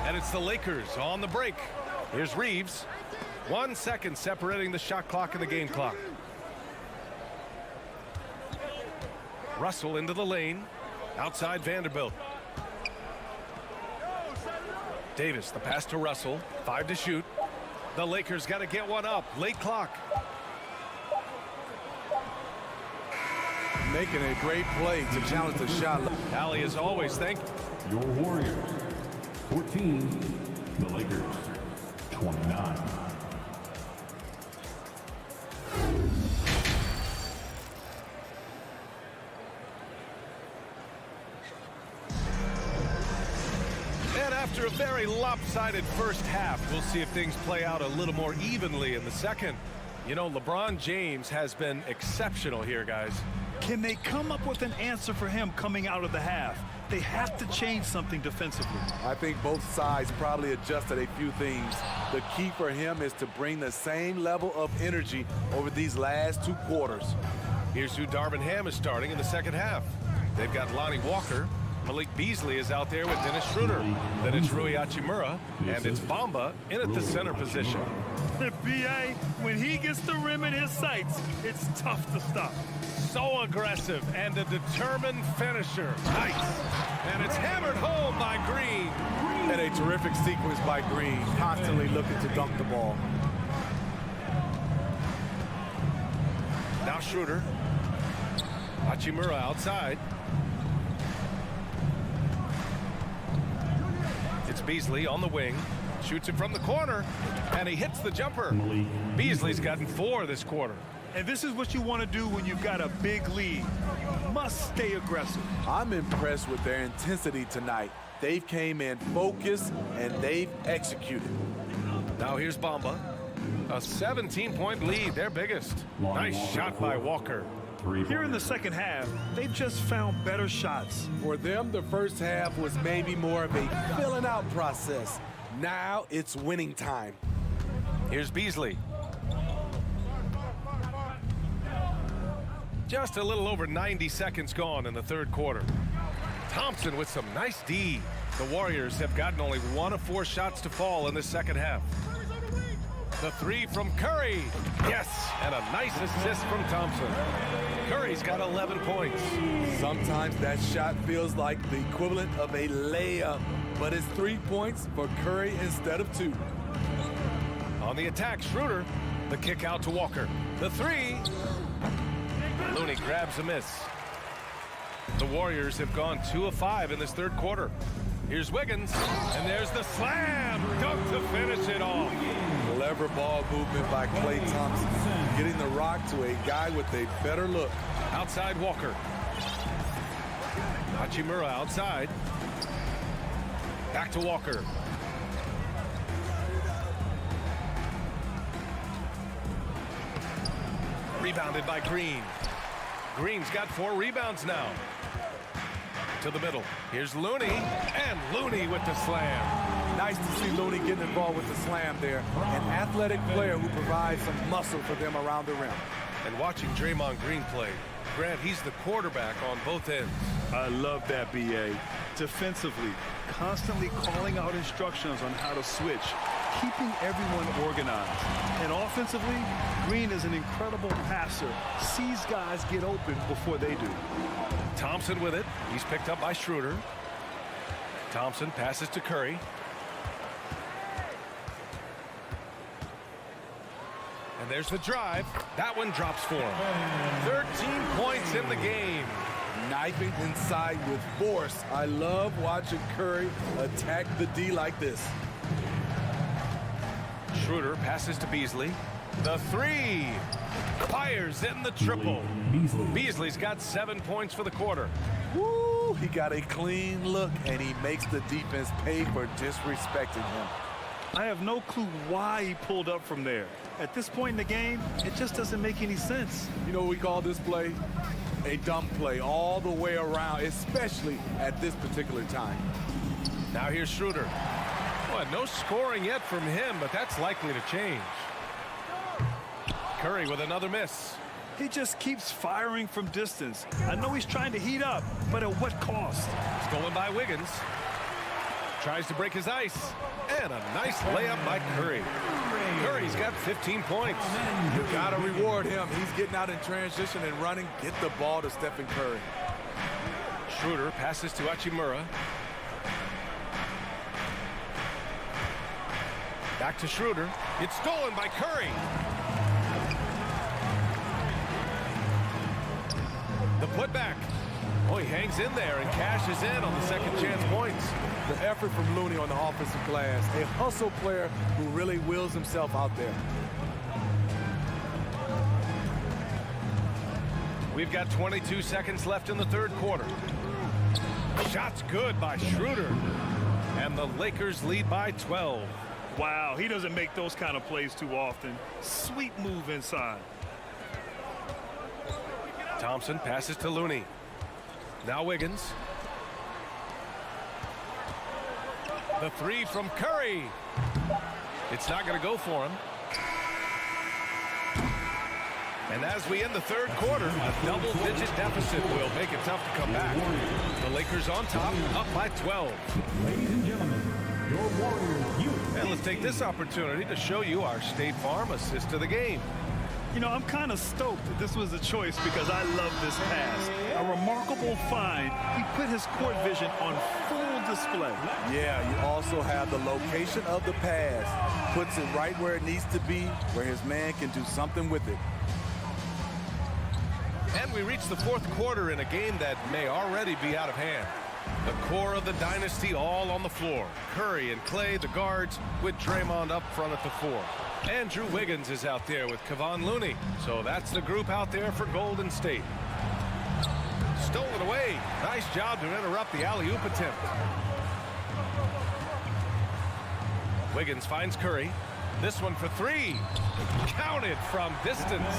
And it's the Lakers on the break. Here's Reeves. 1 second separating the shot clock and the game clock. Russell into the lane. Outside Vanderbilt. Davis, the pass to Russell. 5 to shoot. The Lakers got to get one up. Late clock. Making a great play to challenge the shot. Allie, as always, thank you. Your Warriors, 14. The Lakers, 29. And after a very lopsided first half, we'll see if things play out a little more evenly in the second. You know, LeBron James has been exceptional here, guys. Can they come up with an answer for him coming out of the half? They have to change something defensively. I think both sides probably adjusted a few things. The key for him is to bring the same level of energy over these last 2 quarters. Here's who Darvin Ham is starting in the second half. They've got Lonnie Walker. Malik Beasley is out there with Dennis Schroeder. Then it's Rui Hachimura, and it's Bamba in at the center position. B.A., when he gets the rim in his sights, it's tough to stop. So aggressive and a determined finisher. Nice. And it's hammered home by Green. And a terrific sequence by Green, constantly looking to dunk the ball. Now Schroeder. Hachimura outside. It's Beasley on the wing. Shoots it from the corner, and he hits the jumper. Beasley's gotten 4 this quarter. And this is what you want to do when you've got a big lead. You must stay aggressive. I'm impressed with their intensity tonight. They've came in focused, and they've executed. Now here's Bamba. A 17-point lead, their biggest. Nice shot by Walker. Here in the second half, they've just found better shots. For them, the first half was maybe more of a filling out process. Now it's winning time. Here's Beasley. Just a little over 90 seconds gone in the third quarter. Thompson with some nice D. The Warriors have gotten only 1 of 4 shots to fall in the second half. The 3 from Curry. Yes, and a nice assist from Thompson. Curry's got 11 points. Sometimes that shot feels like the equivalent of a layup, but it's 3 points for Curry instead of 2. On the attack, Schroeder. The kick out to Walker. The 3. Looney grabs a miss. The Warriors have gone 2 of 5 in this third quarter. Here's Wiggins, and there's the slam dunk to finish it off. Clever ball movement by Klay Thompson, getting the rock to a guy with a better look. Outside Walker. Hachimura outside. Back to Walker. Rebounded by Green. Green's got 4 rebounds now. To the middle. Here's Looney, and Looney with the slam. Nice to see Looney getting involved with the slam there. An athletic player who provides some muscle for them around the rim. And watching Draymond Green play, Grant, he's the quarterback on both ends. I love that, B.A. Defensively, constantly calling out instructions on how to switch, keeping everyone organized. And offensively, Green is an incredible passer, sees guys get open before they do. Thompson with it. He's picked up by Schroeder. Thompson passes to Curry. And there's the drive. That one drops for him. 13 points in the game. Knifing inside with force. I love watching Curry attack the D like this. Schroeder passes to Beasley. The three. Fires in the triple. Beasley's got 7 points for the quarter. Woo! He got a clean look, and he makes the defense pay for disrespecting him. I have no clue why he pulled up from there. At this point in the game, it just doesn't make any sense. You know what we call this play? A dumb play all the way around, especially at this particular time. Now here's Schroeder. Well, no scoring yet from him, but that's likely to change. Curry with another miss. He just keeps firing from distance. I know he's trying to heat up, but at what cost? Stolen by Wiggins. Tries to break his ice. And a nice layup by Curry. Curry's got 15 points. You gotta reward him. He's getting out in transition and running. Get the ball to Stephen Curry. Schroeder passes to Hachimura. Back to Schroeder. It's stolen by Curry. The putback. Oh, he hangs in there and cashes in on the second chance points. The effort from Looney on the offensive glass. A hustle player who really wills himself out there. We've got 22 seconds left in the third quarter. Shot's good by Schroeder. And the Lakers lead by 12. Wow, he doesn't make those kind of plays too often. Sweet move inside. Thompson passes to Looney. Now Wiggins. The three from Curry. It's not going to go for him. And as we end the third quarter, a double-digit deficit will make it tough to come back. The Lakers on top, up by 12. Ladies and gentlemen, your Warriors. And let's take this opportunity to show you our State Farm assist of the game. You know, I'm kind of stoked that this was a choice because I love this pass. A remarkable find. He put his court vision on full display. Yeah, you also have the location of the pass. Puts it right where it needs to be, where his man can do something with it. And we reach the fourth quarter in a game that may already be out of hand. The core of the dynasty all on the floor. Curry and Clay, the guards, with Draymond up front at the four. Andrew Wiggins is out there with Kevon Looney. So that's the group out there for Golden State. Stolen away. Nice job to interrupt the alley-oop attempt. Wiggins finds Curry. This one for three. Counted from distance.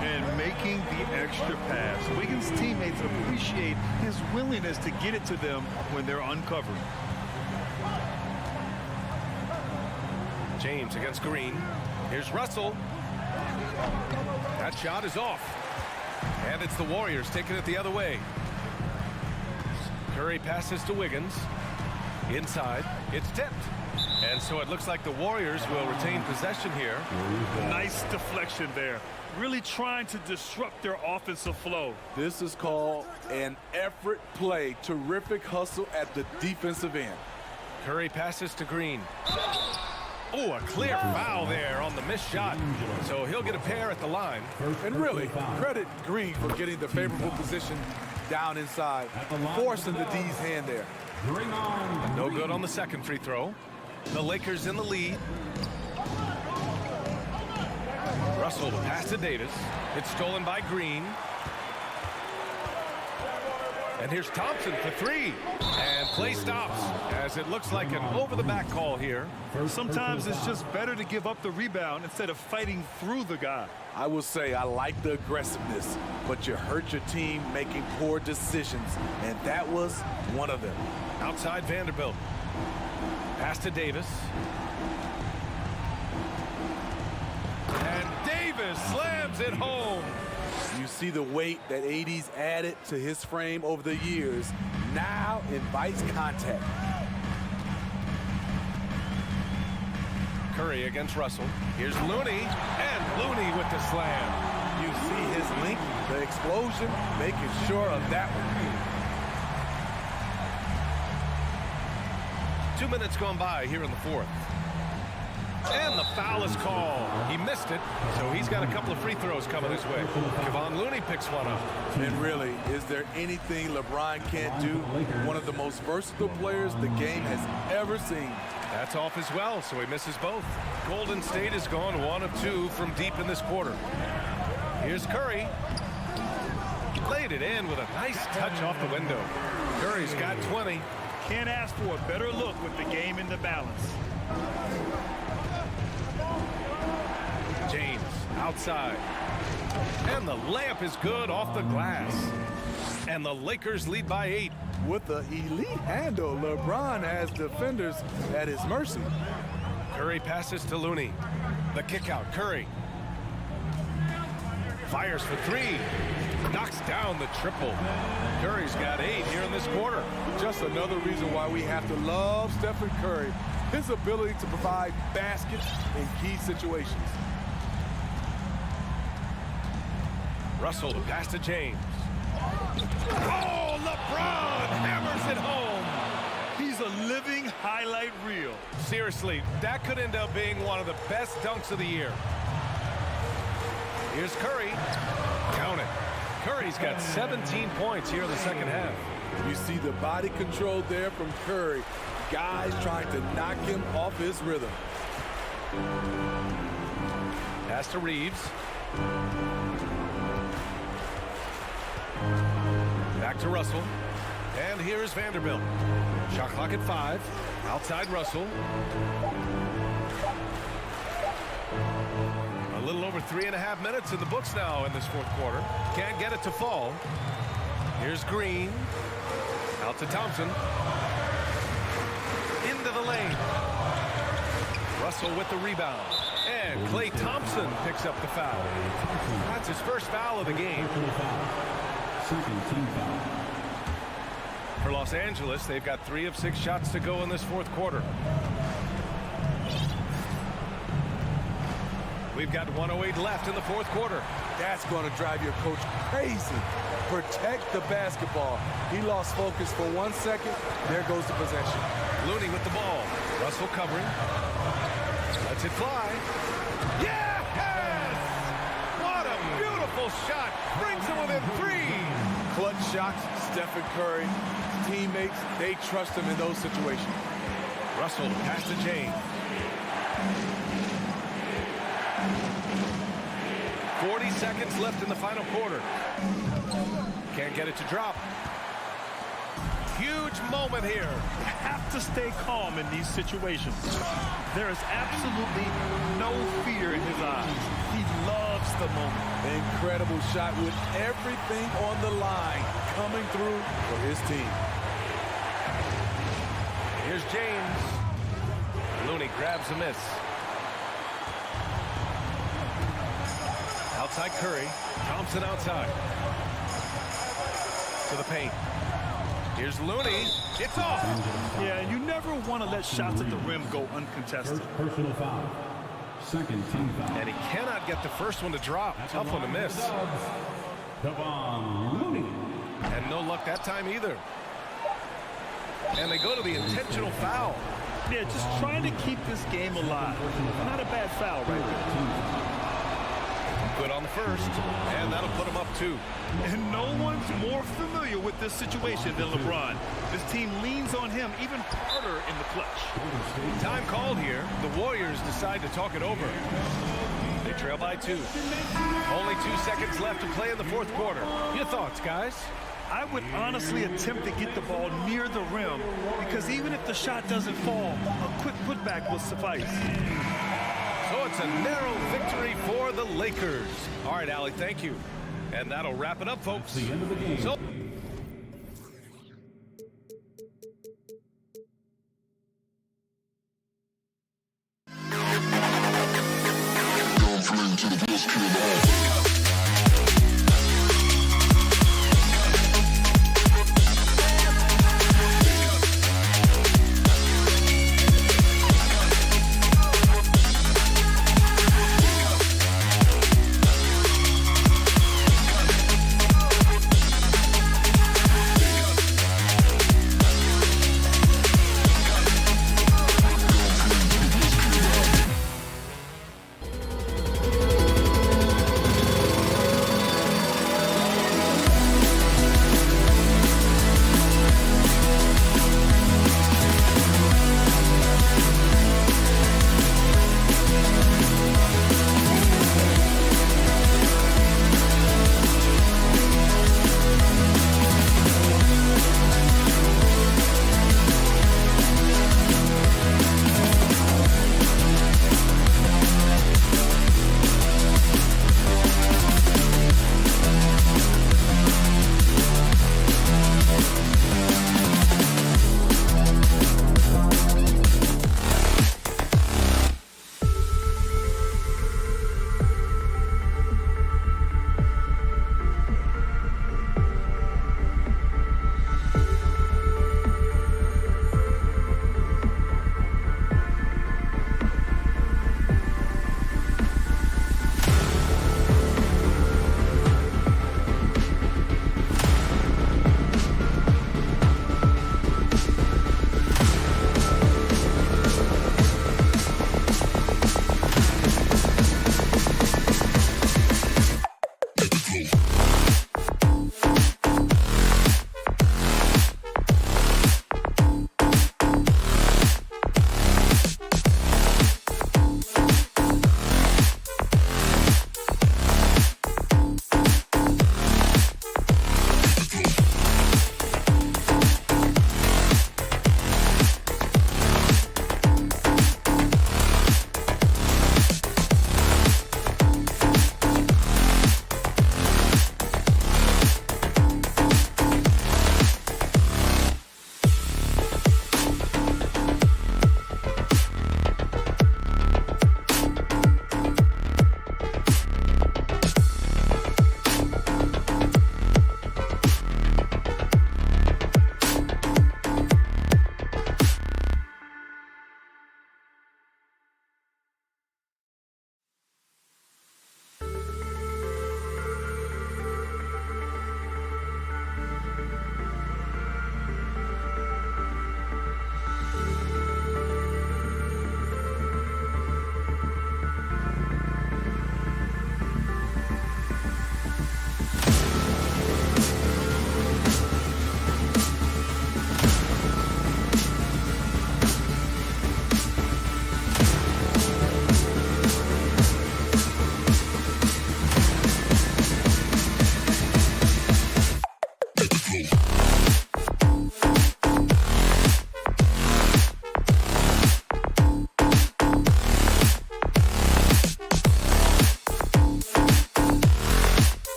And making the extra pass. Wiggins' teammates appreciate his willingness to get it to them when they're uncovered. James against Green. Here's Russell. That shot is off. And it's the Warriors taking it the other way. Curry passes to Wiggins. Inside. It's tipped. And so it looks like the Warriors will retain possession here. Nice deflection there. Really trying to disrupt their offensive flow. This is called an effort play. Terrific hustle at the defensive end. Curry passes to Green. Oh, a clear foul there on the missed shot. So he'll get a pair at the line. And really, credit Green for getting the favorable position down inside, forcing the D's hand there. No good on the second free throw. The Lakers in the lead. Russell pass to Davis. It's stolen by Green. And here's Thompson for three. And play stops as it looks like an over-the-back call here. Sometimes it's just better to give up the rebound instead of fighting through the guy. I will say I like the aggressiveness, but you hurt your team making poor decisions, and that was one of them. Outside Vanderbilt. Pass to Davis. And Davis slams it home. You see the weight that AD's added to his frame over the years. Now invites contact. Curry against Russell. Here's Looney, and Looney with the slam. You see his link, the explosion, making sure of that one. 2 minutes gone by here in the fourth. And the foul is called. He missed it, so he's got a couple of free throws coming his way. Kevon Looney picks one up. And really, is there anything LeBron can't do? One of the most versatile players the game has ever seen. That's off as well, so he misses both. Golden State has gone 1 of 2 from deep in this quarter. Here's Curry. Laid it in with a nice touch off the window. Curry's got 20. Can't ask for a better look with the game in the balance. James outside. And the layup is good off the glass. And the Lakers lead by 8. With the elite handle, LeBron has defenders at his mercy. Curry passes to Looney. The kick out, Curry. Fires for 3. Knocks down the triple. Curry's got 8 here in this quarter. Just another reason why we have to love Stephen Curry. His ability to provide baskets in key situations. Russell to pass to James. Oh, LeBron hammers it home. He's a living highlight reel. Seriously, that could end up being one of the best dunks of the year. Here's Curry. Count it. Curry's got 17 points here in the second half. You see the body control there from Curry. Guys trying to knock him off his rhythm. Pass to Reeves. Back to Russell. And here's Vanderbilt. Shot clock at 5. Outside Russell. A little over 3.5 minutes in the books now in this fourth quarter. Can't get it to fall. Here's Green. Out to Thompson. Into the lane. Russell with the rebound. And Klay Thompson picks up the foul. That's his first foul of the game. For Los Angeles, they've got 3 of 6 shots to go in this fourth quarter. We've got 1:08 left in the fourth quarter. That's going to drive your coach crazy. Protect the basketball. He lost focus for 1 second. There goes the possession. Looney with the ball. Russell covering. Lets it fly. Yes! What a beautiful shot. Brings him within 3. Clutch shots, Stephen Curry. Teammates, they trust him in those situations. Russell pass to James. 40 seconds left in the final quarter. Can't get it to drop. Huge moment here. You have to stay calm in these situations. There is absolutely no fear in his eyes. He loves the moment. Incredible shot with everything on the line coming through for his team. Here's James. Looney grabs a miss. Outside Curry. Thompson outside. To the paint. Here's Looney. It's off. Yeah, and you never want to let shots at the rim go uncontested. Personal foul. Second team foul. And he cannot get the first one to drop. Tough one to miss. Kevon Looney. And no luck that time either. And they go to the intentional foul. Yeah, just trying to keep this game alive. Not a bad foul right there. Good on the first, and that'll put him up 2. And no one's more familiar with this situation than LeBron. This team leans on him even harder in the clutch. Time called here. The Warriors decide to talk it over. They trail by 2. Only 2 seconds left to play in the fourth quarter. Your thoughts, guys? I would honestly attempt to get the ball near the rim because even if the shot doesn't fall, a quick putback will suffice. So it's a narrow victory for the Lakers. All right, Allie, thank you. And that'll wrap it up, folks. That's the end of the game. So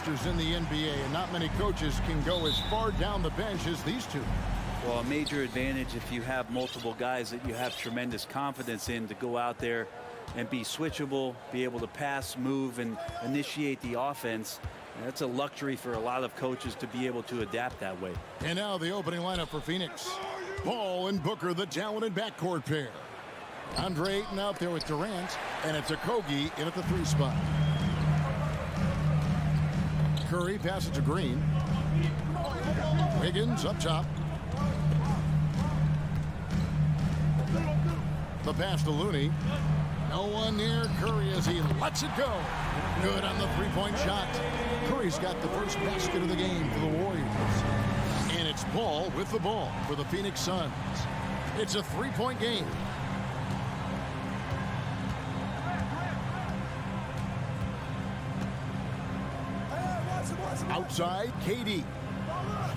youngsters in the NBA, and not many coaches can go as far down the bench as these two. Well, a major advantage if you have multiple guys that you have tremendous confidence in to go out there and be switchable, be able to pass, move, and initiate the offense. And that's a luxury for a lot of coaches to be able to adapt that way. And now the opening lineup for Phoenix. Paul and Booker, the talented backcourt pair. Andre Ayton out there with Durant, and it's Okogie in at the 3 spot. Curry passes to Green. Wiggins up top. The pass to Looney. No one near Curry as he lets it go. Good on the 3-point shot. Curry's got the first basket of the game for the Warriors. And it's Paul with the ball for the Phoenix Suns. It's a 3-point game. Outside, KD.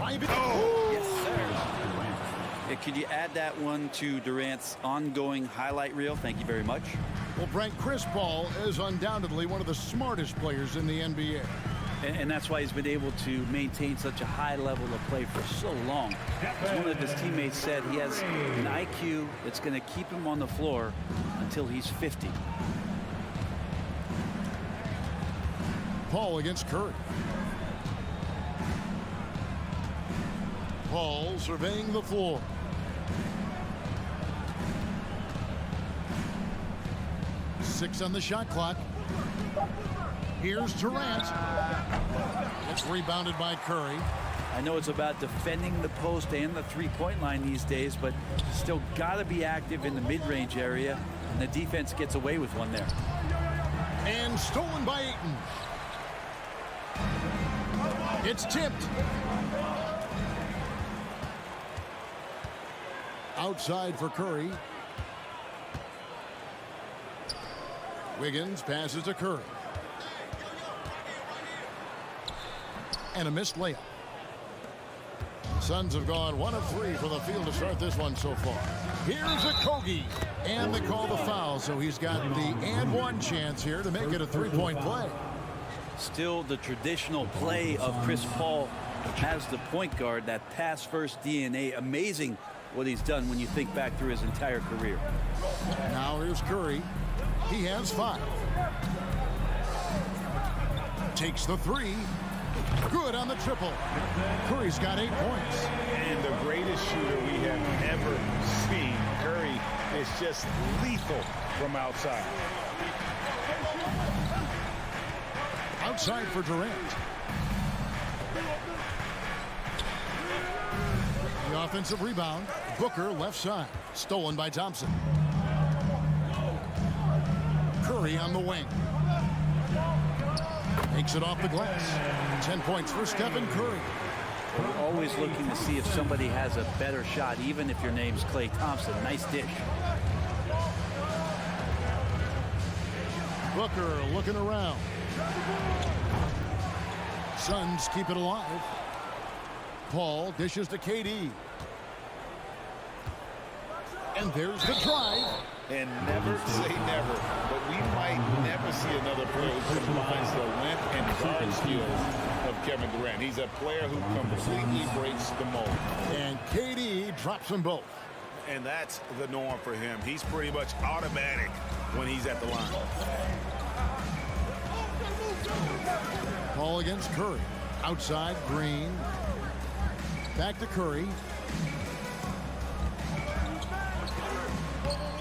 Yes, sir. Yeah, could you add that one to Durant's ongoing highlight reel? Thank you very much. Well, Frank, Chris Paul is undoubtedly one of the smartest players in the NBA. And that's why he's been able to maintain such a high level of play for so long. As one of his teammates said, he has an IQ that's going to keep him on the floor until he's 50. Paul against Curry. Paul surveying the floor. Six on the shot clock. Here's Durant. It's rebounded by Curry. I know it's about defending the post and the 3-point line these days, but still got to be active in the mid-range area, and the defense gets away with one there. And stolen by Ayton. It's tipped. Outside for Curry. Wiggins passes to Curry. And a missed layup. Suns have gone 1 of 3 from the field to start this one so far. Here's Okogie. And they call the foul, so he's got the and one chance here to make it a 3-point play. Still the traditional play of Chris Paul as the point guard, that pass-first DNA. Amazing what he's done when you think back through his entire career. Now here's Curry. He has 5. Takes the 3. Good on the triple. Curry's got 8 points. And the greatest shooter we have ever seen. Curry is just lethal from outside. Outside for Durant. The offensive rebound. Booker left side. Stolen by Thompson. Curry on the wing. Takes it off the glass. 10 points for Stephen Curry. We're always looking to see if somebody has a better shot, even if your name's Klay Thompson. Nice dish. Booker looking around. Suns keep it alive. Paul dishes to KD. And there's the drive. And never say never, but we might never see another player who combines the length and guard skills of Kevin Durant. He's a player who completely breaks the mold. And KD drops them both. And that's the norm for him. He's pretty much automatic when he's at the line. Paul against Curry. Outside, Green. Back to Curry.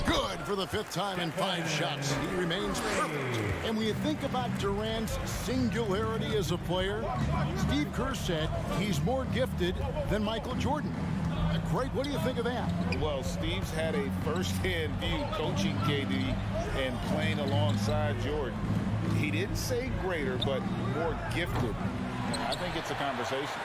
Good for the 5th time in 5 shots. He remains perfect. And when you think about Durant's singularity as a player, Steve Kerr said he's more gifted than Michael Jordan. Craig, what do you think of that? Well, Steve's had a first-hand view coaching KD and playing alongside Jordan. He didn't say greater, but more gifted. I think it's a conversation.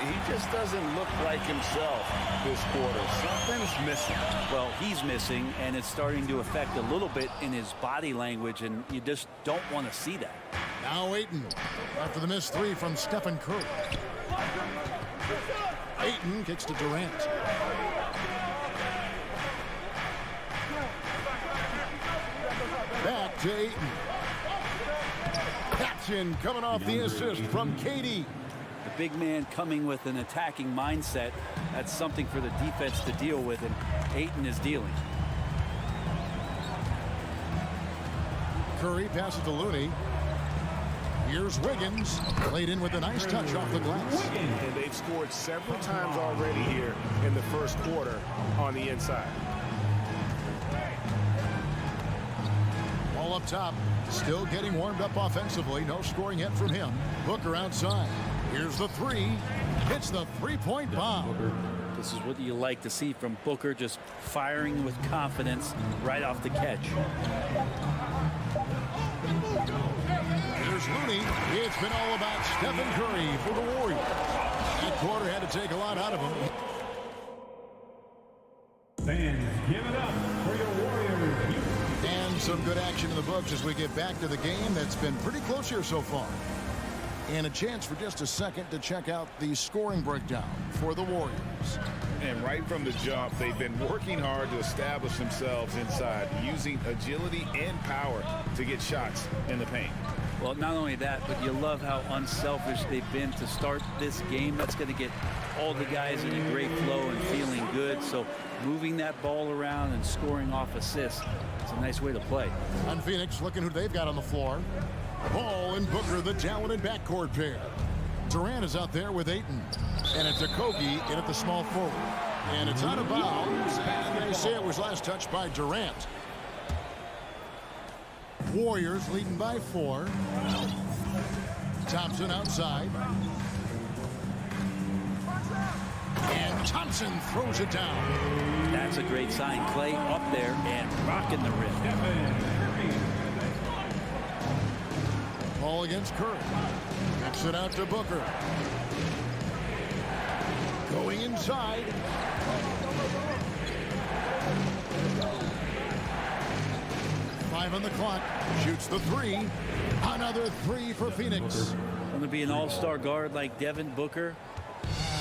He just doesn't look like himself this quarter. Something's missing. Well, he's missing, and it's starting to affect a little bit in his body language, and you just don't want to see that. Now Ayton, after the missed 3 from Stephen Curry. Ayton kicks to Durant. Back to Ayton. That's Thompson coming off the assist from KD. The big man coming with an attacking mindset. That's something for the defense to deal with, and Ayton is dealing. Curry passes to Looney. Here's Wiggins, played in with a nice touch off the glass. And they've scored several times already here in the first quarter on the inside. Ball up top, still getting warmed up offensively. No scoring yet from him. Booker outside. Here's the three. Hits the three-point bomb. This is what you like to see from Booker, just firing with confidence right off the catch. Here's Looney. It's been all about Stephen Curry for the Warriors. That quarter had to take a lot out of him. Fans, give it up for your Warriors. And some good action in the books as we get back to the game that's been pretty close here so far. And a chance for just a second to check out the scoring breakdown for the Warriors. And right from the jump, they've been working hard to establish themselves inside, using agility and power to get shots in the paint. Well, not only that, but you love how unselfish they've been to start this game. That's going to get all the guys in a great flow and feeling good. So moving that ball around and scoring off assists, it's a nice way to play. On Phoenix, looking who they've got on the floor. Paul and Booker, the talented backcourt pair. Durant is out there with Ayton. And it's Okogie in at the small forward. And it's out of bounds. And they say it was last touched by Durant. Warriors leading by 4. Thompson outside. And Thompson throws it down. That's a great sign. Clay up there and rocking the rim. Ball against Curry. Kicks it out to Booker. Going inside. Five on the clock. Shoots the three. Another three for Phoenix. Want to be an all-star guard like Devin Booker?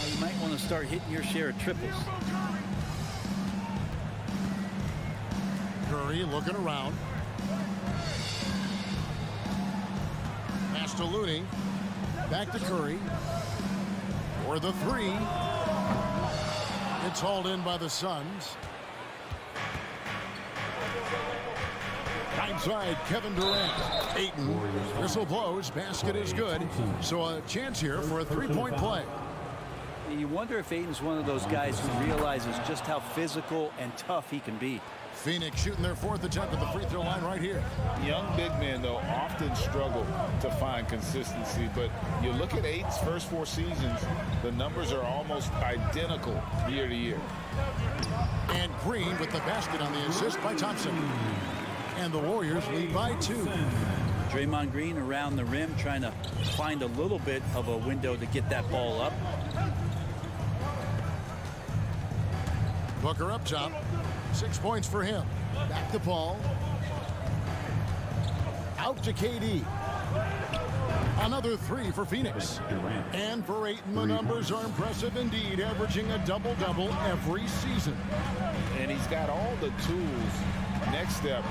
You might want to start hitting your share of triples. Curry looking around. Pass to Looney. Back to Curry. For the three. It's hauled in by the Suns. Outside, Kevin Durant. Ayton. Whistle blows. Basket is good. So a chance here for a three-point play. You wonder if Ayton's one of those guys who realizes just how physical and tough he can be. Phoenix shooting their 4th attempt at the free throw line right here. Young big men, though, often struggle to find consistency. But you look at Ayton's first 4 seasons, the numbers are almost identical year to year. And Green with the basket on the assist by Thompson. And the Warriors lead by 2. Draymond Green around the rim trying to find a little bit of a window to get that ball up. Booker up top. 6 points for him. Back to Paul. Out to KD. Another 3 for Phoenix. And for Ayton, the numbers are impressive indeed, averaging a double-double every season. And he's got all the tools. Next steps,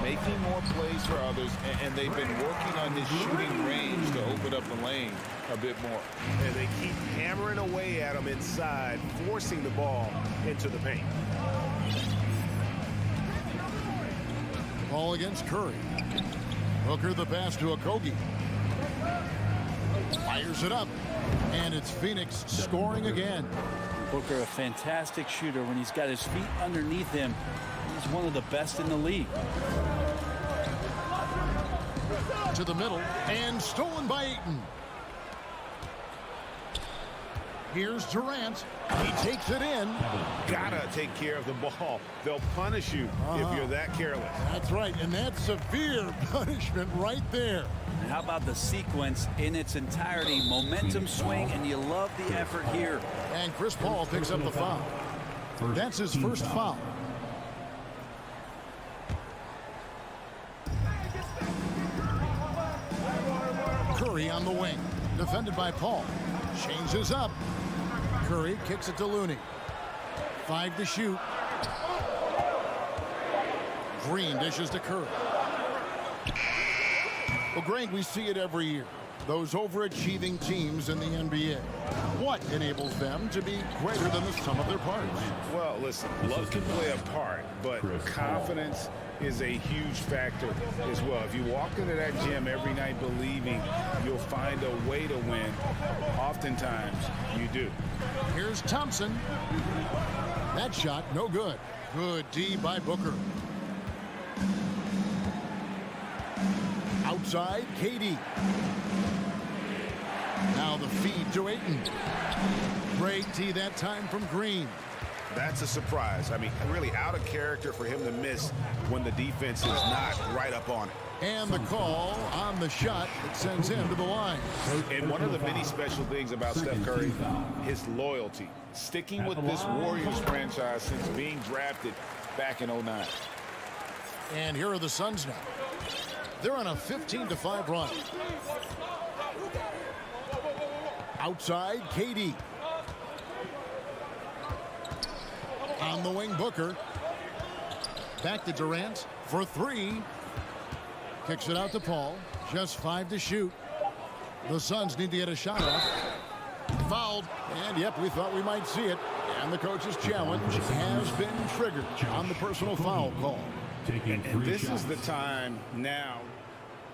making more plays for others, and they've been working on his shooting range to open up the lane a bit more. And they keep hammering away at him inside, forcing the ball into the paint. Ball against Curry. Booker the pass to Okogie. Fires it up. And it's Phoenix scoring again. Booker, a fantastic shooter. When he's got his feet underneath him, he's one of the best in the league. To the middle. And stolen by Ayton. Here's Durant. He takes it in. Gotta take care of the ball. They'll punish you if you're that careless. That's right, and that's severe punishment right there. And how about the sequence in its entirety? Momentum swing, and you love the effort here. And Chris Paul picks up the foul. That's his first foul. Curry on the wing. Defended by Paul. Changes up. Curry kicks it to Looney. 5 to shoot. Green dishes to Curry. Well, Greg, we see it every year. Those overachieving teams in the NBA. What enables them to be greater than the sum of their parts? Well, listen, luck can play a part, but confidence is a huge factor as well. If you walk into that gym every night believing you'll find a way to win, oftentimes you do. Here's Thompson. That shot, no good. Good D by Booker. Outside, KD. Now the feed to Ayton. Great D that time from Green. That's a surprise. I mean, really out of character for him to miss when the defense is not right up on it. And the call on the shot that sends him to the line. And one of the many special things about Steph Curry, his loyalty. Sticking with this Warriors franchise since being drafted back in 09. And here are the Suns now. They're on a 15-5 run. Outside, KD. On the wing, Booker. Back to Durant for three. Kicks it out to Paul. Just 5 to shoot. The Suns need to get a shot off. Fouled. And, yep, we thought we might see it. And the coach's challenge has been triggered on the personal foul call. And this is the time now.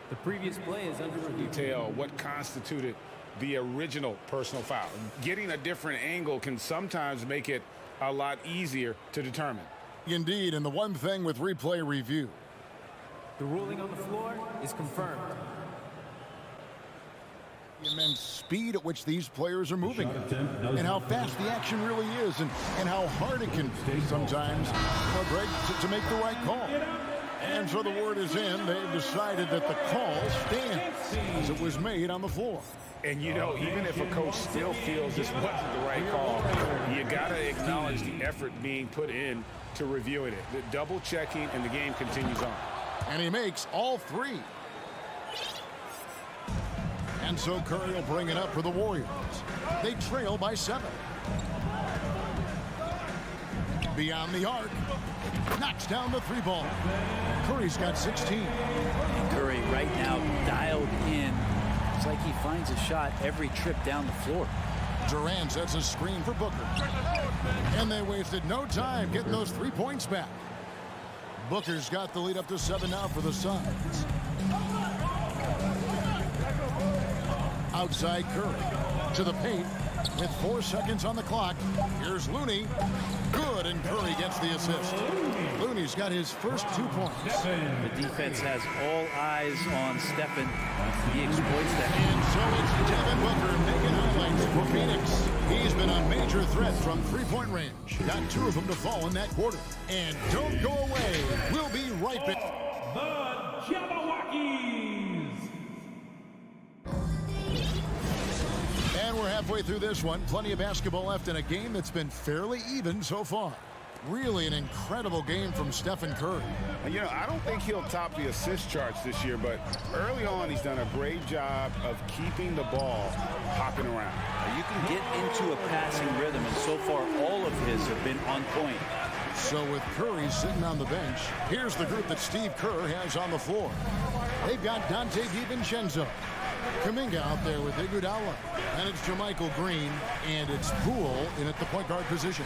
The previous play is under review. Detail what constituted the original personal foul. Getting a different angle can sometimes make it a lot easier to determine. Indeed, and the one thing with replay review. The ruling on the floor is confirmed. The immense speed at which these players are moving and how fast the action really is and how hard it can be sometimes to make the right call. And so the word is in. They've decided that the call stands as it was made on the floor. And, you know, even if a coach still feels this wasn't the right call, you got to acknowledge the effort being put in to reviewing it. The double checking, and the game continues on. And he makes all three. And so Curry will bring it up for the Warriors. They trail by 7. Beyond the arc. Knocks down the 3 ball. Curry's got 16. And Curry right now dialed in. It's like he finds a shot every trip down the floor. Durant sets a screen for Booker. And they wasted no time getting those 3 points back. Booker's got the lead up to 7 now for the Suns. Outside Curry to the paint with 4 seconds on the clock. Here's Looney. Good, and Curry gets the assist. Looney's got his first 2 points. The defense has all eyes on Stephen. He exploits that. And so it's Devin Booker making highlights for Phoenix. He's been a major threat from 3-point range. Got 2 of them to fall in that quarter. And don't go away. We'll be right back. The Jabberwockies. And we're halfway through this one. Plenty of basketball left in a game that's been fairly even so far. Really an incredible game from Stephen Curry. You know, I don't think he'll top the assist charts this year, but early on he's done a great job of keeping the ball hopping around. You can get into a passing rhythm, and so far all of his have been on point. So with Curry sitting on the bench, here's the group that Steve Kerr has on the floor. They've got Dante DiVincenzo. Kuminga out there with Iguodala. And it's Jermichael Green, and it's Poole in at the point guard position.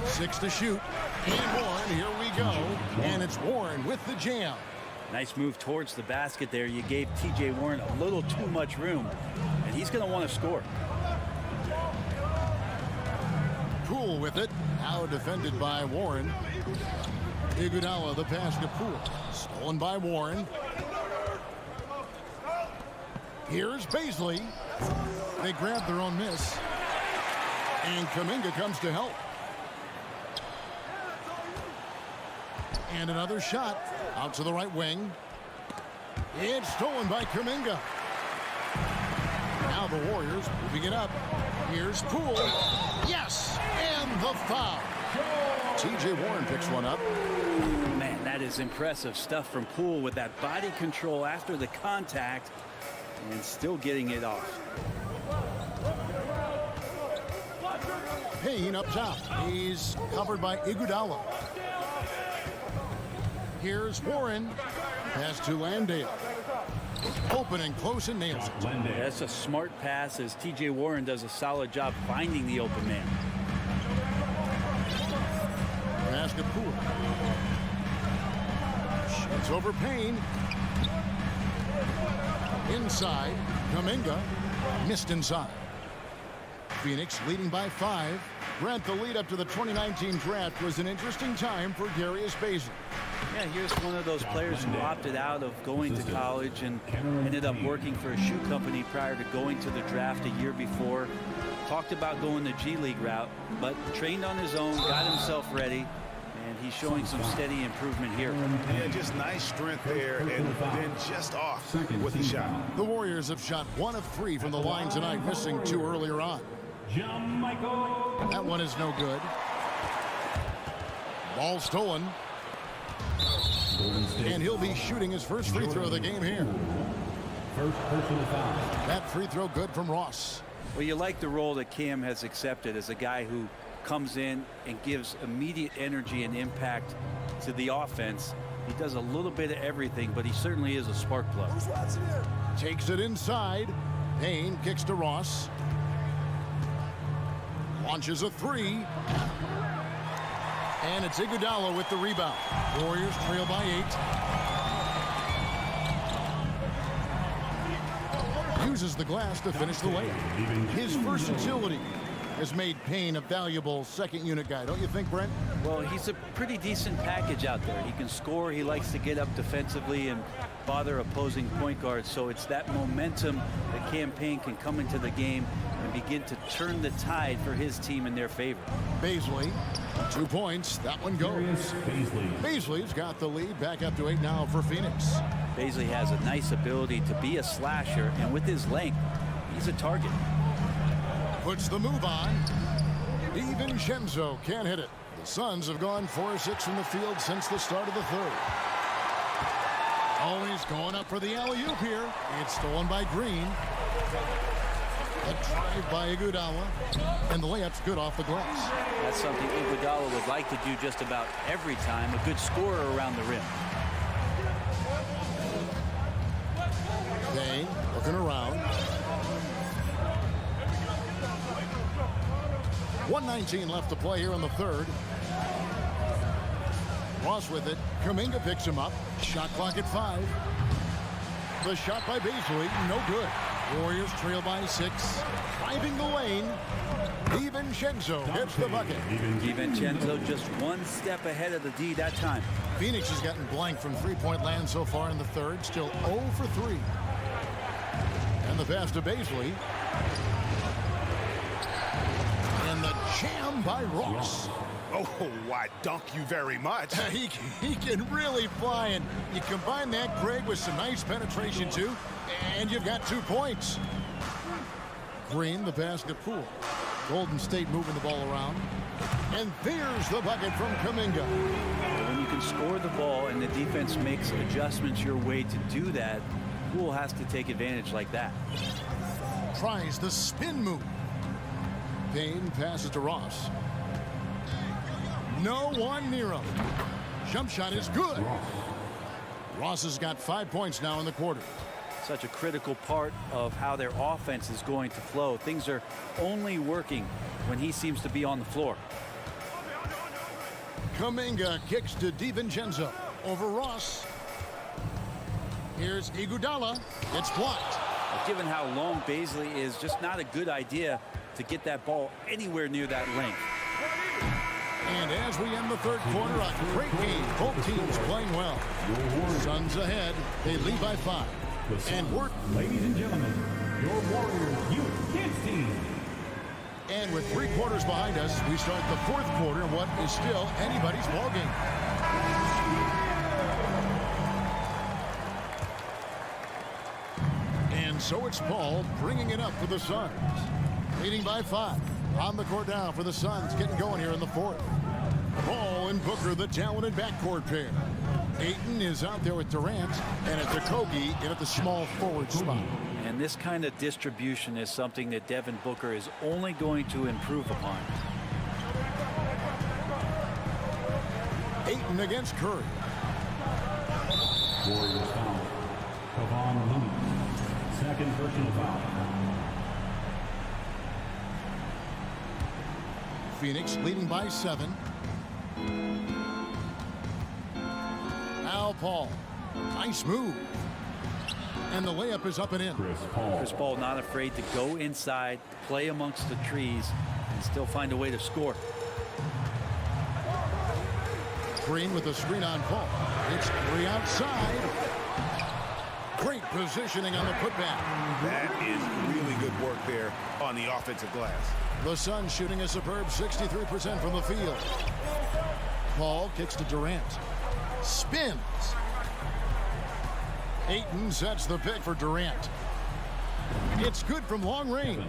6 to shoot. And Warren, here we go. And it's Warren with the jam. Nice move towards the basket there. You gave T.J. Warren a little too much room, and he's going to want to score. Poole with it. Now defended by Warren. Iguodala, the pass to Poole. Stolen by Warren. Here's Baisley. They grab their own miss. And Kuminga comes to help. And another shot out to the right wing. It's stolen by Kuminga. Now the Warriors moving it up. Here's Poole. Yes! And the foul. T.J. Warren picks one up. Man, that is impressive stuff from Poole with that body control after the contact and still getting it off. Payne up top. He's covered by Iguodala. Here's Warren. Pass to Landale. Open and close and nails it. That's a smart pass as TJ Warren does a solid job finding the open man. Pass to Poole. Shoots over Payne. Inside, Kuminga. Missed inside. Phoenix leading by 5. Brent, the lead up to the 2019 draft was an interesting time for Darius Bazley. Yeah, here's one of those players who opted out of going to college and ended up working for a shoe company prior to going to the draft a year before. Talked about going the G League route, but trained on his own, got himself ready, and he's showing some steady improvement here. Yeah, just nice strength there, and then just off with the shot. The Warriors have shot 1 of 3 from the line tonight, missing 2 earlier on. That one is no good. Ball stolen. And he'll be shooting his first free throw of the game here. That free throw good from Ross. Well, you like the role that Cam has accepted as a guy who comes in and gives immediate energy and impact to the offense. He does a little bit of everything, but he certainly is a spark plug. Takes it inside. Payne kicks to Ross. Launches a 3. And it's Iguodala with the rebound. Warriors trail by 8. Uses the glass to finish the layup. His versatility has made Payne a valuable second unit guy, don't you think, Brent? Well, he's a pretty decent package out there. He can score. He likes to get up defensively and bother opposing point guards. So it's that momentum that Cam Payne can come into the game and begin to turn the tide for his team in their favor. Bazley, 2 points. That one goes. Bazley's got the lead. Back up to 8 now for Phoenix. Bazley has a nice ability to be a slasher, and with his length, he's a target. Puts the move on. DiVincenzo can't hit it. The Suns have gone 4 of 6 from the field since the start of the third. Always going up for the alley-oop here. It's stolen by Green. A drive by Iguodala, and the layup's good off the glass. That's something Iguodala would like to do just about every time. A good scorer around the rim. Payne looking around. 1:19 left to play here in the third. Ross with it. Kuminga picks him up. Shot clock at 5. The shot by Bazley, no good. Warriors trail by 6. Driving the lane. DiVincenzo gets the bucket. DiVincenzo just 1 step ahead of the D that time. Phoenix has gotten blank from three-point land so far in the third. Still 0 for 3. And the pass to Bazley. And the jam by Ross. Oh, why, dunk you very much. He can really fly, and you combine that, Greg, with some nice penetration, too, and you've got 2 points. Green, the pass to Poole. Golden State moving the ball around. And there's the bucket from Kuminga. When you can score the ball and the defense makes adjustments your way to do that, Poole has to take advantage like that. Tries the spin move. Payne passes to Ross. No one near him. Jump shot is good. Ross has got 5 points now in the quarter. Such a critical part of how their offense is going to flow. Things are only working when he seems to be on the floor. Kuminga kicks to DiVincenzo over Ross. Here's Iguodala. It's blocked. Given how long Bazley is, just not a good idea to get that ball anywhere near that length. And as we end the third quarter, a great game. Both teams playing well. Suns ahead. They lead by 5. And we're... Ladies and gentlemen, your Warriors Youth Kids team. And with 3 quarters behind us, we start the 4th quarter in what is still anybody's ballgame. And so it's Paul bringing it up for the Suns. Leading by 5. On the court now for the Suns, getting going here in the 4th. Paul and Booker, the talented backcourt pair. Ayton is out there with Durant, and it's Okogie in at the small forward spot. And this kind of distribution is something that Devin Booker is only going to improve upon. Ayton against Curry. Second personal foul. Phoenix leading by 7. Now Paul. Nice move. And the layup is up and in. Chris Paul not afraid to go inside, play amongst the trees, and still find a way to score. Green with a screen on Paul. It's 3 outside. Great positioning on the putback. That is really good work there on the offensive glass. The Suns shooting a superb 63% from the field. Paul kicks to Durant. Spins. Ayton sets the pick for Durant. It's good from long range.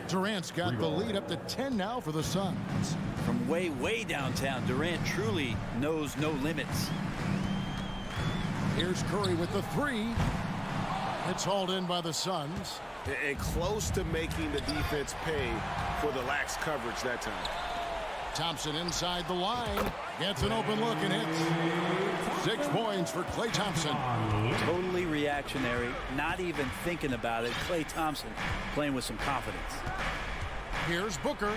Durant's got the lead up to 10 now for the Suns. From way downtown, Durant truly knows no limits. Here's Curry with the 3. It's hauled in by the Suns. And close to making the defense pay for the lax coverage that time. Thompson inside the line. Gets an open look and hits. 6 points for Klay Thompson. Totally reactionary, not even thinking about it. Klay Thompson playing with some confidence. Here's Booker.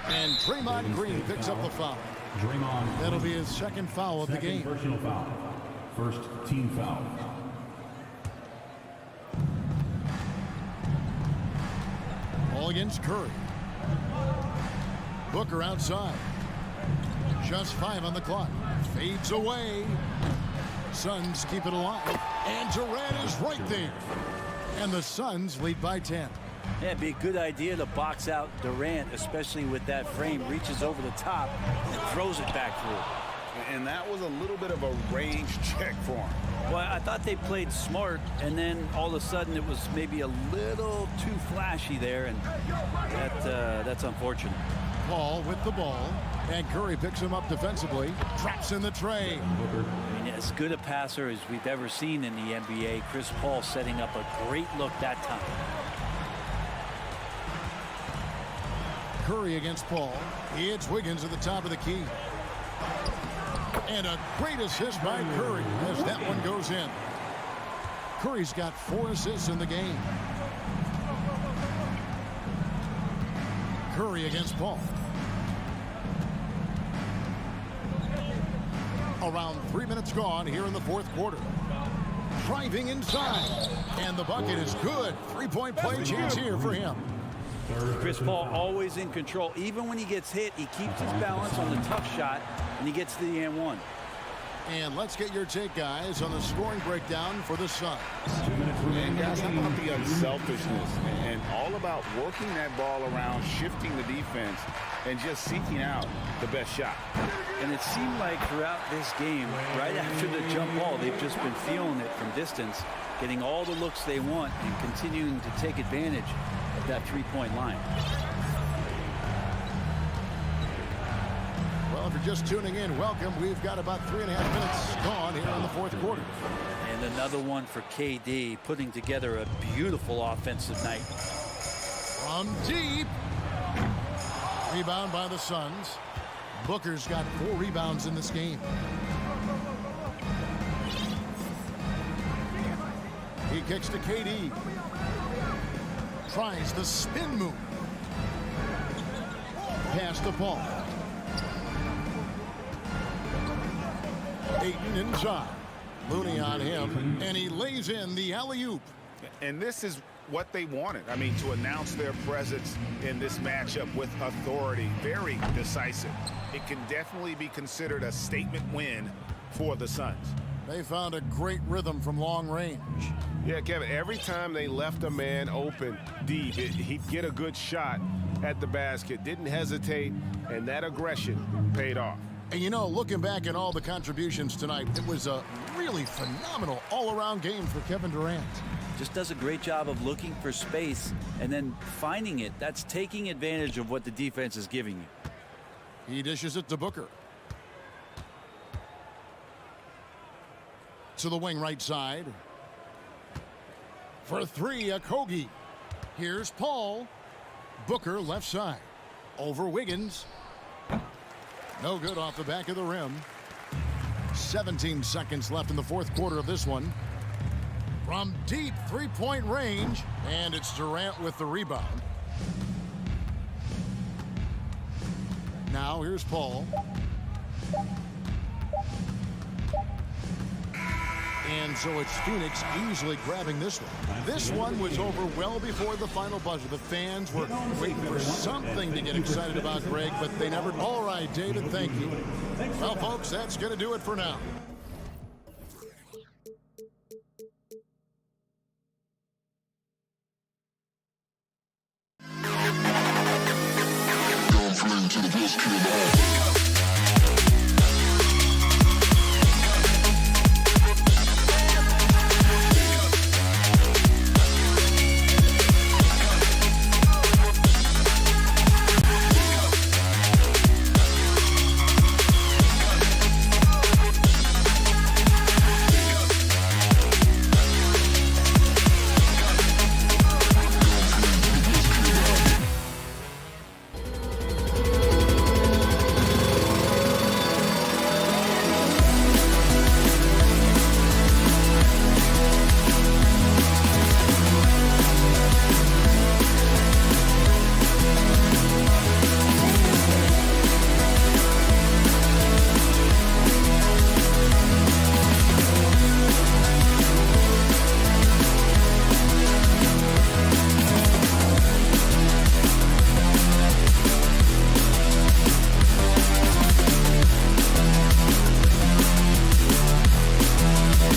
And Draymond Green picks up the foul. That'll be his second foul of the game. Personal foul. First team foul. All against Curry. Booker outside. Just 5 on the clock. Fades away. Suns keep it alive. And Durant is right there. And the Suns lead by 10. Yeah, it'd be a good idea to box out Durant, especially with that frame. Reaches over the top and throws it back through. And that was a little bit of a range check for him. Well, I thought they played smart, and then all of a sudden it was maybe a little too flashy there, and that's unfortunate. Paul with the ball, and Curry picks him up defensively. Traps in the tray. I mean, as good a passer as we've ever seen in the NBA. Chris Paul setting up a great look that time. Curry against Paul. It's Wiggins at the top of the key. And a great assist by Curry as that one goes in. Curry's got 4 assists in the game. Curry against Paul. Around 3 minutes gone here in the 4th quarter. Driving inside. And the bucket is good. 3-point play chance here for him. Chris Paul always in control. Even when he gets hit, he keeps his balance on the tough shot, and he gets to the and one. And let's get your take, guys, on the scoring breakdown for the Suns. And guys, how about the unselfishness and all about working that ball around, shifting the defense, and just seeking out the best shot. And it seemed like throughout this game, right after the jump ball, they've just been feeling it from distance, getting all the looks they want and continuing to take advantage of that three-point line. Well, if you're just tuning in, welcome. We've got about 3.5 minutes gone here in the 4th quarter. And another one for KD, putting together a beautiful offensive night. From deep. Rebound by the Suns. Booker's got 4 rebounds in this game. He kicks to KD. Tries the spin move. Pass to Paul. Ayton inside. Looney on him, and he lays in the alley-oop. And this is what they wanted. I mean, to announce their presence in this matchup with authority, very decisive. It can definitely be considered a statement win for the Suns. They found a great rhythm from long range. Yeah, Kevin, every time they left a man open deep, he'd get a good shot at the basket, didn't hesitate, and that aggression paid off. And you know, looking back at all the contributions tonight, it was a really phenomenal all-around game for Kevin Durant. Just does a great job of looking for space and then finding it. That's taking advantage of what the defense is giving you. He dishes it to Booker. To the wing right side. For 3, Okogie. Here's Paul. Booker left side. Over Wiggins. No good off the back of the rim. 17 seconds left in the 4th quarter of this one. from deep three-point range, and it's Durant with the rebound. Now here's Paul. And so it's Phoenix easily grabbing this one. This one was over well before the final buzzer. The fans were waiting for something to get excited about, Greg, but they never... All right, David, thank you. Well, folks, that's going to do it for now.